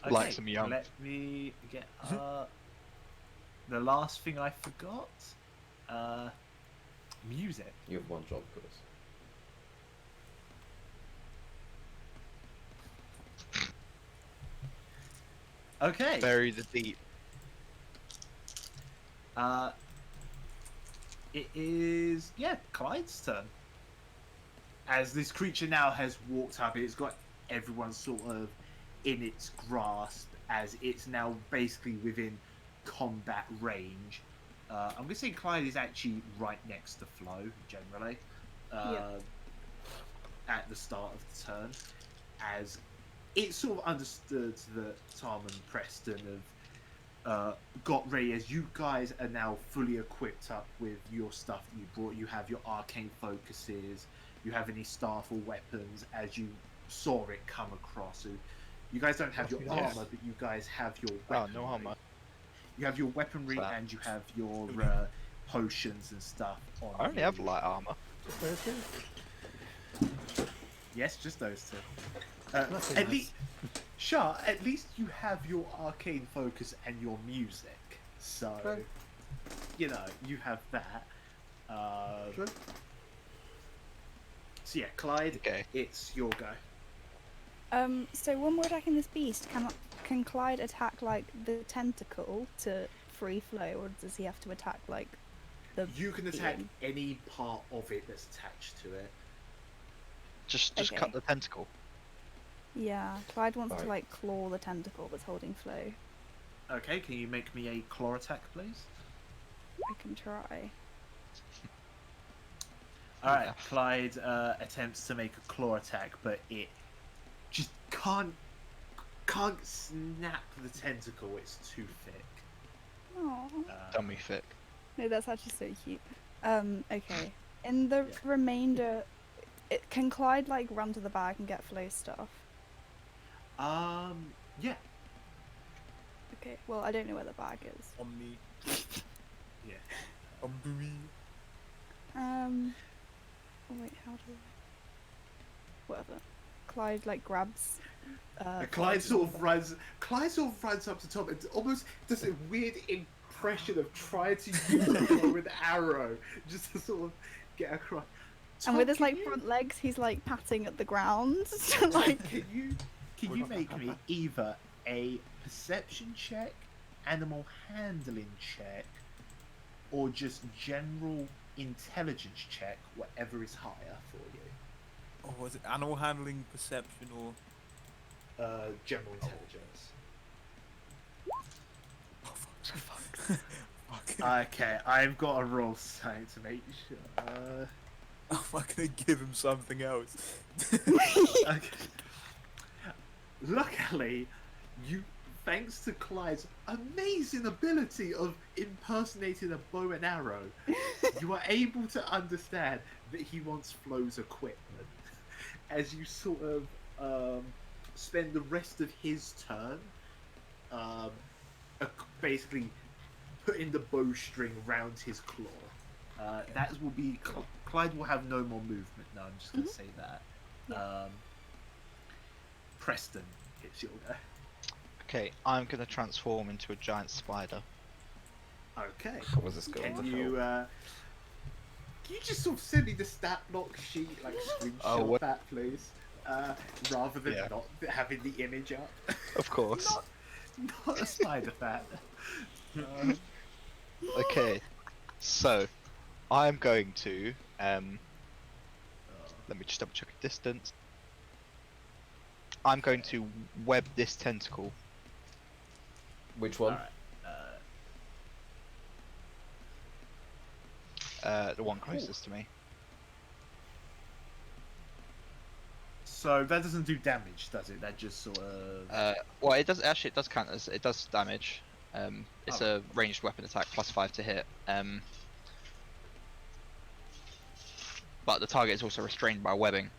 Okay, Like some young. let me get the last thing I forgot. Music. You have one job, Chris. Okay. Bury the deep. It is Clyde's turn. As this creature now has walked up, it's got everyone sort of in its grasp as it's now basically within combat range. I'm gonna say Clyde is actually right next to Flo generally. At the start of the turn, as it's sort of understood that Tom and Preston have got ready, as you guys are now fully equipped up with your stuff that you brought. You have your arcane focuses, you have any staff or weapons as you saw it come across. So you guys don't have your Yes. armor, but you guys have your Oh, weaponry. no armor. You have your weaponry Fair. and you have your potions and stuff on I only you. have light armor. Those two? Yes, just those two. Nothing At else. least, sure. At least you have your arcane focus and your music. So, True. you know, you have that. True. So yeah, Clyde, Okay. it's your go. So when we're attacking this beast, can Clyde attack like the tentacle to free flow, or does he have to attack like the? You can attack being? any part of it that's attached to it. Just Okay. cut the tentacle. Yeah, Clyde wants to Right. like claw the tentacle that's holding flow. Okay, can you make me a claw attack, please? I can try. Alright, Yeah. Clyde attempts to make a claw attack, but it just can't snap the tentacle. It's too thick. Oh. Dummy thick. No, that's actually so cute. Okay. In the Yeah. remainder, can Clyde like run to the bag and get Flo's stuff? Yeah. Okay. Well, I don't know where the bag is. On me. Yeah. On me. Oh wait, how do I? Whatever. Clyde like grabs. Clyde sort of runs up to Tom and almost does a weird impression of trying to use a bow and arrow just to sort of get across. And with his Tom, like front legs, he's like patting at the ground. Like, can you make me either a perception check, animal handling check, or just general intelligence check, whatever is higher for you? Oh, was it animal handling, perception, or? General intelligence. Oh, fuck. Okay, I've got to roll something to make sure. I'm not gonna give him something else. Okay. Luckily, thanks to Clyde's amazing ability of impersonating a bow and arrow, you are able to understand that he wants Flo's equipment. As you sort of spend the rest of his turn basically putting the bowstring round his claw. That will be Clyde will have no more movement. No, I'm just going to say that. Yeah. Preston, it's your go. Okay, I'm gonna transform into a giant spider. Okay. How was this going Can to you help? can you just sort of send me the stat block sheet, like screenshot Oh, what? that, please? Rather than Yeah. not having the image up. Of course. Not a spider fan. Okay, so I'm going to let me just double check a distance. I'm going to web this tentacle. Which one? Alright. The one closest to me. So that doesn't do damage, does it? That just sort of. Well, it does actually. It does count as it does damage. It's a ranged weapon attack +5 to hit. But the target is also restrained by webbing.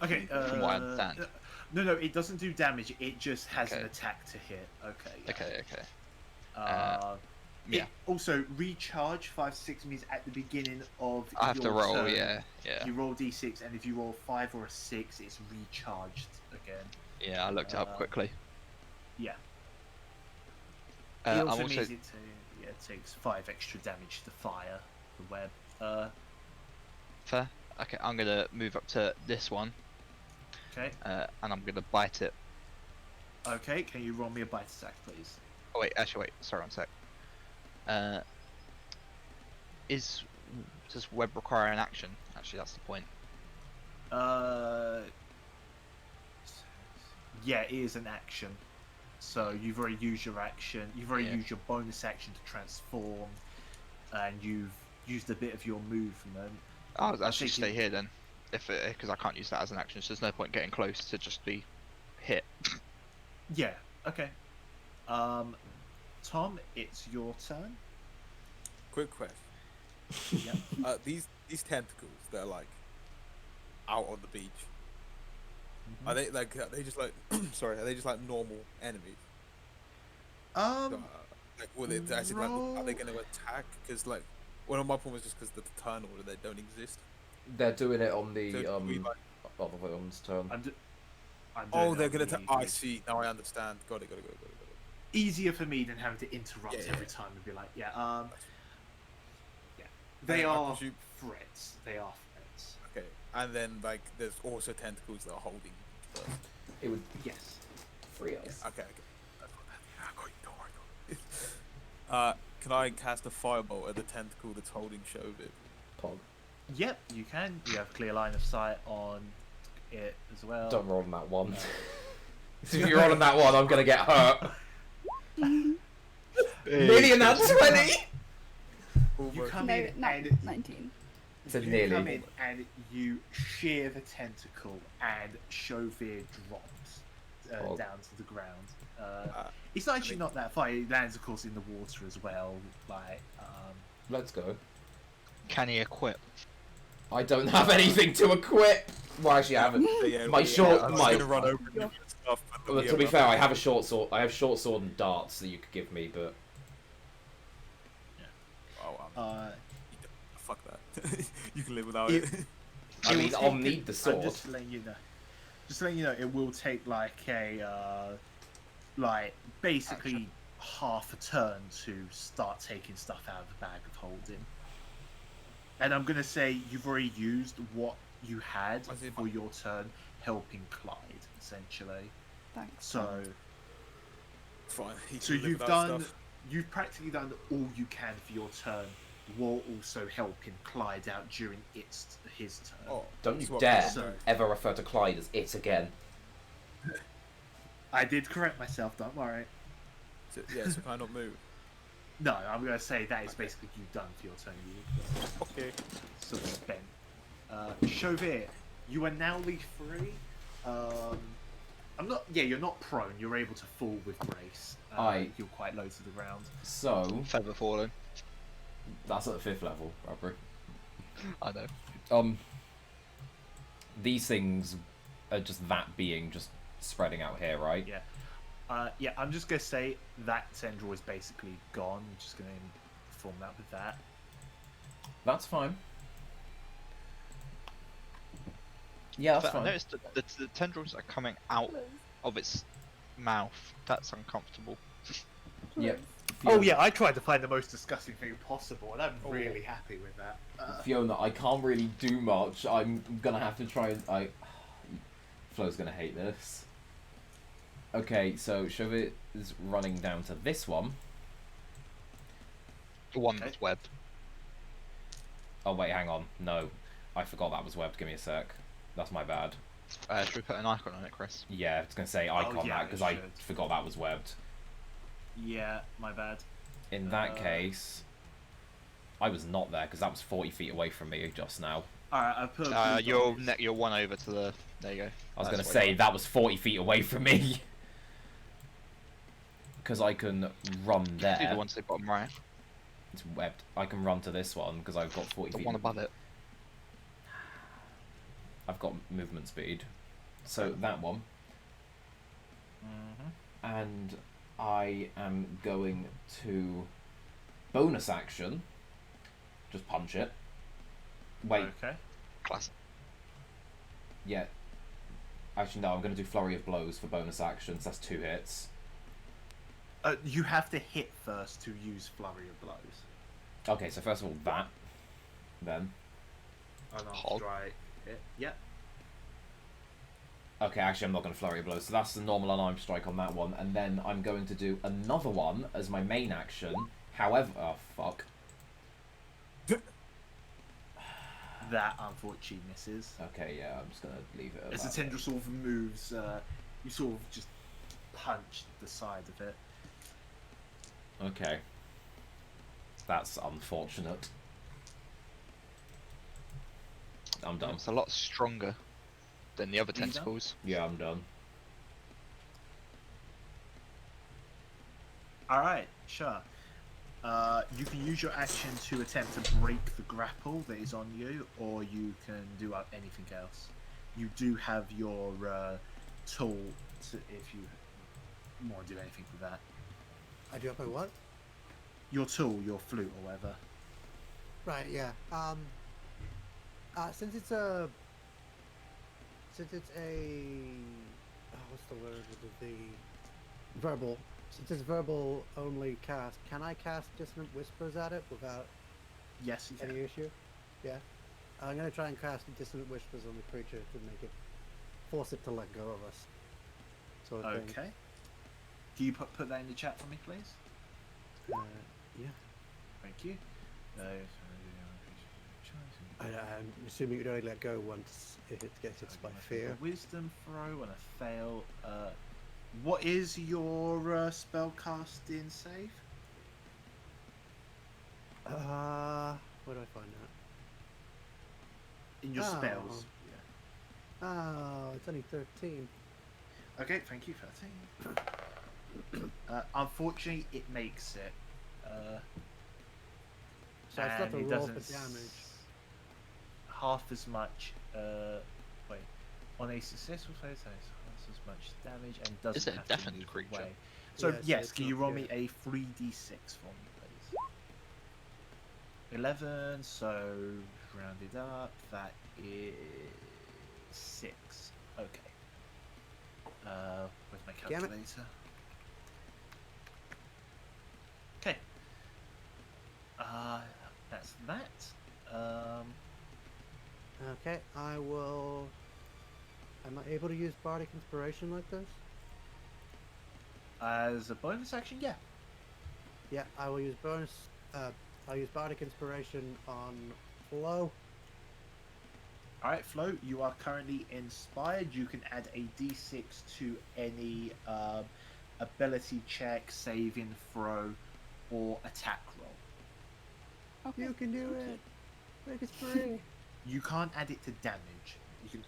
Okay. From what I understand. No, it doesn't do damage. It just has an Okay. attack to hit. Okay. Yeah. Okay. Yeah. Also, recharge 5-6 means at the beginning of. I have to your roll. turn, Yeah. You roll d6, and if you roll 5 or a 6, it's recharged again. Yeah, I looked it up quickly. Yeah. I'm It also also means it takes 5 extra damage to fire the web. fair. Okay, I'm gonna move up to this one, Okay. and I'm gonna bite it. Okay. Can you roll me a bite attack, please? Oh wait, actually wait. Sorry, one sec. Does web require an action? Actually, that's the point. Yeah, it is an action. So you've already used your action. You've already Yeah. used your bonus action to transform, and you've used a bit of your movement. I'll I actually think stay here then, because I can't use that as an action. So there's no point getting close to just be hit. Yeah. Okay. Tom, it's your turn. Quick question. Yep. These tentacles that are like out on the beach. Are they just like sorry? Are they just like normal enemies? Like, will they actually like? Are they going to attack? Because like, one of my problem is just because the turn order they don't exist. They're doing it on the So we, like- other one's turn. I'm Oh, doing they're it going on to attack. the- I see. Now I understand. Got it. Easier for me than having to interrupt Yeah, every yeah. time and be like, yeah. They I are presume- threats. They are threats. Okay, and then like there's also tentacles that are holding. First. It would Yes. free us. Okay. I got you. Don't worry. Can I cast a firebolt at the tentacle that's holding Shovit? Pog. Yep, you can. You have clear line of sight on it as well. Don't roll on that one. So if you're rolling that one, I'm gonna get hurt. Nearly in that 20! You come No, in not and 19. So you nearly. come in and you shear the tentacle, and Chauvir drops Oh. down to the ground. It's actually not that far. It lands, of course, in the water as well. Like, Let's go. Can he equip? I don't have anything to equip! Well, actually, I haven't. My short... I'm my... just gonna run over and give you stuff. But Well, to be fair, I have a short sword. I have short sword and darts that you could give me, but... Fuck that. You can live without It- it. I mean, I'll take- need the sword. I'm just letting you know. Just letting you know, it will take like a basically half a turn to start taking stuff out of the bag of holding. And I'm gonna say you've already used what you had for your turn, helping Clyde essentially. Thanks. So, Fine. He so can live you've without done, stuff. you've practically done all you can for your turn, while also helping Clyde out during his turn. Oh, Don't that's you what- dare So- ever refer to Clyde as it again. I did correct myself. Don't worry. So, yeah, so can I not move? No, I'm gonna say that is basically you've done for your turn. You Okay. sort of spent. Chauvir, you are now leaf free. I'm not. Yeah, you're not prone. You're able to fall with grace. You're quite low to the ground. So, Feather falling. that's at the 5th level, Robert. I know. These things are just that being just spreading out here, right? Yeah. Yeah, I'm just gonna say that tendril is basically gone. I'm just gonna form that with that. That's fine. Yeah, that's But I fine. noticed that the tendrils are coming out of its mouth. That's uncomfortable. Yeah. Oh yeah, I tried to find the most disgusting thing possible, and I'm really happy with that. Fiona, I can't really do much. I'm gonna have to try and... Flo's gonna hate this. Okay, so Chauvir is running down to this one. The one that's webbed. Oh wait, hang on. No. I forgot that was webbed. Give me a sec. That's my bad. Should we put an icon on it, Chris? Yeah, I was gonna say icon yeah, that because we I should. forgot that was webbed. Yeah, my bad. In that case, I was not there because that was 40 feet away from me just now. Alright, I put. You're one over to the. There you go. I was That's gonna what say you that was 40 feet away from me. Because I can run do there. the one to the bottom right. It's webbed. I can run to this one because I've got 40 The feet. one above it. I've got movement speed. So that one. And I am going to bonus action. Just punch it. Wait, Okay. Classic. yeah. Actually, no, I'm going to do Flurry of Blows for bonus actions. That's 2 hits. You have to hit first to use Flurry of Blows. Okay, so first of all, that. Then. Unarmed Hold. strike. Hit. Yeah. Okay, actually, I'm not going to Flurry of Blows. So that's the normal unarmed strike on that one. And then I'm going to do another one as my main action. However... Oh, fuck. That unfortunately misses. Okay, yeah, I'm just going to leave it at As the that. tendril sort of moves, you sort of just punch the side of it. Okay. That's unfortunate. I'm done. It's a lot stronger than the other Are you done? tentacles. Yeah, I'm done. Alright, sure. You can use your action to attempt to break the grapple that is on you, or you can do anything else. You do have your tool if you want to do anything with that. I do have my what? Your tool, your flute or whatever. Right, yeah. Since it's a what's the word with the verbal? Since it's verbal only cast, can I cast Dissonant Whispers at it without Yes, you can. any issue? Yeah. I'm gonna try and cast Dissonant Whispers on the creature to make it force it to let go of us. Sort of thing. Okay. Can you put that in the chat for me, please? Yeah. Thank you. I'm assuming you'd only let go once if it gets hit by fear. Wisdom throw and a fail. What is your spellcasting save? Where do I find that? In your Oh. spells. Oh, it's only 13. Yeah. Okay, thank you, 13. Unfortunately, it makes it. So I still have to and it roll doesn't for damage. Half as much. Wait, on a successful phase, it has half as much damage and doesn't Is it a have to deafened move creature? away. So Yeah, so yes, it's can you not roll me good. a 3d6 for me, please? 11. So rounded up, that is 6. Okay. Where's my Damn it. calculator? Okay. That's that. Okay, I will... Am I able to use Bardic Inspiration like this? As a bonus action, yeah. Yeah, I will use I'll use Bardic Inspiration on Flo. Alright, Flo, you are currently inspired. You can add a d6 to any ability check, saving throw, or attack roll. Okay. You can do it! Make it free! You can't add it to damage. You can,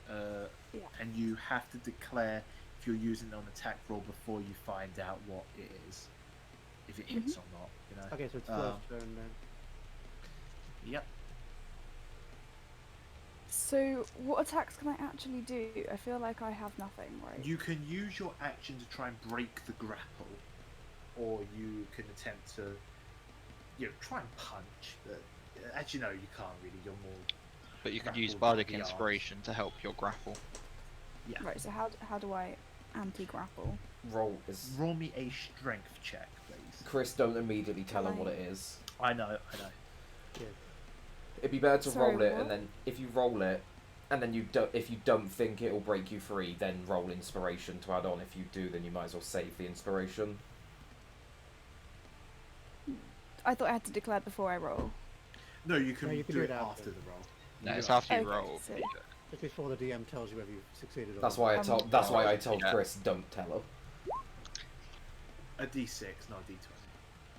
Yeah. and you have to declare if you're using it on attack roll before you find out what it is, if it hits or not. You know. Okay, so it's Flo's turn then. Yep. So, what attacks can I actually do? I feel like I have nothing, right? You can use your action to try and break the grapple, or you can attempt to, try and punch. But actually, no, you can't really. You're more. But you could use grappled Bardic with the arms. Inspiration to help your grapple. Yeah. Right, so how do I anti-grapple? Roll is. Roll me a strength check, please. Chris, don't immediately tell him what Right. it is. I know. Yeah. It'd be better to Sorry, roll it, what? and then if you roll it, and then if you don't think it'll break you free, then roll inspiration to add on. If you do, then you might as well save the inspiration. I thought I had to declare before I roll. No, you can, No, you can do do it it after after. the roll. No, You it's do it after you Okay, roll. so- Just before the DM tells you whether you've succeeded or That's not. why I told. That's why I told Yeah. Chris, don't tell him. A d6, not a d20.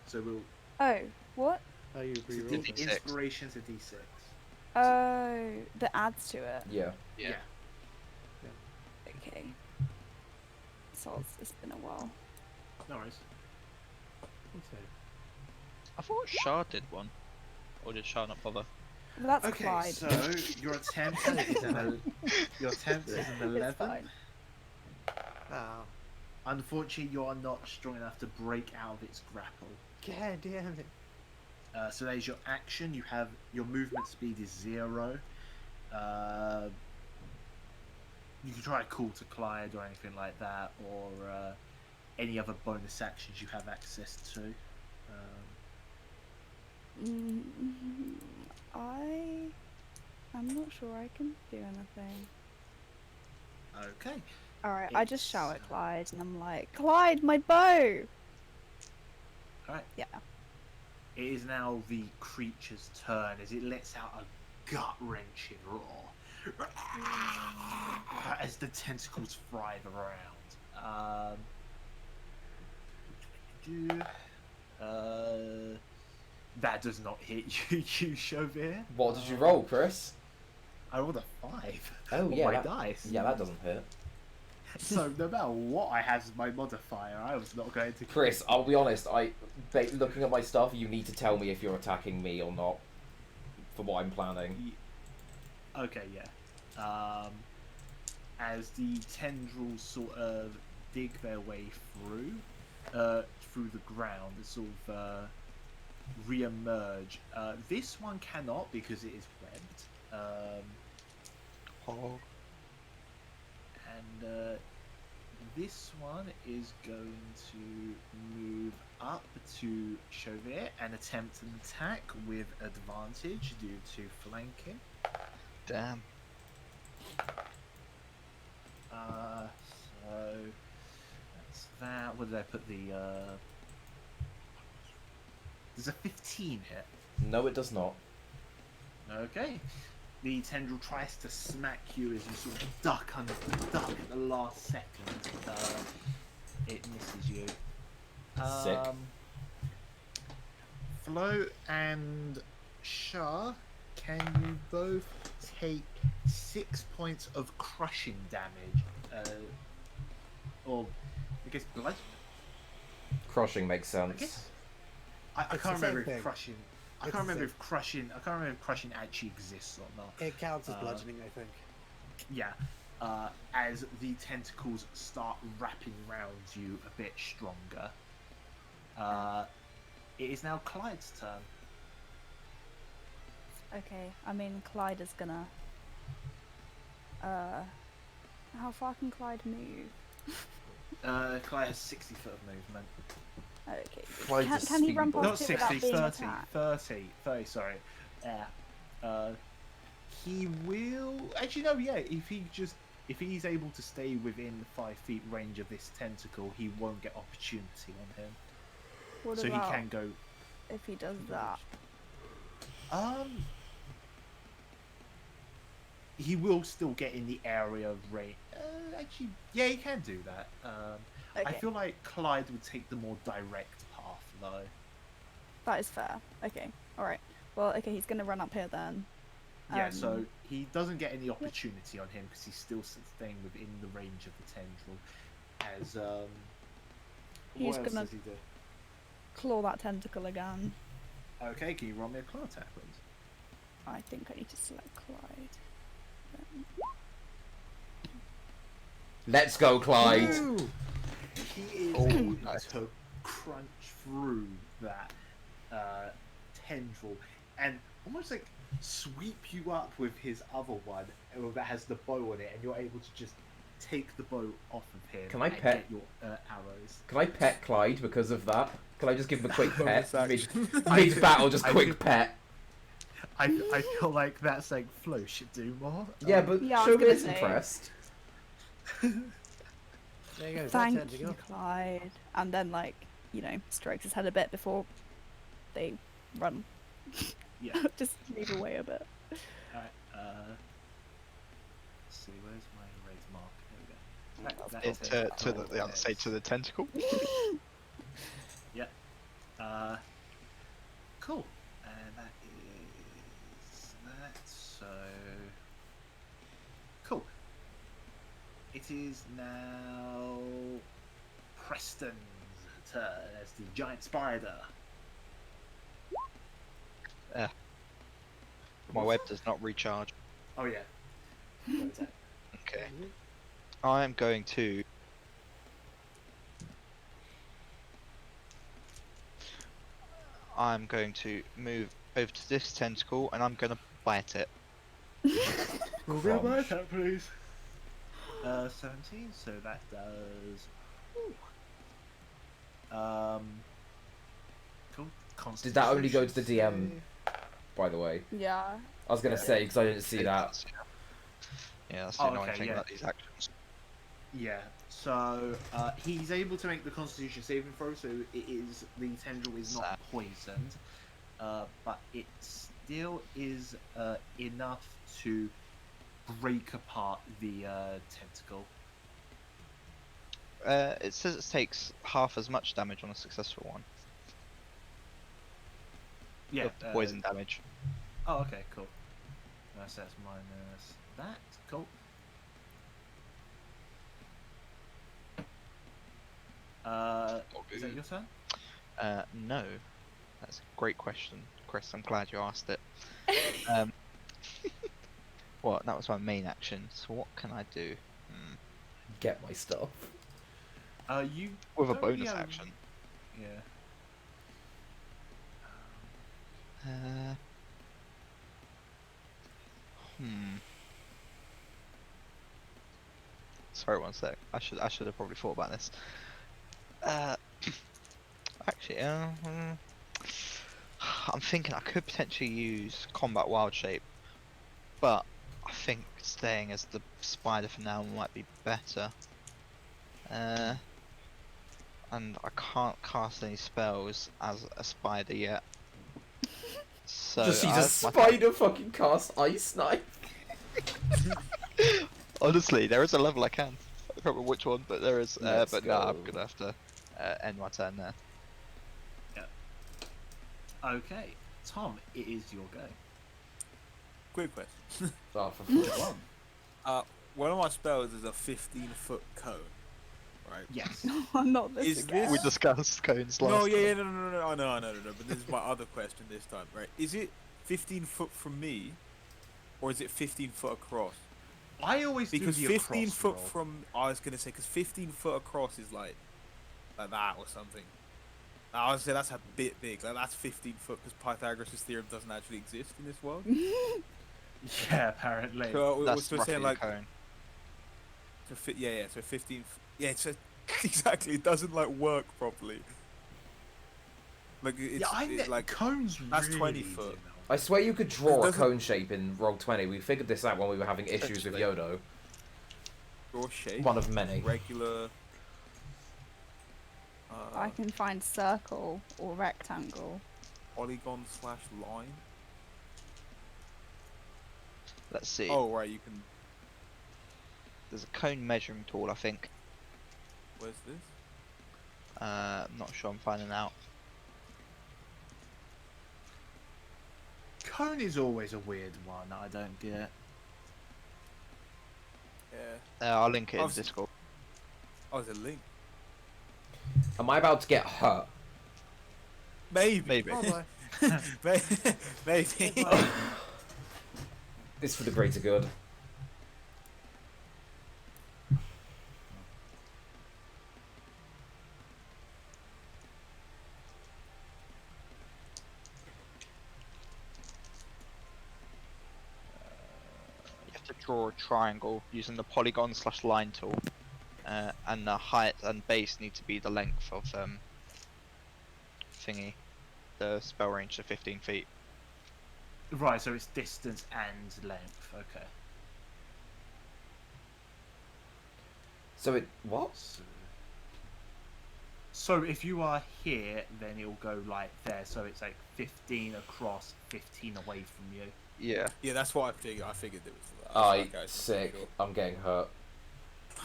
So we'll. Oh, what? Oh, you So re-roll the it. D6. inspiration's a d6. Oh, that adds to it. Yeah. Yeah. Okay. So it's been a while. No worries. Okay. I thought Shah did one. Or did Shah not bother? Well, that's Okay, Clyde. so your attempt is an 11. It's fine. Oh, Unfortunately, you are not strong enough to break out of its grapple. god damn it. So there's your action. You have your movement speed is 0. You can try to call to Clyde or anything like that, or any other bonus actions you have access to. I'm not sure I can do anything. Okay. Alright, I just It's, shout at Clyde and I'm like, Clyde, my bow! Alright. Yeah. It is now the creature's turn as it lets out a gut-wrenching roar as the tentacles writhe around. That does not hit you, you Chauvir. What did you roll, Chris? I rolled a 5 Oh on yeah, my that, dice. yeah, that doesn't hit. So no matter what I have as my modifier, I was not going to. Chris, I'll be honest. Looking at my stuff, you need to tell me if you're attacking me or not. For what I'm planning. Okay, yeah. As the tendrils sort of dig their way through the ground, and sort of re-emerge. This one cannot because it is webbed. Oh. And this one is going to move up to Chauvir and attempt an attack with advantage due to flanking. Damn. So that's that. What did I put the? There's a 15 hit. No, it does not. Okay. The tendril tries to smack you as you sort of duck at the last second. It misses you. Sick. Flo and Shah, can you both take 6 points of crushing damage? Or I guess blood. Crushing makes I sense. guess I It's can't the same remember if thing. crushing. I It's can't the remember same. if crushing. I can't remember if crushing actually exists or not. It counts as bludgeoning, I think. Yeah. As the tentacles start wrapping around you a bit stronger. It is now Clyde's turn. Okay, I mean, Clyde is gonna. How far can Clyde move? Clyde has 60 foot of movement. Okay. Clyde's a Can he run speedy boy. past Not it without 60, being 30. attacked? 30, sorry. Yeah. He will. Actually, no, yeah. If he's able to stay within 5 feet range of this tentacle, he won't get opportunity on him. What So he about can go. if he does that? He will still get in the area of range. Actually, yeah, he can do that. I Okay, feel like Clyde would take the more direct path, though. that is fair. Okay, alright. Well, okay, he's gonna run up here then. Yeah, so he doesn't get any opportunity on him because he's still staying within the range of the tendril. As He's what else gonna- does he do? Claw that tentacle again. Okay, can you roll me a claw attack, please? I think I need to select Clyde. Let's go, Clyde. He is Oh, able nice. to crunch through that tendril and almost like sweep you up with his other one that has the bow on it, and you're able to just take the bow off of him. Can I and pet- get your arrows? Can I pet Clyde because of that? Can I just give him a quick pet? Bonus Mid battle, just I quick think- pet. I feel like that's like Flo should do more. Yeah, but Yeah, I was Shogun gonna is say. impressed. There you go. That's Thank tentacle. you, Clyde. And then, like, strokes his head a bit before they run. Yeah. Just move away a bit. Alright, let's see, where's my red mark? There we go. It, to the, yeah, say to the tentacle. Yeah. Cool. And that is that. So cool. It is now Preston's turn as the giant spider. My web does not recharge. Oh yeah. Go attack. Okay. I am going to. I'm going to move over to this tentacle and I'm going to bite it. Crunch. Attack, please. 17. So that does. Cool. Did that only go to the DM? Constitution By the way, Yeah. I was gonna say because I didn't see that. Yeah, that's the Oh, annoying okay, thing yeah. about these actions. save. Yeah. So he's able to make the Constitution saving throw. So it is the tendril is not Sad. poisoned, but it still is enough to break apart the tentacle. It says it takes half as much damage on a successful one. Yeah. Of poison damage. Oh, okay, cool. That's minus that. Cool. Is that your turn? No. That's a great question, Chris. I'm glad you asked it. What? That was my main action. So what can I do? Get my stuff. You With a don't really bonus have- action. Yeah. Sorry, one sec. I should have probably thought about this. Actually, I'm thinking I could potentially use combat wild shape, but I think staying as the spider for now might be better. And I can't cast any spells as a spider yet. So Just sees I a have my- spider fucking cast ice knife. Honestly, there is a level I can. can't remember which one, but there is. Let's But no, I'm go. gonna have to end my turn there. Okay, Tom, it is your go. Quick question. Oh, for fuck's One of my spells is a 15-foot cone, right? Yes. I'm not this Is again. this- We discussed cones last. No, time. no. I know. But this is my other question this time, right? Is it 15 foot from me, or is it 15 foot across? I always Because do the 15 across foot roll. from, I was gonna say, because 15 foot across is like that or something. I would say that's a bit big. Like that's 15 foot because Pythagoras' theorem doesn't actually exist in this world. Yeah, apparently. So we're That's still roughly saying a like, cone. so so 15. Yeah, so exactly. It doesn't like work properly. Like it's like cones. that's really 20 do foot. I swear you could draw a Doesn't- cone shape in Roll20. We figured this out when we were having issues with Yodo. Draw shape. One of many. Regular. I can find circle or rectangle. Polygon/line. Let's see. Oh right, you can. There's a cone measuring tool, I think. Where's this? I'm not sure. I'm finding out. Cone is always a weird one that I don't get. Yeah. I'll link it in I've- Discord. Oh, there's a link. Am I about to get hurt? Maybe. Maybe. Maybe. It's for the greater good. You have to draw a triangle using the polygon/line tool, and the height and base need to be the length of thingy. The spell range to 15 feet. Right, so it's distance and length. Okay. So it... what? So if you are here, then it'll go like there. So it's like 15 across, 15 away from you. Yeah. Yeah, that's what I figured. I figured it was that. Aye, Okay, sick. sure. I'm getting hurt.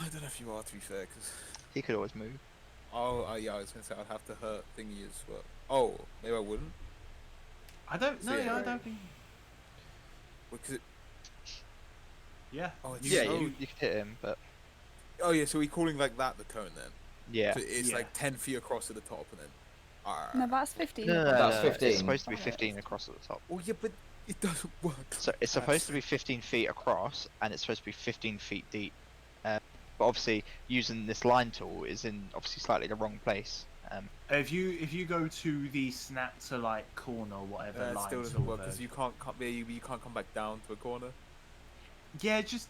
I don't know if you are, to be fair, because... He could always move. Oh, yeah, I was going to say I'd have to hurt thingy as well. Oh, maybe I wouldn't. I don't know. Yeah. I don't think. Because it... Yeah. Oh, it's Yeah, so... you could hit him, but Oh, yeah, so we're calling like that the cone then? yeah. So it's Yeah. like 10 feet across at the top and then... Alright. No, that's 15. That's 15. It's supposed to be 15 across at the top. Oh, yeah, but it doesn't work. So it's supposed to be 15 feet across, and it's supposed to be 15 feet deep. But obviously, using this line tool is in obviously slightly the wrong place. If you go to the snap to like corner or whatever It line still doesn't tool work because version- you can't come, you can't come back down to a corner. Yeah, just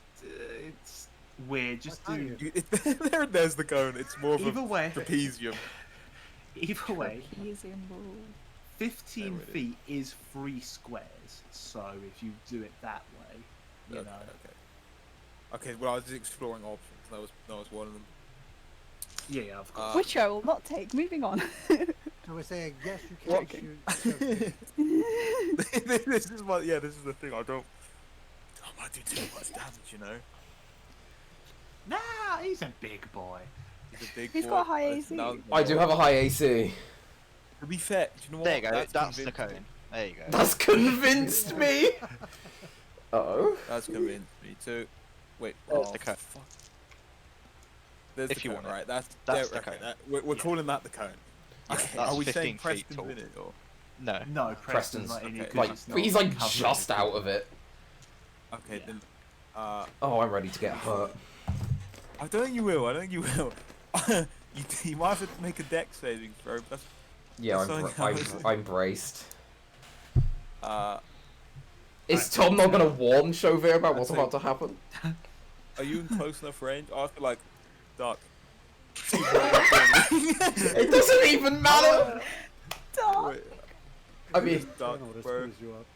it's weird. Just Why do can't There's the cone. It's more of either a way. trapezium. Either way, Trapezium rule. 15 There it is. feet is 3 squares. So if you do it that way, you Okay, know. okay. Well, I was just exploring options. That was one of them. Yeah, of course. Which I will not take. Moving on. So we're saying yes, you can What? shoot. This is what. Yeah, this is the thing. I don't want to do too much damage, you know. Nah, he's a big boy. He's a big He's boy. got high Listen, AC. that was- I do have a high AC. To be fair, do you know what? There you go. That's the convinced- cone. There you go. That's convinced me! Uh-oh. That's convinced me too. Wait, That's the cone. fuck. There's If the you cone, want it. right? That's the okay, cone. We're Yeah. calling that the cone. Yeah, Okay, that's are we 15 saying feet Preston's tall. in it or? No. No, Preston's Preston's not in it. okay. 'cause Like, it's not he's like covered just with out of it. Okay, Yeah. then. Oh, I'm ready to get hurt. I don't think you will. I don't think you will. you might have to make a deck saving throw. That's, Yeah, That's I'm, something else. I'm braced. uh, Is Tom not gonna warn Chauvin about what's I'd about to happen? are you in close enough range? I feel like, duck. It doesn't even matter! Dark. Wait, I mean, duck, Colonel, this bro. screws you up.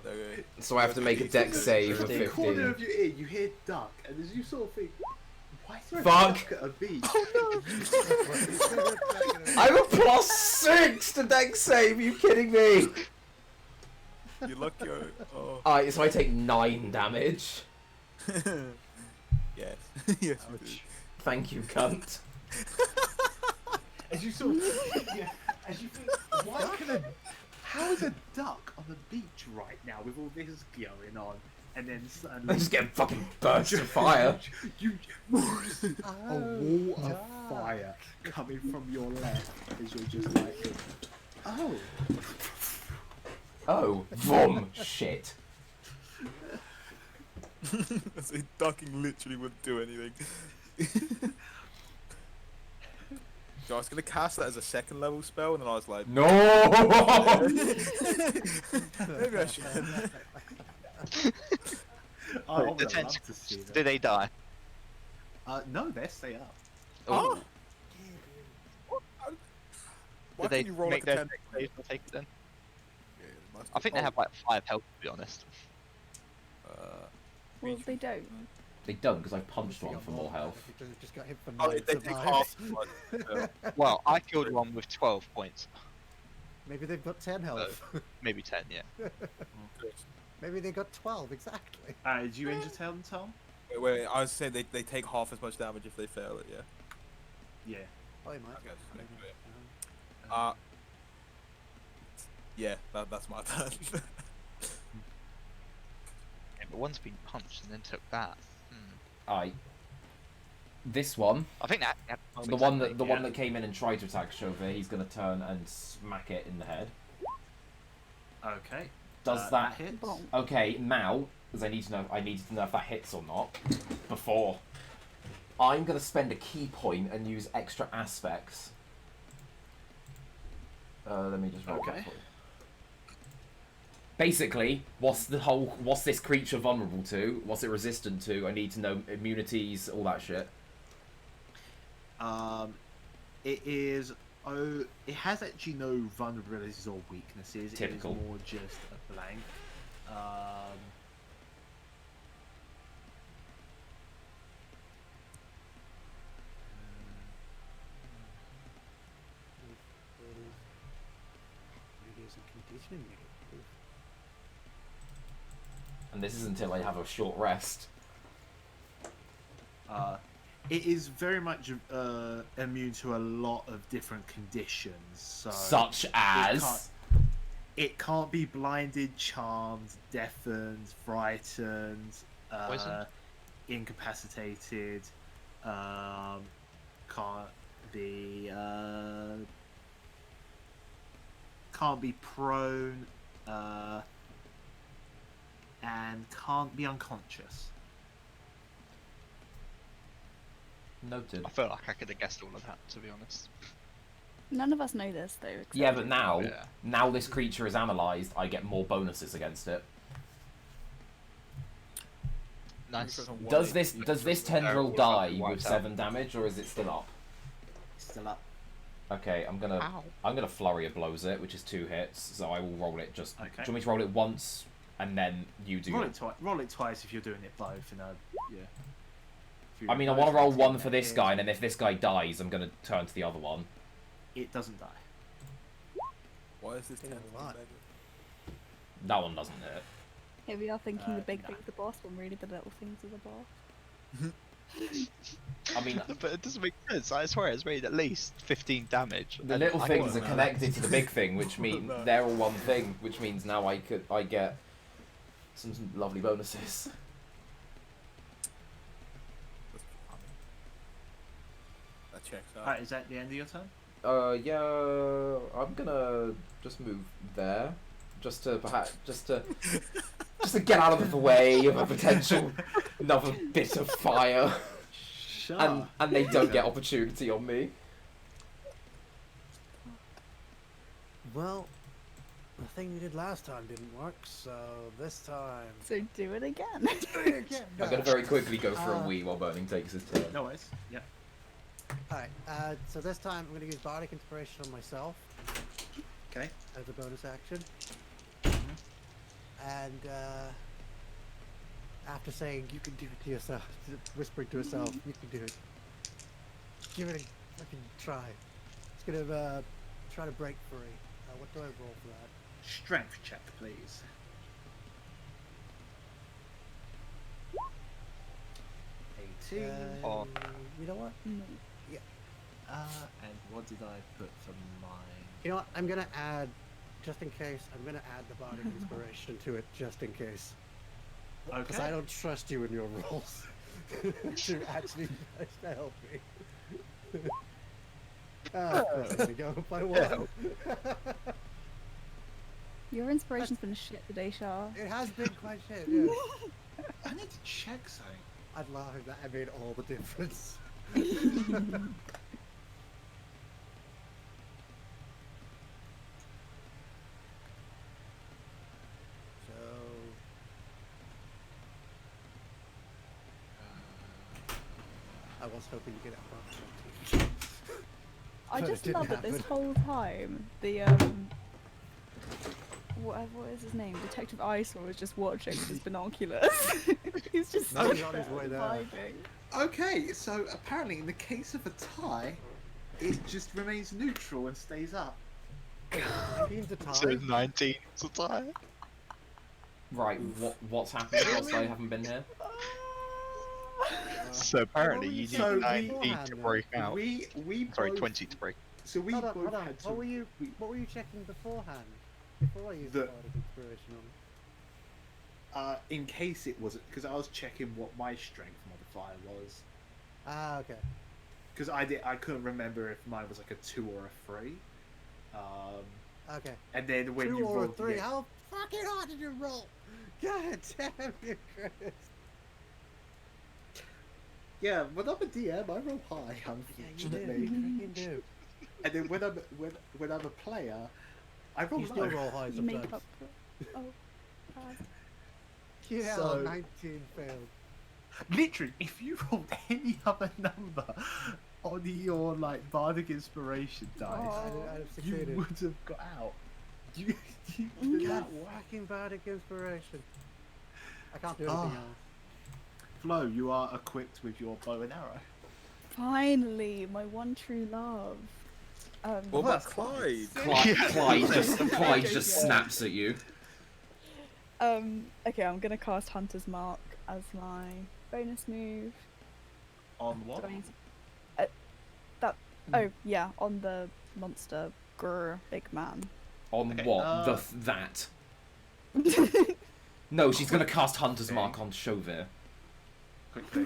Okay. so I have to make a deck save of In the corner 15. of your ear, you hear duck, and as you sort of think, why is there a Fuck. duck at a beach? I'm a +6 to deck save, you kidding me? You lucky. Oh. Alright, so I take 9 damage. Yes, we do. Thank you, cunt. As you sort of, yeah, as you think, how is a duck on the beach right now with all this going on? And then suddenly, They just get fucking burst of fire. A wall of fire coming from your left as you're just like, oh. Oh, vroom, shit. So ducking literally wouldn't do anything. So I was gonna cast that as a second level spell, and then I was like, No! maybe I should. I would The love to see that. Did they die? No, they stay up. Oh. Why Did they can you roll make like a their 10? save to take it then? Yeah, they must I think they have like 5 health, to be honest. Well, they don't. They don't, because I punched one for more health. Just got hit for Oh, 9 they take survives. half. Well, I killed one with 12 points. Maybe they've got 10 health. Maybe 10, yeah. Maybe they got 12, exactly. Did you injure Tom? Wait, I was saying they take half as much damage if they fail it, yeah? Yeah. Oh, you might. Okay, just making it. Yeah, that's my turn. Yeah, but one's been punched and then took that. Aye. This one, I think that. the one that came in and tried to attack Chauvet, he's gonna turn and smack it in the head. Okay. Does that hit? Bonk. Okay, now, because I needed to know if that hits or not. Before, I'm gonna spend a key point and use extra aspects. Let me just roll that for you. Basically, what's this creature vulnerable to? What's it resistant to? I need to know immunities, all that shit. It is. Oh, it has actually no vulnerabilities or weaknesses. Typical. It is more just a blank. Maybe it's a conditioning negative. And this is until I have a short rest. It is very much immune to a lot of different conditions. So Such as... It can't be blinded, charmed, deafened, frightened, Poisoned? incapacitated, can't be prone, and can't be unconscious. Noted. I feel like I could have guessed all of that, to be honest. None of us know this though. except Yeah, but you. now, Yeah. now this creature is analysed, I get more bonuses against it. Nice. Does this tendril die with wiped out. 7 damage, or is it still up? Still up. Okay, I'm gonna flurry of blows it, which is 2 hits, so I will roll it just. Okay. Do you want me to roll it once, and then you do? Roll it twice if you're doing it both. Yeah. If I you're mean, I both want to roll hitting 1 for that this hit, guy, and then if this guy dies, I'm gonna turn to the other one. it doesn't die. Why is this 10? That one doesn't hit. Here we are thinking the big nah. thing's the boss, when really the little things are the boss. I mean, But it doesn't make sense. I swear it's made at least 15 damage. the and little I things got- are connected to the big thing, which mean they're all one thing, which means now I get some lovely bonuses. That checks out. Alright, is that the end of your turn? Yeah, I'm gonna just move there, just to get out of the way of a potential another bit of fire, Sure. and they don't get opportunity on me. Well, the thing you did last time didn't work, so this time... So do it again. I'm gonna very quickly go for a wee while Burning takes his turn. No worries. Yep. Alright, so this time I'm going to use Bardic Inspiration on myself Okay. as a bonus action. And after saying, you can do it to yourself, whispering to yourself, you can do it. Give it a fucking try. It's going to try to break free. What do I roll for that? Strength check, please. 18. Oh. You know what? No. And what did I put for mine? You know what? I'm gonna add, just in case. I'm gonna add the bardic inspiration to it, just in case. Because Okay. I don't trust you in your roles to actually to help me. There we go. By one. Your inspiration's been shit today, Shah. It has been quite shit. Yeah. I need to check something. I'd lie that made all the difference. So I was hoping to get it above 20. I But it just didn't love that this happen. whole time the what is his name? Detective Eyesore was just watching with his binoculars. He's just No, so he's on his way there. vibing. Okay, so apparently in the case of a tie, it just remains neutral and stays up. 19's a tie. So 19 is a tie. Right, what's happening whilst I haven't been here? So apparently you need So 19 to break out. We Sorry, both, 20 to break. So we Hold on, both hold on. had to. What were you checking beforehand? Before I used the The- bardic inspiration on it. In case it wasn't, because I was checking what my strength modifier was, Ah, okay. because I couldn't remember if mine was like a 2 or a 3. Okay. And then when 2 you or a rolled 3. yeah, How fucking hard did you roll? God damn you, Chris. yeah, when I'm a DM, I roll high, Yeah, you unfortunately. freaking do. And then when I'm a player, I roll You still low. roll high You make sometimes. up for Yeah, So- 19 failed. Literally, if you rolled any other number on your like bardic inspiration dice, Oh. I'd have you succeeded. would have got out. You Mm. did God, that work. fucking bardic inspiration. I can't do Oh. anything else. Flo, you are equipped with your bow and arrow. Finally, my one true love. What Well, about that's Clyde? Clyde just snaps at you. Okay, I'm gonna cast Hunter's Mark as my bonus move. On what? Do I need to- Oh yeah, on the monster grr big man. On Okay, what? That. No, she's gonna cast Hunter's Mark on Chauvir. Quickly.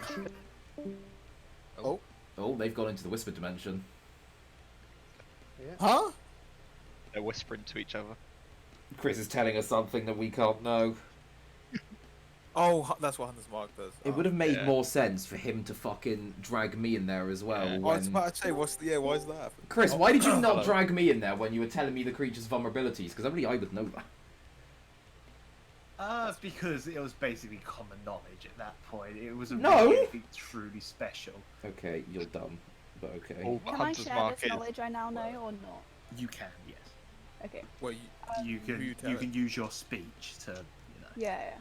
Oh. Oh, they've gone into the Whisper Dimension. Yeah. Huh? They're whispering to each other. Chris is telling us something that we can't know. Oh, that's what Hunter's Mark does. It would have made yeah. more sense for him to fucking drag me in there as well. Yeah. I was When... about to say, why is that? Chris, Oh. why did you not Hello. drag me in there when you were telling me the creature's vulnerabilities? Because only I would know that. Because it was basically common knowledge at that point. It wasn't No! really anything truly special. Okay, you're dumb, but okay. All Can I Hunter's share Mark this is. knowledge I now know or not? You can, yes. Okay. Well, You who can you you telling? can use your speech to Yeah.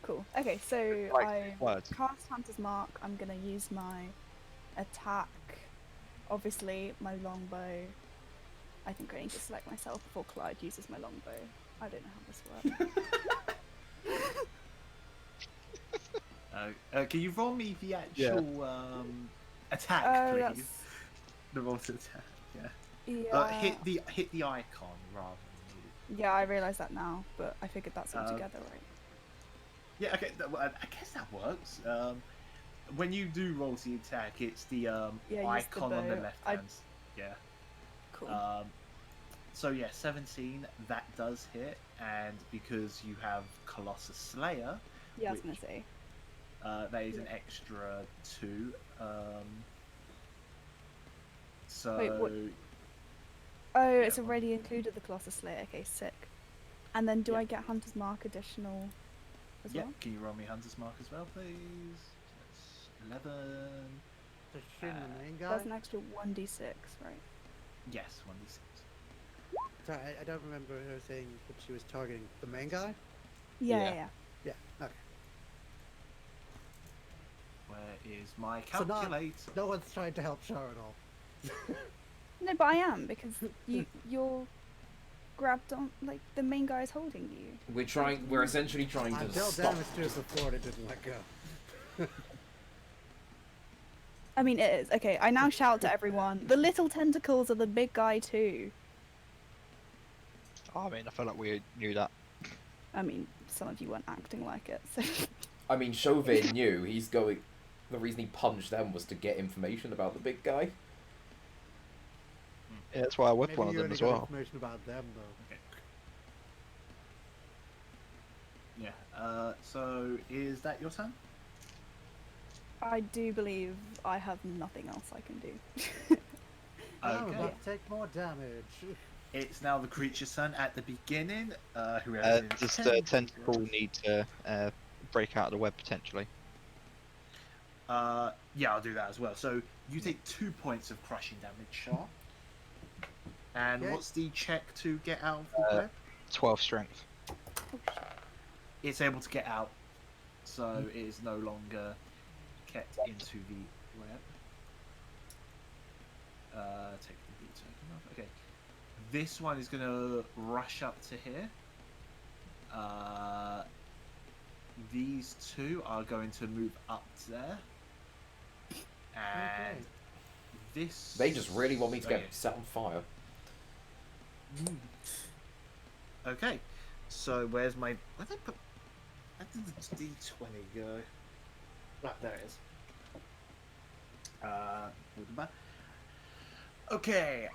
Cool. Okay, so Like I words. cast Hunter's Mark. I'm gonna use my attack. Obviously, my longbow. I think I need to select myself before Clyde uses my longbow. I don't know how this works. Can you roll me the actual attack, please? That's... The roll to attack, yeah. Yeah. Hit the icon rather than Yeah, I realise that now, but I figured that's all together, right? yeah, okay. Well, I guess that works. When you do roll the attack, it's the Yeah, use the icon on the bow. left I- hand. Yeah. Cool. So yeah, 17. That does hit, and because you have Colossus Slayer, yeah, I was gonna which- say. that is an extra 2. So Wait, what- Oh, it's already included the Colossus Slayer. Okay, sick. And then do Yeah. I get Hunter's Mark additional as yeah, well? can you roll me Hunter's Mark as well, please? That's 11. To shoot the main guy? That's an extra 1d6, right? Yes, 1d6. Sorry, I don't remember her saying that she was targeting the main guy. Yeah, Yeah. yeah. Yeah. Okay. Where is my So not- calculator? No one's trying to help Char at all. No, but I am because you're grabbed on, like the main guy is holding you. We're essentially trying I to dealt stop. damage to it before and it didn't let go. I mean, it is. Okay, I now shout to everyone. The little tentacles are the big guy too. I mean, I feel like we knew that. I mean, some of you weren't acting like it, so... I mean, Chauvin knew he's going... The reason he punched them was to get information about the big guy. Yeah, that's why I whipped Maybe one of you them only as got well. information about them, though. Okay. Yeah. So is that your turn? I do believe I have nothing else I can do. I'm Okay. about to take more damage. It's now the creature's turn. At the beginning, whoever Does the tentacle need to break out of the web potentially? Yeah, I'll do that as well. So you take 2 points of crushing damage, Shah. And Okay. what's the check to get out of the web? 12 strength. It's able to get out, so it is no longer kept into the web. Take the beat token off. Okay. This one is going to rush up to here. These two are going to move up there. And this... They just really want me to Okay. get set on fire. Okay. So where's my... Where did I put... Where did the D20 go? Right, there it is. Okay,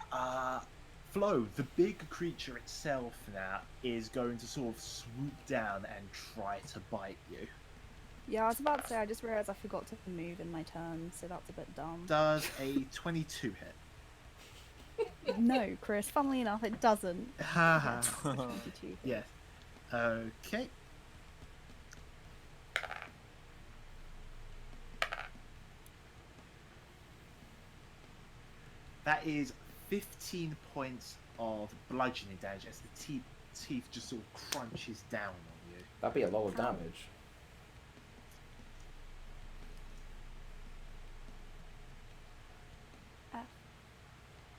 Flo, the big creature itself now is going to sort of swoop down and try to bite you. Yeah, I was about to say, I just realised I forgot to move in my turn, so that's a bit dumb. Does a 22 hit? No, Chris, funnily enough, it doesn't. Haha. 22. Yes. Okay. That is 15 points of bludgeoning damage as the teeth just sort of crunches down on you. That'd be a lot of damage.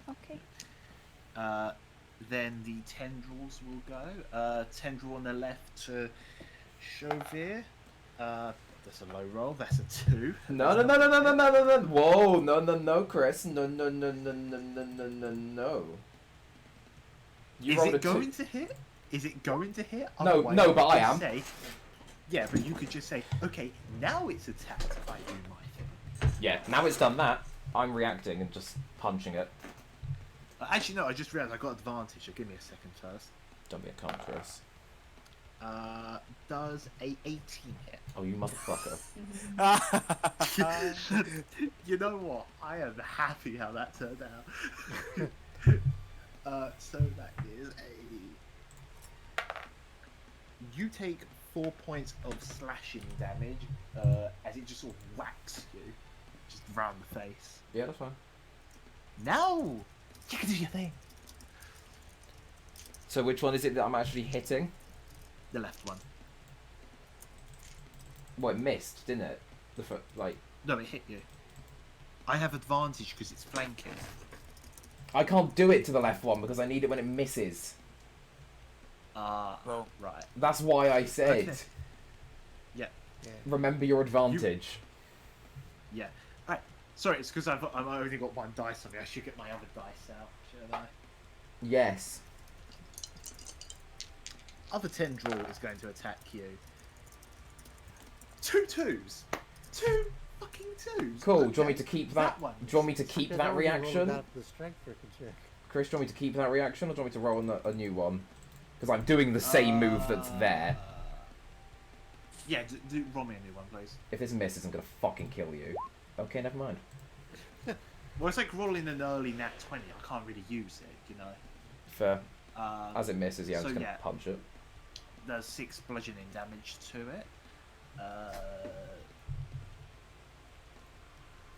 Okay. Then the tendrils will go. Tendril on the left to Chauvin. That's a low roll. That's a 2. No, no, no, no, no, no, no, no, no. Whoa, no, no, no, Chris. No, no, no, no, no, no, no, no, no. You Is rolled a it going to hit? Is it going to hit? No, Otherwise, no, you but could I am. say- yeah, but you could just say, okay, now it's attacked if I do my thing. Yeah, now it's done that. I'm reacting and just punching it. Actually, no, I just realised I got advantage, so give me a second first. Don't be a cunt, Chris. Does a 18 hit? Oh, you motherfucker. You know what? I am happy how that turned out. So that is a... You take 4 points of slashing damage as it just sort of whacks you, just round the face. Yeah, that's fine. Now you can do your thing. So which one is it that I'm actually hitting? The left one. Well, it missed, didn't it? The foot, like... No, it hit you. I have advantage because it's flanking. I can't do it to the left one because I need it when it misses. Well, Right. That's why I said, Okay. Yeah. remember your advantage. Yeah. Right. Sorry, it's because I've only got one dice on me. I should get my other dice out, shouldn't I? Yes. Other tendril is going to attack you. 2 2s. 2 fucking 2s. Cool. Okay. Do you want me to keep that? one. Do you want me to keep that reaction? The strength freaking check. Chris, do you want me to keep that reaction, or do you want me to roll a new one? Because I'm doing the same move that's there. Yeah, roll me a new one, please. If this misses, I'm gonna fucking kill you. Okay, never mind. Well, it's like rolling an early nat 20. I can't really use it, you know. Fair. As it misses, yeah, I'm so just gonna yeah. punch it. There's 6 bludgeoning damage to it.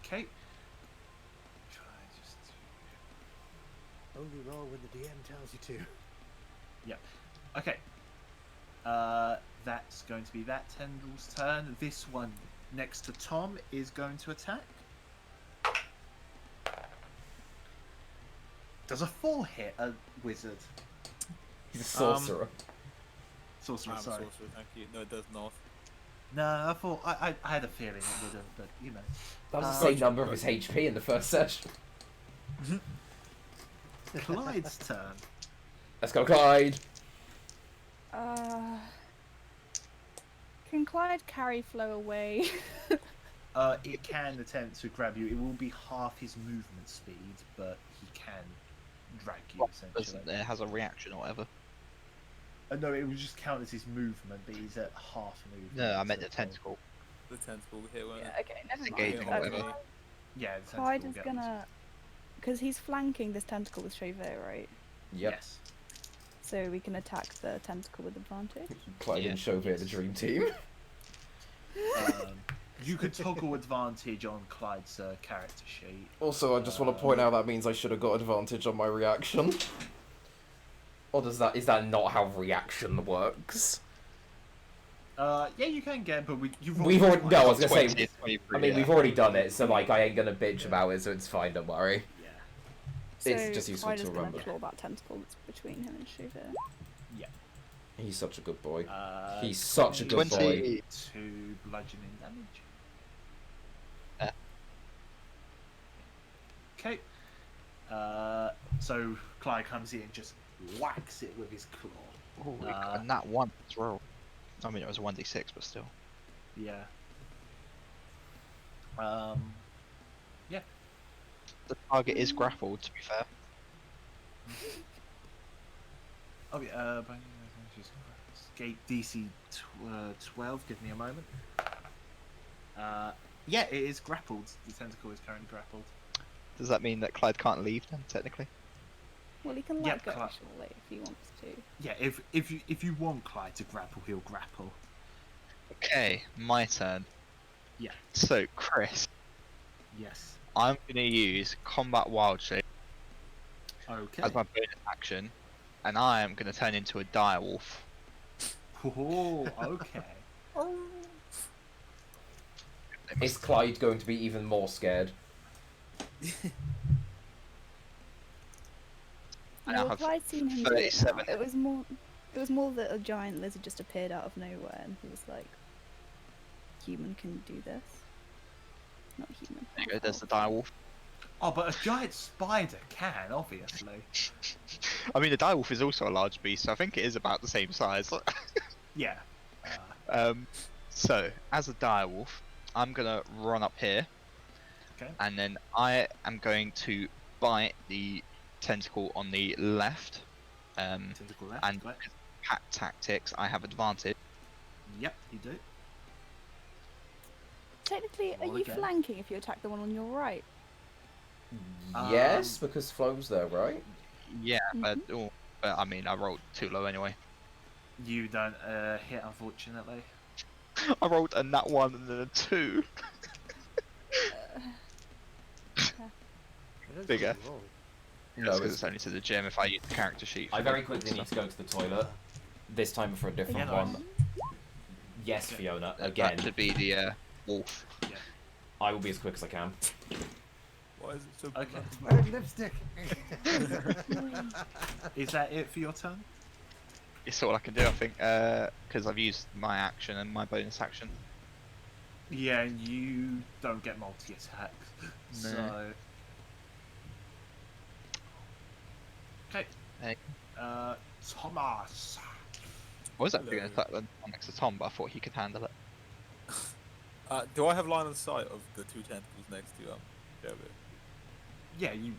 Okay. Try just to... Only roll when the DM tells you to. Yeah. Okay. That's going to be that tendril's turn. This one next to Tom is going to attack. Does a 4 hit a wizard? He's a sorcerer. Sorcerer, I'm a sorry. sorcerer, thank you. No, it does not. No, I thought I had a feeling it wouldn't, but you know. That was the same number of his HP in the first session. Clyde's turn. Let's go, Clyde. Can Clyde carry Flo away? It can attempt to grab you. It will be half his movement speed, but he can drag you essentially. It has a reaction or whatever. No, it will just count as his movement, but he's at half movement. No, I meant the tentacle. The tentacle hit one. Yeah, okay, never Engaging mind. or whatever. Yeah, the Clyde tentacle is gets- gonna... Because he's flanking this tentacle with Chauvet, right? Yep. Yes. So we can attack the tentacle with advantage. Clyde and Chauvet, the dream team. You could toggle advantage on Clyde's character sheet. Also, I just want to point out that means I should have got advantage on my reaction. Or is that not how reaction works? Yeah, you can get, but We've already... No, I was gonna say... 20, 23, I mean, we've already done it, so, like, I ain't gonna bitch about it, so it's fine, don't worry. Yeah. It's So just useful Clyde to is remember. gonna claw that tentacle that's between him and Chauvet. Yeah. He's such a good boy. Uh, He's such a good boy. 20. 2 bludgeoning damage. Okay. So Clyde comes in and just whacks it with his claw. Oh, and that one as well. I mean, it was a 1d6, but still. Yeah. Yeah. The target is grappled, to be fair. Oh yeah. Escape DC 12. Give me a moment. Yeah, it is grappled. The tentacle is currently grappled. Does that mean that Clyde can't leave then, technically? Well, he can Yeah, let go, Clyde. surely, if he wants to. Yeah, if you want Clyde to grapple, he'll grapple. Okay, my turn. Yeah. So, Chris, Yes. I'm going to use Combat Wild Shape Okay. as my bonus action, and I am going to turn into a direwolf. Oh, okay. Is Clyde going to be even more scared? I now Well, have Clyde's seen him do it 37. now. It was more that a giant lizard just appeared out of nowhere and he was like, human can do this. Not human. There you go, there's the direwolf. Oh, but a giant spider can, obviously. I mean, the direwolf is also a large beast, so I think it is about the same size. Yeah. So, as a direwolf, I'm going to run up here. Okay. And then I am going to bite the tentacle on the left. Tentacle left. And right. pack tactics, I have advantage. Yep, you do. Technically, are Roll you again. flanking if you attack the one on your right? Yes, because Flo's there, right? Yeah, but I mean, I rolled too low anyway. You don't hit, unfortunately. I rolled a nat 1 and then a 2. Bigger. No, That's 'cause it's only to the gym if I use the character sheet. I very quickly need to go to the toilet. This time for a different Yeah, one. nice. Yes, Fiona, That again. should be the wolf. I will be as quick as I can. Why is it so Okay. bloody- Lipstick. Is that it for your turn? It's all I can do, I think, because I've used my action and my bonus action. Yeah, you don't get multi-attack. So. Okay. Hey. Thomas. I was actually going to attack the one next to Tom, but I thought he could handle it. Do I have line of sight of the two tentacles next to Joe? Yeah, you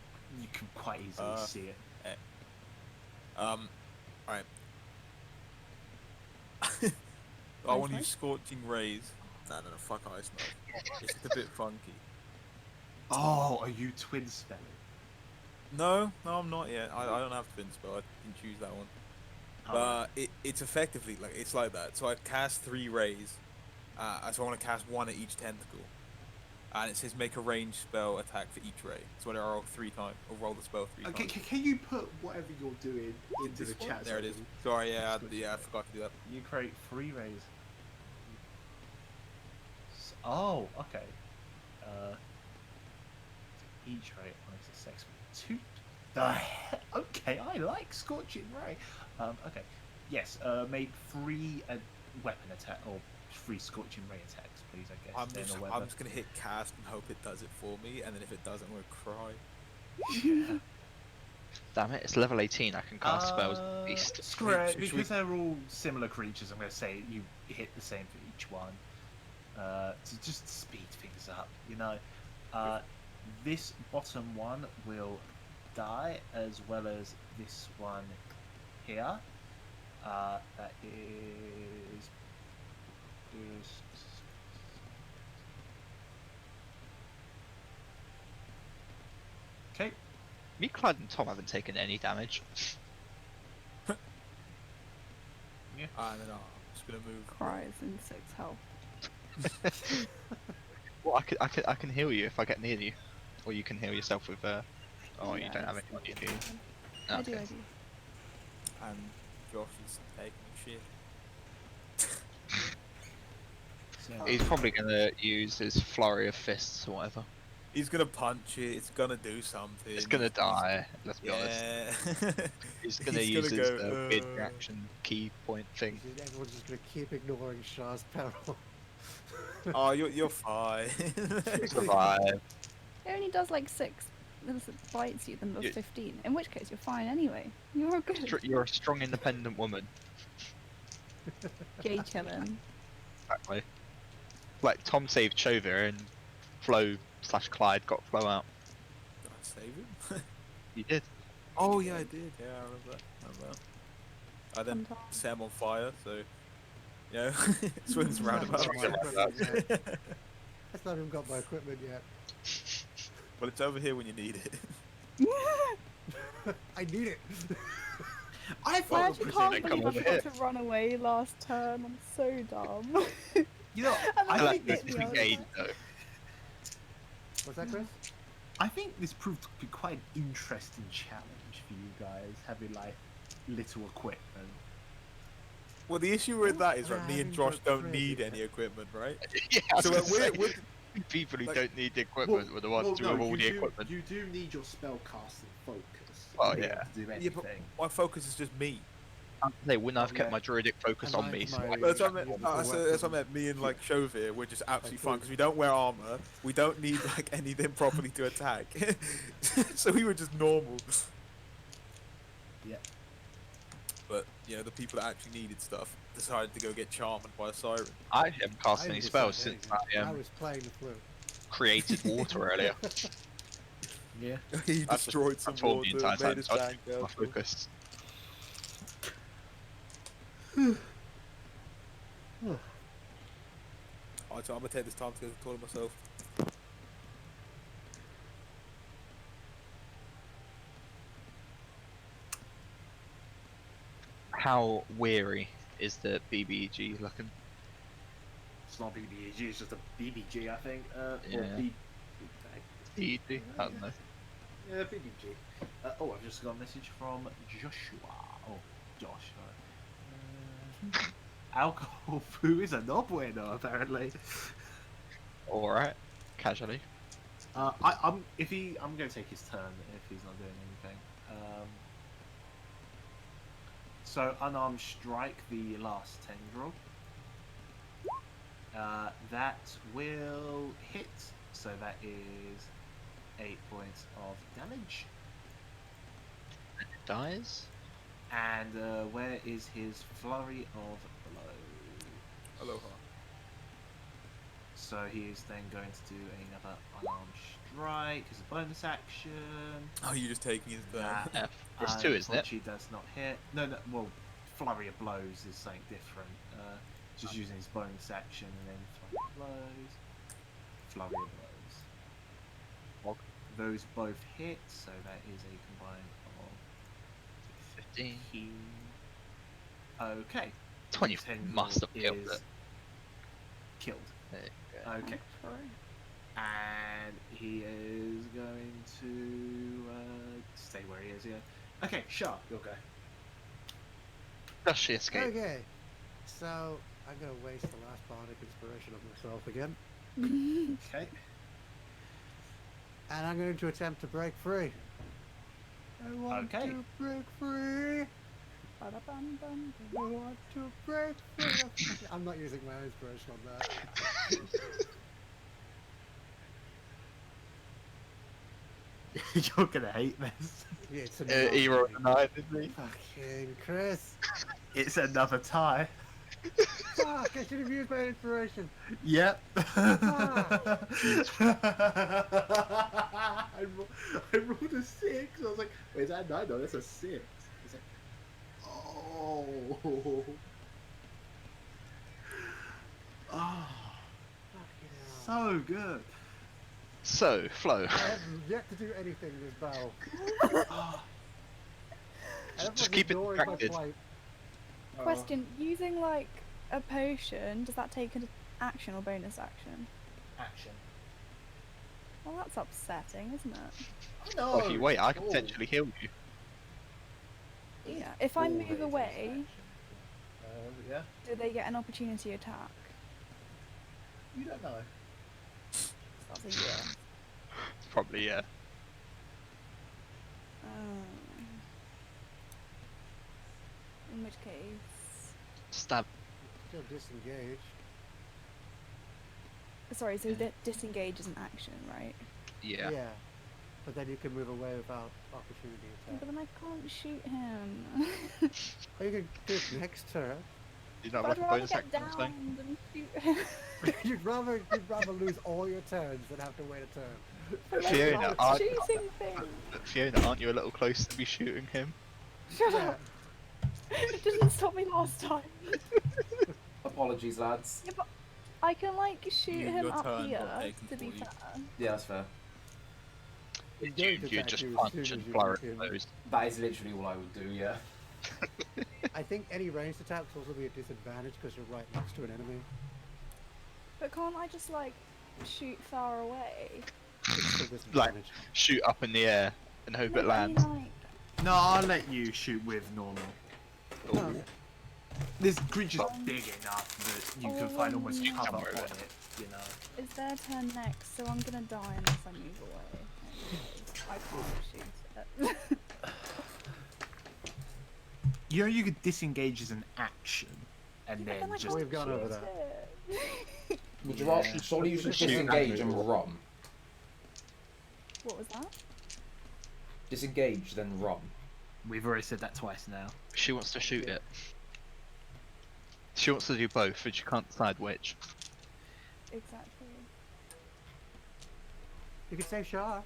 can quite easily see it. Right. I want to use Scorching Rays. No, fuck Ice Knife. It's just a bit funky. Oh, are you twin spelling? No, I'm not yet. I don't have Twin Spell. I didn't choose that one. But it's effectively it's like that. So I cast 3 rays. So I want to cast 1 at each tentacle. And it says make a ranged spell attack for each ray. So I roll 3 times, or roll the spell 3 Okay, times. can you put whatever you're doing into the chat? There it is. Sorry, yeah, I forgot to do that. You create 3 rays. Oh, okay. Each ray makes a sex with 2. The hell? Okay, I like Scorching Ray. Okay. Yes, make 3 weapon attack or free Scorching Ray attacks, please, I guess. I'm then just, or I'm whether. just gonna hit cast and hope it does it for me, and then if it doesn't, I'm gonna cry. Yeah. Damn it, it's level 18, I can cast spells at least. Screw it, Should we- because they're all similar creatures, I'm going to say you hit the same for each one. To just speed things up, you know. This bottom one will die, as well as this one here. That is... Okay. Me, Clyde, and Tom haven't taken any damage. And then I'm just gonna move. Cries in 6 health. Well, I can heal you if I get near you, or you can heal yourself with. Oh, you Yeah, don't have it's anyone not you do. bad. I Okay. do. And Josh is taking shit. So, He's probably gonna use his flurry of fists or whatever. He's gonna punch it. It's gonna do something. It's gonna die. Let's be honest. Yeah. He's gonna He's use gonna his go, weird reaction key point thing. Everyone's just going to keep ignoring Shah's peril. Oh, you're fine. Survive. It only does like 6 bites you, then does You- 15. In which case, you're fine anyway. You're good. You're a strong, independent woman. Gay chillin'. Exactly. Like Tom saved Chovir and Flo/Clyde got Flo out. Did I save him? You did. Oh yeah, I did. Yeah, I remember that. I then Sometimes. set him on fire, so you know, swings roundabout. That's not my Roundabout. equipment yet. That's not even got my equipment yet. But it's over here when you need it. I need it. I I thought actually Come can't believe I over forgot here. to run away last turn. I'm so dumb. you know, And I then think it this hit me, I was Engage, like- though. What's that, Chris? I think this proved to be quite an interesting challenge for you guys, having like little equipment. Well, the issue with that is, right, me and Josh don't Having need got any equipment, right? Yeah, I was So gonna we're, say, we're people who like- don't need the equipment were the ones who have all the equipment. You do need your spellcasting focus. Oh, to be able yeah. to do yeah, but anything. my focus is just me. They wouldn't have Oh, kept yeah. my druidic focus And on me. mine's So my- I- That's what I meant. Yeah, That's weapons. what I meant. Me and like Chovir, we're just absolutely fine thought- because we don't wear armor. We don't need like anything properly to attack. So we were just normal. Yeah. But you know, the people that actually needed stuff decided to go get charmed by a siren. I haven't cast I any didn't spells decide since anything. I I was playing the flute. created water earlier. Yeah. He That's destroyed some transformed water, the entire time. made his So I tank took my out. focus. Alright, so I'm gonna take this time to go to the toilet myself. How weary is the BBG looking? It's not BBG, it's just a BBG, I think. Or Yeah. BBG? I don't know. Yeah, BBG. Oh, I've just got a message from Joshua. Oh, Josh. Alcohol foo is a no bueno, apparently. Alright. Casually. I'm going to take his turn if he's not doing anything. So unarmed strike the last tendril. That will hit. So that is 8 points of damage. And it dies. And where is his flurry of blows? Aloha. So he is then going to do another unarmed strike as a bonus action. Oh, you're just taking his turn. That, Yeah. It's 2, isn't it? Unfortunately does not hit. No, well, flurry of blows is something different. Just using his bonus action and then flurry of blows. Flurry of blows. Log. Those both hit, so that is a combined of 15. 15. Okay. 20 Tendril must have killed is it. Killed. There you go. Okay. And he is going to stay where he is, yeah. Okay, Sharp, you'll go. Does she escape? Okay. So, I'm going to waste the last bardic inspiration of myself again. Okay. And I'm going to attempt to break free. I want Okay. to break free. Ba-da-bum-bum. I want to break free. I'm not using my inspiration on that. You're gonna hate this. Yeah, it's another Hero of the night, isn't he? Fucking Chris. It's another tie. Fuck, I should have used my inspiration. Yep. I rolled a 6. I was like, wait, is that 9? No, that's a 6. It's like, oh. Oh, Fucking hell. so good. So, Flo. I have yet to do anything this battle. Just keep it distracted. Question: using like a potion, does that take an action or bonus action? Action. Well, that's upsetting, isn't it? No. Well, if you wait, I can potentially heal you. Yeah. If I move away, Yeah. do they get an opportunity attack? You don't know. That's a yeah. Probably, yeah. In which case, Stab. Still disengaged. sorry. So disengage is an action, right? Yeah. Yeah. But then you can move away without opportunity Yeah, attack. but then I can't shoot him. Or you can do it next turn. You don't I'd have like a rather bonus get action or something? downed and shoot him. you'd rather lose all your turns than have to wait a turn. For less Fiona, like I- shooting things. Fiona, aren't you a little close to be shooting him? Shut Yeah. up. It didn't stop me last time. Apologies, lads. Yeah, but I can like shoot him your up turn here. got taken To be for you. fair. Yeah, that's fair. You'd just punch and flurry those. That is literally all I would do, yeah. I think any ranged attacks also be a disadvantage because you're right next to an enemy. But can't I just like shoot far away? It's still disadvantage. Shoot up in the air and hope No, it but I mean, lands. like, No, I'll let you shoot with normal. No. This creature's big enough that you can find almost Oh, cover on no. it, you know. It's their turn next, so I'm gonna die unless I move away. I can't shoot it. You know, you could disengage as an action, and But then I just. can't We've gone over shoot that. it. Would you rather, surely you should disengage and run. What was that? Disengage, then run. We've already said that twice now. She wants to shoot it. She wants to do both, but she can't decide which. Exactly. You could say Shah.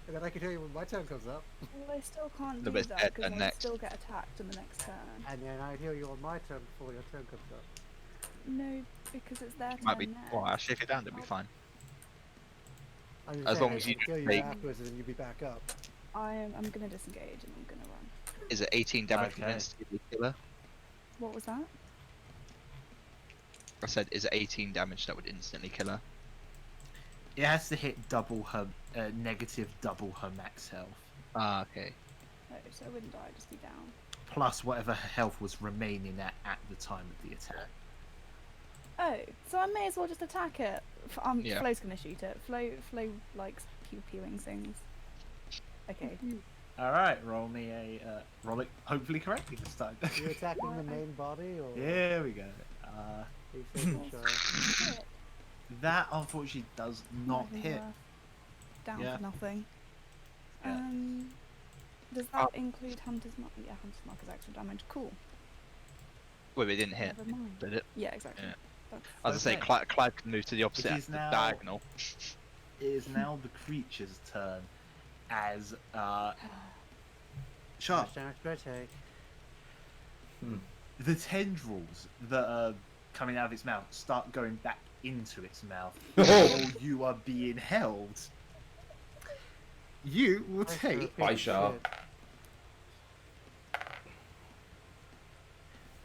And then I can tell you when my turn comes up. Well, I still can't No, do but it's that their because turn I next. still get attacked in the next turn. And then I heal you on my turn before your turn comes up. No, because it's their turn Might be. next. Well, actually, if you're down, it'll be fine. I'm just As saying, long as I you can kill you make- afterwards and then you'll be back up. I'm gonna disengage and I'm gonna run. Is it 18 damage Okay. would instantly kill her? What was that? I said, is it 18 damage that would instantly kill her? It has to hit double her, negative double her max health, Ah, okay. Oh, so I wouldn't die, I'd just be down. plus whatever her health was remaining at the time of the attack. Oh, so I may as well just attack it. Yeah. Flo's gonna shoot it. Flo likes pew-pewing things. Okay. All right, roll me a roll it hopefully correctly this time. You're attacking the main body or? Here we go. You say Shah. Shit. That unfortunately does not even hit. worth. Down Yeah. for nothing. Yeah. Does that include Hunter's Mark? Yeah, Hunter's Mark is extra damage. Cool. Well, it didn't hit, Never mind. did it? Yeah, exactly. Yeah. That's- As I say, Okay. Clyde can move to the opposite It end is of the now- diagonal. It is now the creature's turn as Sharp. Hashtag take. The tendrils that are coming out of its mouth start going back into its mouth Oh. while you are being held. You will take Bye, Shah.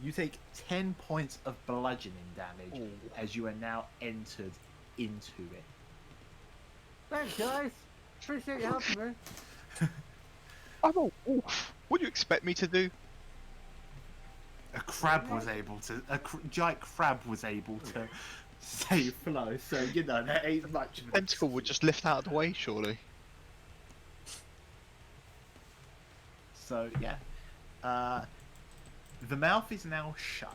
You take 10 points of bludgeoning damage Ooh. as you are now entered into it. Thanks, guys. Appreciate you helping me. I'm a wolf. What do you expect me to do? A crab was able to. Giant crab was able to save Flo, so you know that ain't much. of a- Tentacle would just lift out of the way, surely. So yeah, the mouth is now shut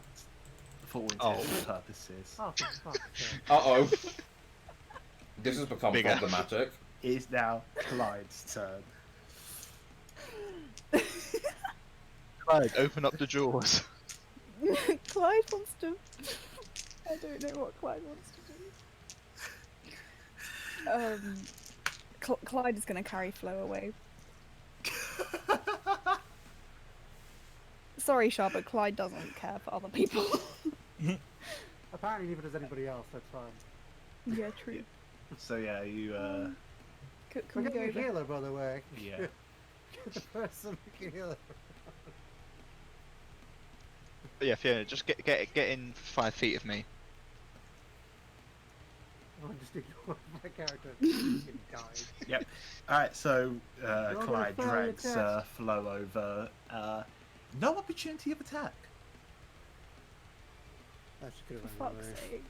for all intents and purposes. Oh, for fuck's sake. Uh-oh. This has become Bigger. problematic. It is now Clyde's turn. Clyde, open up the jaws. Clyde wants to. I don't know what Clyde wants to do. Clyde is going to carry Flo away. Sorry, Shah, but Clyde doesn't care for other people. Apparently, neither does anybody else. That's fine. Yeah, true. So yeah, you Can We're we go getting a over? healer, by the way. yeah. The person who can heal. But yeah, Fiona, just get in 5 feet of me. I'm just ignoring my character. He died. Yep. All right. So gonna Clyde fail your drags test. Flo over. No opportunity of attack. That should For have fuck's been sake.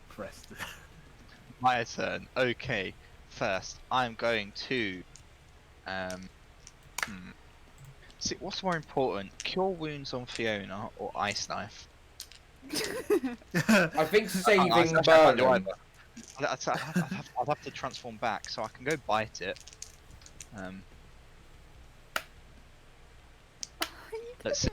Preston. My turn. Okay. First, I'm going to. See, what's more important? Cure wounds on Fiona or ice knife? I think saving Actually, I can't do Burnham. either. I'd have to transform back, so I can go bite it. Are you Let's see.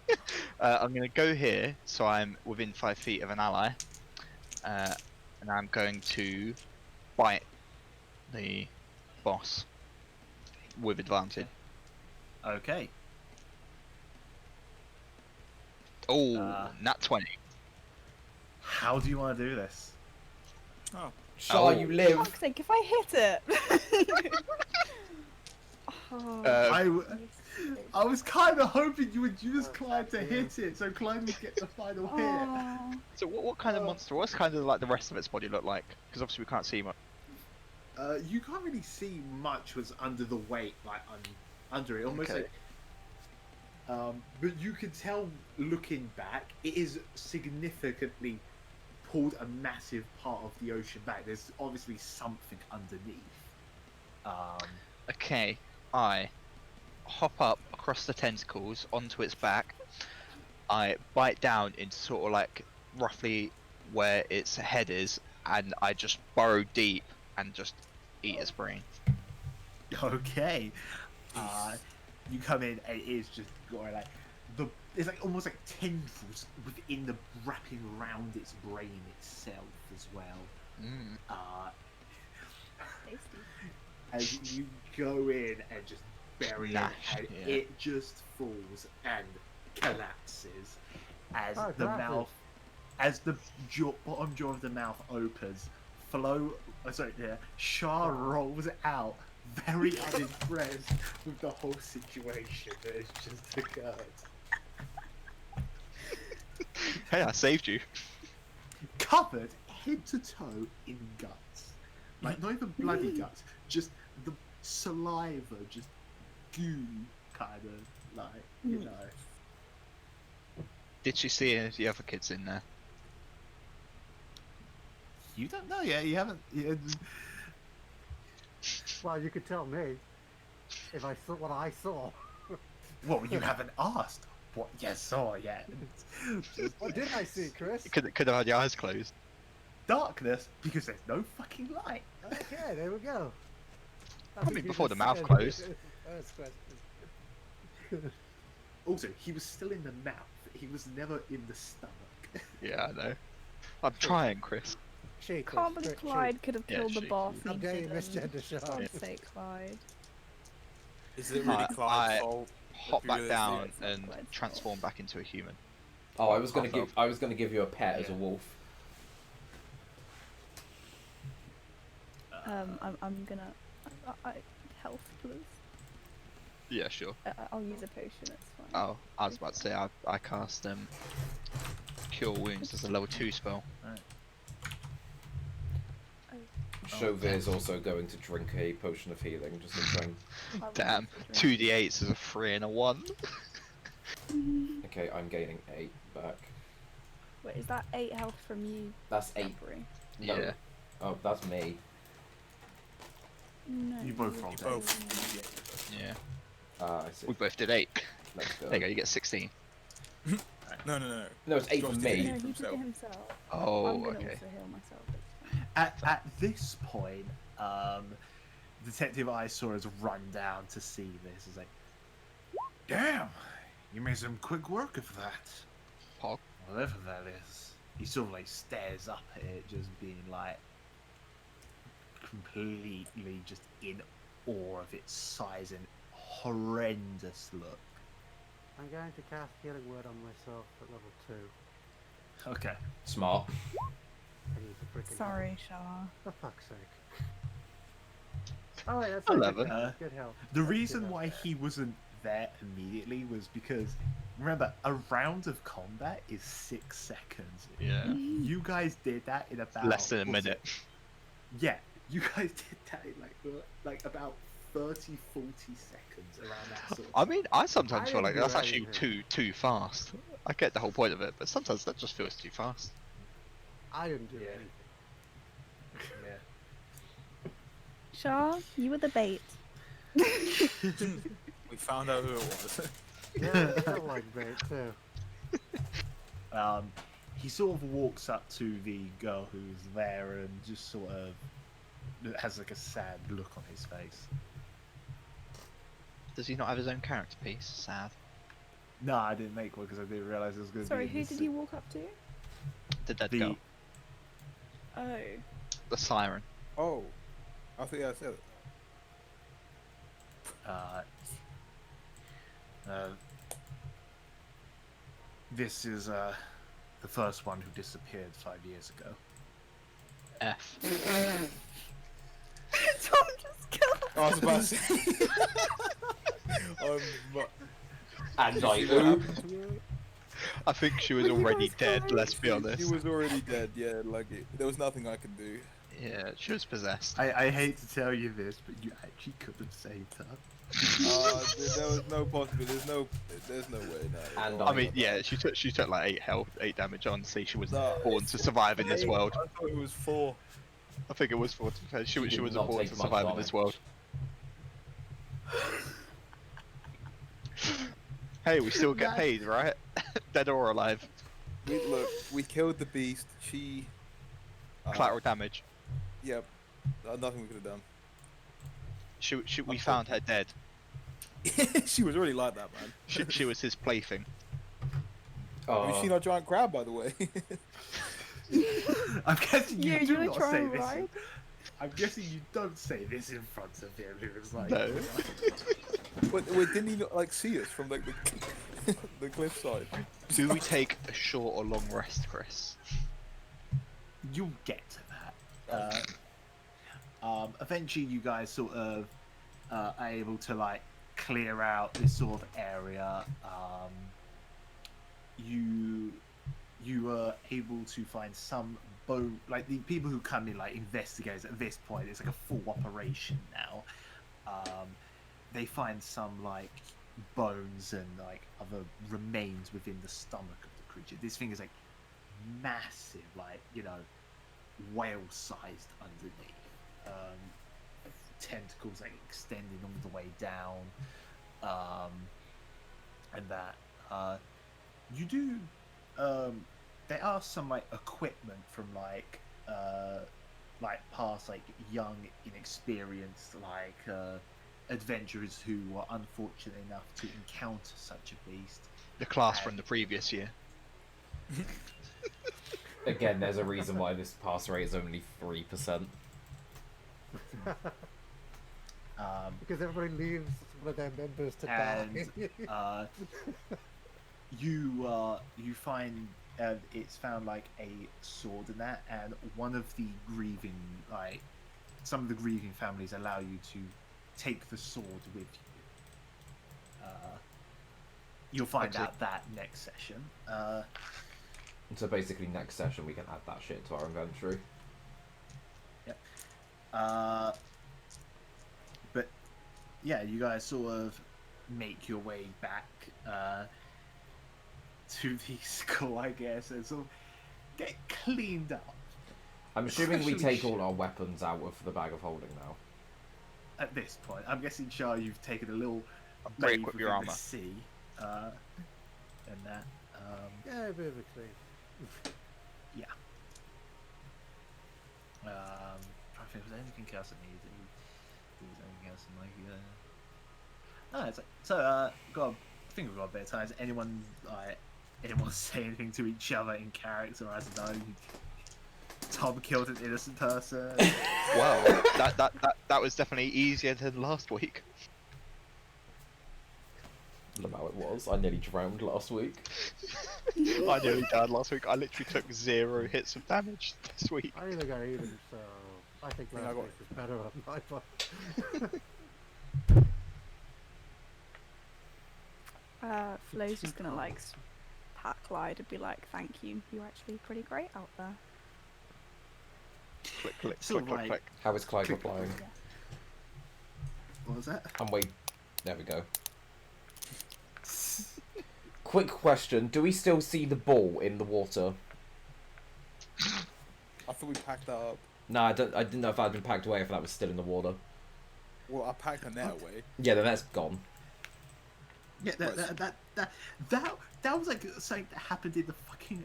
kidding? I'm going to go here, so I'm within 5 feet of an ally, and I'm going to bite the boss with advantage. Okay. Oh, nat 20. How do you want to do this? Shah, you For live. fuck's sake, if I hit it! Oh, I was kind of hoping you would use Clyde to hit it, so Clyde would get the final hit. oh. So what kind of monster? What's kind of like the rest of its body look like? Because obviously we can't see much. You can't really see much was under the weight, like under it, almost Okay. like. But you can tell looking back, it is significantly pulled a massive part of the ocean back. There's obviously something underneath. Okay, I hop up across the tentacles onto its back. I bite down into sort of like roughly where its head is, and I just burrow deep and just eat its brain. Okay. You come in and it is just going like it's like almost like tendrils within the wrapping around its brain itself as well. Tasty. As you go in and just bury Gnash, it, and yeah. it just falls and collapses as Oh, the collapses. mouth, as the bottom jaw of the mouth opens. Shah rolls out, very unimpressed with the whole situation that has just occurred. Hey, I saved you. Covered head to toe in guts. Like, not even bloody guts, just the saliva, just goo, kind of, like, you know. Did you see any of the other kids in there? You don't know yet, you haven't. Well, you could tell me if I saw what I saw. Well, you haven't asked what you saw yet. What did I see, Chris? You could have had your eyes closed. Darkness, because there's no fucking light. Okay, there we go. Probably before the mouth closed. First question. Also, he was still in the mouth. He was never in the stomach. Yeah, I know. I'm trying, Chris. Cheat, Can't Chris, believe cheat. Clyde could have Yeah, killed the she- boss. How and dare you didn't. misgender Shah? For God's sake, Clyde. Is it really Clyde's fault? Hop If you back really down see it? and Clyde's transform back into a human. Oh, I was gonna give you a pet as a Yeah. wolf. I'm gonna. Health, please. Yeah, sure. I'll use a potion. It's fine. Oh, I was about to say I cast Cure Wounds as a level 2 spell. Chauvet is also going to drink a potion of healing just to try and... I will Damn, use the 2d8s is a 3 and a 1. Okay, I'm gaining 8 back. Wait, is that 8 health from you? That's 8. Cadbury? No. Yeah. Oh, that's me. No. You both were rolled both- Yeah. I see. We both did 8. Let's go. There you go. You get 16. No. No, it's 8 Josh for did me. it. No, he did himself. it himself. Oh, I'm gonna okay. also heal myself. It's fine. At this point, Detective Eyesore has run down to see this. He's like, "Damn, you made some quick work of that. Pog. Whatever that is." He sort of like stares up at it, just being like completely just in awe of its size and horrendous look. I'm going to cast Healing Word on myself at level 2. Okay. Smart. I need to freaking Sorry, Shah. For fuck's sake. Oh, wait, that's 11. Good help. The That's reason good why help. he wasn't there immediately was because, remember, a round of combat is 6 seconds. Yeah. You guys did that in about Less than a what's minute. it? Yeah, you guys did that in like about 30, 40 seconds around that sort of I mean, I sometimes I feel like didn't that's do actually anything. too fast. I get the whole point of it, but sometimes that just feels too fast. I didn't do Yeah. anything. Yeah. Shah, you were the bait. We found out who it was. Yeah, it felt like bait too. He sort of walks up to the girl who's there and just sort of has like a sad look on his face. Does he not have his own character piece? Sad. No, I didn't make one because I didn't realize it was going to Sorry, be. who did you walk up to? The dead The girl. Oh. The siren. Oh, I think I said it. This is the first one who disappeared 5 years ago. F. Tom just killed I was about to say. And I What ooh. happened to her? I think she was Were you already guys dead, close? let's be honest. She was already dead. Yeah, there was nothing I could do. Yeah, she was possessed. I hate to tell you this, but you actually could have saved her. There was no possibility. There's no way. No. And I mean, yeah, she took like 8 health, 8 damage on. See, she was No, born to survive in this world. I thought it was 4. I think it was 4 to be fair. She did was not born take to much survive in this damage. world. Hey, we still get paid, right? Dead or alive. We killed the beast. She. Collateral damage. Yep. Nothing we could have done. We found her dead. She was already like that, man. She was his plaything. Have you seen our giant crab, by the way? I'm guessing you Yeah, do you were not say trying, this. right? I'm guessing you don't say this in front of him. It was like, No. Wait, didn't he not like see us from like the cliffside? Do we take a short or long rest, Chris? You'll get to that. Eventually, you guys sort of are able to like clear out this sort of area. You are able to find some like the people who come in like investigators at this point. It's like a full operation now. They find some like bones and like other remains within the stomach of the creature. This thing is like massive, like, you know, whale-sized underneath. Tentacles like extending all the way down, and that you do. There are some like equipment from like past like young, inexperienced like adventurers who were unfortunate enough to encounter such a beast. The class from the previous year. Again, there's a reason why this pass rate is only 3%. Because everybody leaves one of their members to die. You find it's found like a sword in that, and one of the grieving, like some of the grieving families allow you to take the sword with you. You'll find Okay. out that next session. So basically, next session we can add that shit to our inventory. But yeah, you guys sort of make your way back to the school, I guess, and sort of get cleaned up. I'm assuming we Especially take all our weapons out of the bag of holding now. At this point, I'm guessing, Char, you've taken a little Break bathe with your within the armor. sea, and that. Yeah, a bit of a clean. Yeah. Trying to think, was there anything else I needed? Was there anything else in like? No, it's like so. God, I think we've got a bit of time. Has anyone say anything to each other in character? I don't know. Tom killed an innocent person. Wow, that was definitely easier than last week. I don't know how it was. I nearly drowned last week. I nearly died last week. I literally took 0 hits of damage this week. I think I even, so I think last week was better on my part. Flo's just gonna like pat Clyde and be like, "Thank you. You're actually pretty great out there." Click, click, So, click, click, like- click. How is Clyde replying? Yeah. What was that? I'm wait. There we go. Quick question: do we still see the ball in the water? I thought we packed that up. No, I didn't know if that had been packed away. If that was still in the water. Well, I packed the net away. Yeah, then that's gone. Yeah, that was like something that happened in the fucking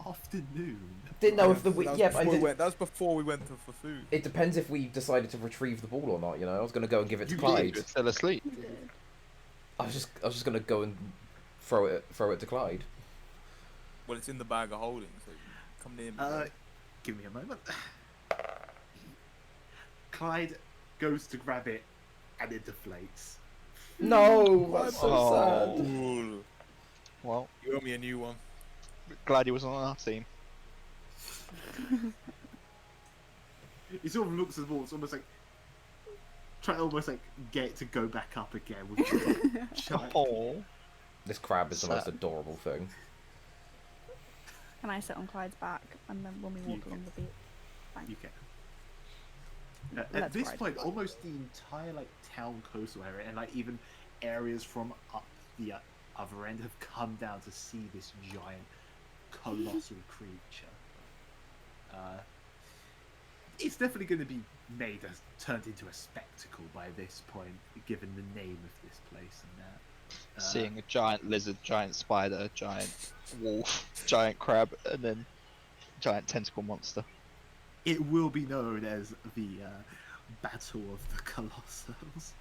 afternoon. Didn't know if the That was yeah, but I before we did. went. That was before we went for food. It depends if we decided to retrieve the ball or not. You know, I was gonna go and give it to You Clyde. You're still asleep. I was just gonna go and throw it to Clyde. Well, it's in the bag of holding, so come near me. Give me a moment. Clyde goes to grab it, and it deflates. No, that's so Oh. sad. Ooh. Well, You owe me a new one. glad he wasn't on our team. He sort of looks at the ball. It's almost like trying to almost like get it to go back up again. With giant- Oh. This crab is the most Sad. adorable thing. Can I sit on Clyde's back and then when we walk along the beach? Thanks. You can. At Let's this ride. point, almost the entire like town coastal area and like even areas from up the other end have come down to see this giant, colossal creature. It's definitely going to be turned into a spectacle by this point, given the name of this place and that. Seeing a giant lizard, giant spider, giant wolf, giant crab, and then giant tentacle monster. It will be known as the Battle of the Colossals.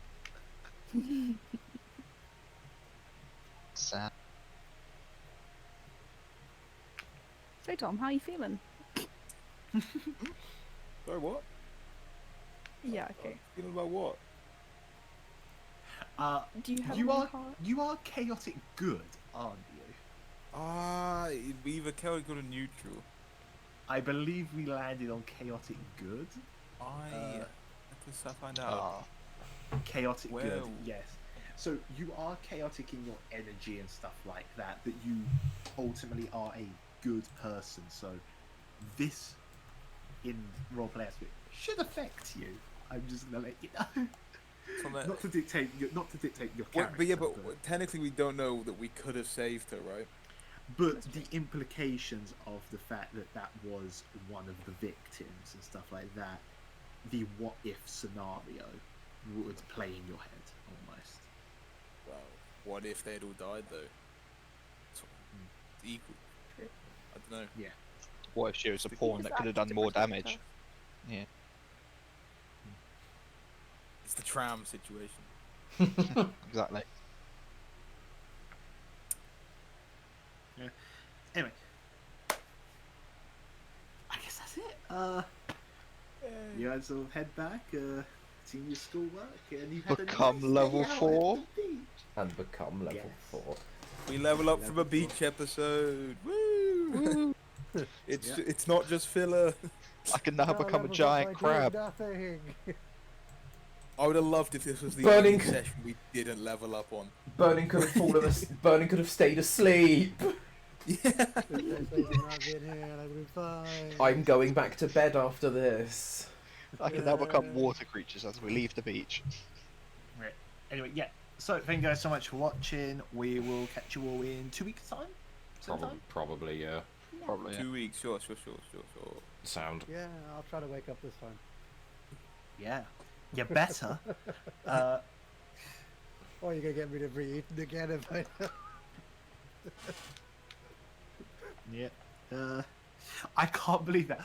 Sad. So Tom, how are you feeling? Sorry, what? Yeah, okay. Feeling about what? Do you have You any are heart? you are chaotic good, aren't you? It'd be either chaotic or neutral. I believe we landed on chaotic good. I guess I find out. Chaotic good, Well. yes. So you are chaotic in your energy and stuff like that, but you ultimately are a good person. So this, in roleplay aspect, should affect you. I'm just gonna let you know. So that- not to dictate your Well, character. but yeah, but technically we don't know that we could have saved her, right? But the implications of the fact that that was one of the victims and stuff like that, the what if scenario would play in your head almost. Well, what if they'd all died though? It's equal. True. I don't know. Yeah. What if she was a pawn Is that could have to done more protect damage? us? Yeah. It's the tram situation. Exactly. Anyway, I guess that's it. You guys will head back, continue your schoolwork, and you have Become a nice level day out 4. at the beach. And become level Yes. 4. We level up from a beach episode. Woo! It's not just filler. I can now No, become a levels up giant by doing crab. Nothing. I would have loved if this was the Burning- only session we didn't level up on. Burning could have fallen. Burning could have stayed asleep. If they had not been here, I would have been fine. I'm going back to bed after this. I can now become water creatures as we leave the beach. Right. Anyway, yeah. So thank you guys so much for watching. We will catch you all in 2 weeks' time. Sometime. Probably, yeah. Yeah. probably. 2 weeks, sure. Sound. Yeah, I'll try to wake up this time. Yeah. You better. Or you're gonna get me to be eaten again if I. Yeah. I can't believe that.